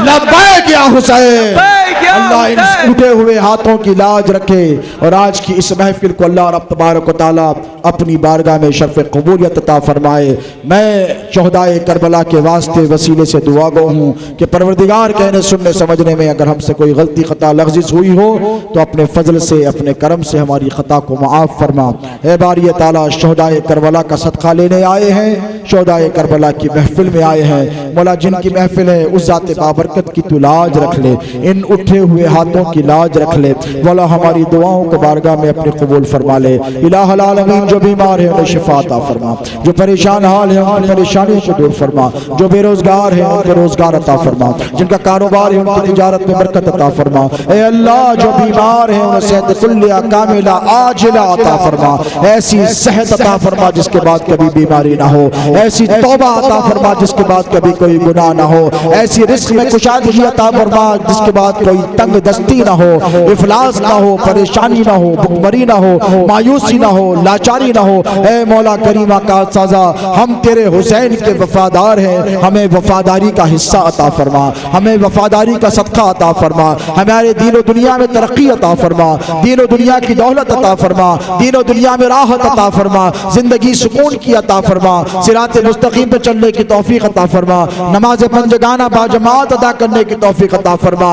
लब्बैक या हुसैन। अल्लाह इन उठे हुए हाथों की लाज रखे और आज की इस महफिल को अल्लाह रब तबारक व तआला अपनी बारगाह में शर्फ कबूलियत अता फरमाए। मैं शोहदाए करबला के वास्ते वसीले से दुआ गो हूँ कि परवरदिगार कहने सुनने समझने में अगर हमसे कोई गलती खता लग़्ज़िज़ हुई हो तो अपने फजल से अपने करम से हमारी खता को माफ़ फरमा। ए बारी ताला, शोहदाए करबला का सदका लेने आए हैं, शोहदाए करबला की महफिल में आए हैं। मौला जिनकी महफिल है उस ज़ात बाबरकत की तू लाज रख ले, इन उठे हुए हाथों की लाज रख ले। मौला हमारी दुआओं को बारगाह में अपने कबूल फरमा ले। इलाहुल आलमीन, जो बीमार है उन्हें शिफा अता फरमा, जो परेशान हाल है उनकी परेशानियों को दूर फरमा, जो बेरोजगार है उनको रोजगार अता फरमा, जिनका कारोबार है उनकी तिजारत में बरकत अता फरमा। ए अल्लाह, जो बीमार है उन्हें सेहत कुल्लिया कामिला आजिला अता फरमा, ऐसी सेहत अता फरमा जिसके बाद कभी बीमारी ना हो, ऐसी तौबा अता फरमा जिसके बाद कभी कोई गुनाह ना हो, ऐसी रिस्क में कुशादगी अता फरमा जिसके बाद कोई तंग दस्ती ना हो, इफलास ना हो, परेशानी ना हो, भुखमरी ना हो, मायूसी ना हो, लाचारी ना हो। ऐ मौला करीमा का साजा, हम तेरे हुसैन के वफादार हैं, हमें वफादारी का हिस्सा अता फरमा, हमें वफादारी का सदका अता फरमा, हमारे दीन दुनिया में तरक्की अता फरमा, दीन दुनिया की दौलत अता फरमा, दीन दुनिया में राहत अता फरमा, जिंदगी सुकून की अता फरमा, सिरात मुस्तकीम पे चलने की तौफीक अता फरमा, नमाज पंजगाना बाजमात अदा करने की तौफीक अता फरमा,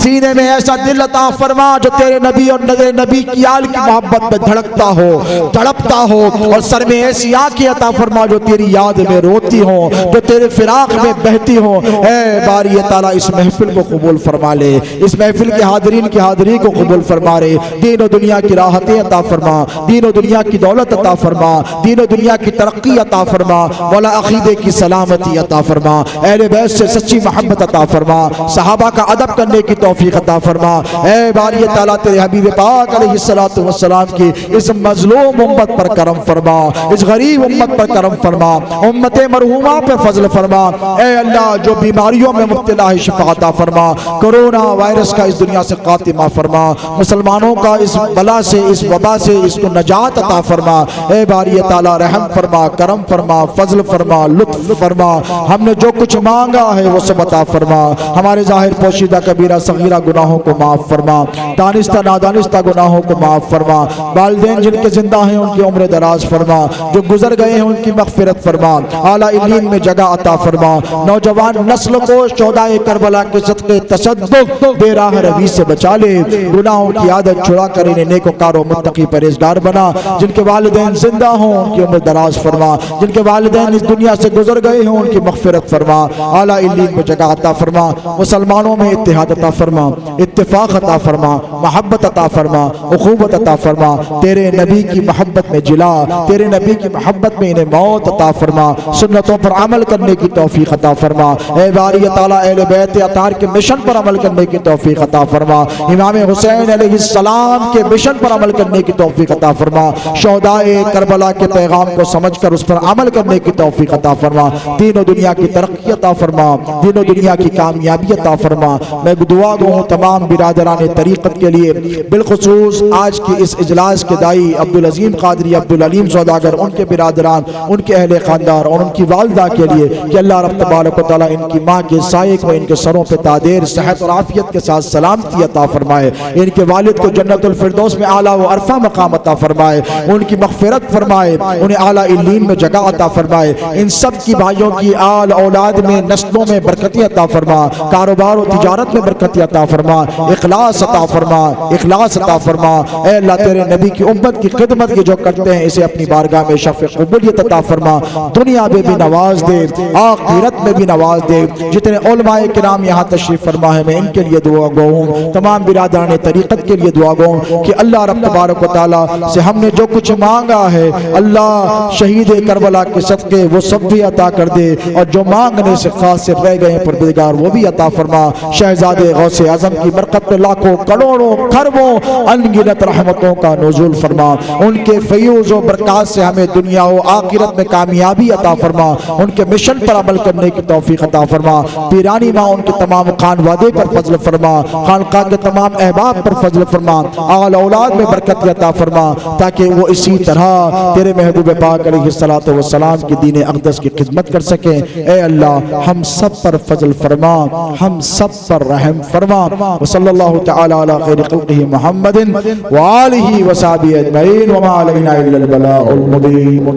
सीने में ऐसा दिल अता फरमा जो तेरे नबी और नबी की आल की मोहब्बत में धड़कता हो, तड़पता हो, और सर में ऐसी आंखें अता फरमा जो तेरी याद में रोती हो, जो तेरे फिराक में बहती हो। ऐ बारी ताला, इस महफिल को कबूल फरमा ले, इस महफिल के हाज़रीन की हाज़री को कबूल फरमा ले, दीन और दुनिया की राहतें अता फरमा, दीन और दुनिया की दौलत अता फरमा, दीन और दुनिया की तरक्की अता फरमा, मौला अकीदे की सलामती अता फरमा, अहले बैत से सच्ची मोहब्बत अता फरमा, सहाबा का अदब करने की तौफीक अता फरमा। ऐ बारी ताला, तेरे हबीब पाक अलैहिस्सलातु वस्सलाम की इस मजलूम उम्मत पर करम फरमा, इस गरीब उम्मत पर करम फरमा, उम्मत मरहूमा पे फजल फरमा। ऐ अल्लाह, जो बीमारियों में मुब्तला है शिफा अता फरमा, कोरोना वायरस का इस दुनिया से खातिमा फरमा, मुसलमानों का इस बला से, इस वबा से इसको नजात अता फरमा। ऐ बारी ताला, रहम फरमा, करम फरमा, फजल फरमा, लुत्फ फरमा, हमने जो कुछ मांगा है वो सब अता फरमा, हमारे जाहिर पोशीदा कबीरा सगीरा गुनाहों को माफ फरमा, दानिस्ता नादानिस्ता गुनाहों को माफ फरमा, वालिदैन जिनके जिंदा हैं उनकी उम्र दराज फरमा, जो गुजर गए हैं उनकी मगफिरत फरमा, आला इल्लीन में जगह अता फरमा, नौजवान नस्ल को शोहदाए करबला के सदक़े तशद्दुक़ बेराह रवी से बचा ले, गुनाहों की आदत छुड़ा कर इन्हें नेकोकार और मुत्तकी परहेज़गार बना, जिनके वालिदैन जिंदा हों उनकी उम्र दराज फरमा, जिनके वालिदैन इस दुनिया से गुजर गए हों उनकी मगफिरत फरमा, आला इल्लीन में जगह अता फरमा, मुसलमानों में इत्तेहाद अता फरमा, इत्तिफाक अता फरमा, मोहब्बत अता फरमा, उखूबत अता फरमा, तेरे नबी की मोहब्बत मोहब्बत में जिला, तेरे नबी की मोहब्बत में इन्हें मौत अता फरमा, सुन्नतों पर अमल करने की तौफीक अता फरमा। ऐ बारी ताला अहले बैत अतार के मिशन पर अमल करने की तौफीक अता फरमा, इमाम हुसैन अलैहिस्सलाम के मिशन पर अमल करने की तौफीक अता फरमा, शोहदाए करबला के पैगाम को समझकर उस पर अमल करने की तौफीक अता फरमा, दीन और दुनिया की तरक्की अता फरमा, दीन और दुनिया की कामयाबी अता फरमा। मैं दुआ गो हूँ तमाम बिरादरान तरीक़त के लिए, बिलखुसूस आज की इस इजलास के दाई अब्दुल अजीम कादरी, अब्दुल अलीम सौदागर, उनके बिरादरान, उनके अहले खानदार और उनकी वालदा के लिए कि अल्लाह रब तबारक व तआला इनकी माँ के साये को इनके सरों पे तादेर सेहत और आफियत के साथ सलामती अता फरमाए, इनके वालिद को जन्नतुल फिरदौस में आला व अरफा मकाम अता फरमाए, उनकी मग़फ़िरत फरमाए, उन्हें आला इल्लीन में जगह अता फरमाए, इन सब की भाइयों की आल औलाद में नस्लों में बरकती अता फरमा, कारोबार और तिजारत में बरकती अता फरमा, इखलास अता फरमा, इखलास अता फरमा। ऐ अल्लाह तेरे नबी की उम्मत की खिदमत की जो करते हैं इसे अपनी बारगाह में शफ़ क़बूलियत अता फरमा, दुनिया में भी नवाज दे, आखिरत में भी नवाज दे। जितने उलमाए किराम यहाँ तशरीफ फरमा है मैं इनके लिए दुआ गो हूँ, तमाम बिरादरान तरीक़त के लिए दुआ गो हूँ कि अल्लाह रब तबारक व तआला से हमने जो कुछ मांगा है अल्लाह शहीद करबला के सदक़े वो सब भी अता कर दे, और जो मांगने से खास से रह गए परवरदिगार वो भी अता फरमा। शहजादे गौसे आज़म की बरकत पे लाखों करोड़ों खरबों अनगिनत रहमतों का नुज़ूल फरमा, उनके फयूज़ व बरक़ात से हमें दुनिया व आखिरत में कामयाबी अता फरमा, उनके मिशन पर अमल करने की तौफीक अता फरमा। पीरानी माँ उनके तमाम खानवादे पर फजल फरमा, खानका के तमाम अहबाब पर फजल फरमा, आल औलाद में बरकत अता फरमा, ताकि वो इसी तरह तेरे महबूब पाक अलैहिस्सलातु वस्सलाम की दीन अक़दस की खिदमत कर सके। ए अल्लाह हम सब पर फजल फरमा, हम सब पर रहम फरमा। सल्लल्लाहु तआला अला खैरि खल्क़िही मुहम्मदिन व आलिही व सहबिही अजमईन व मा अलैना इल्लल बलागुल मुबीन।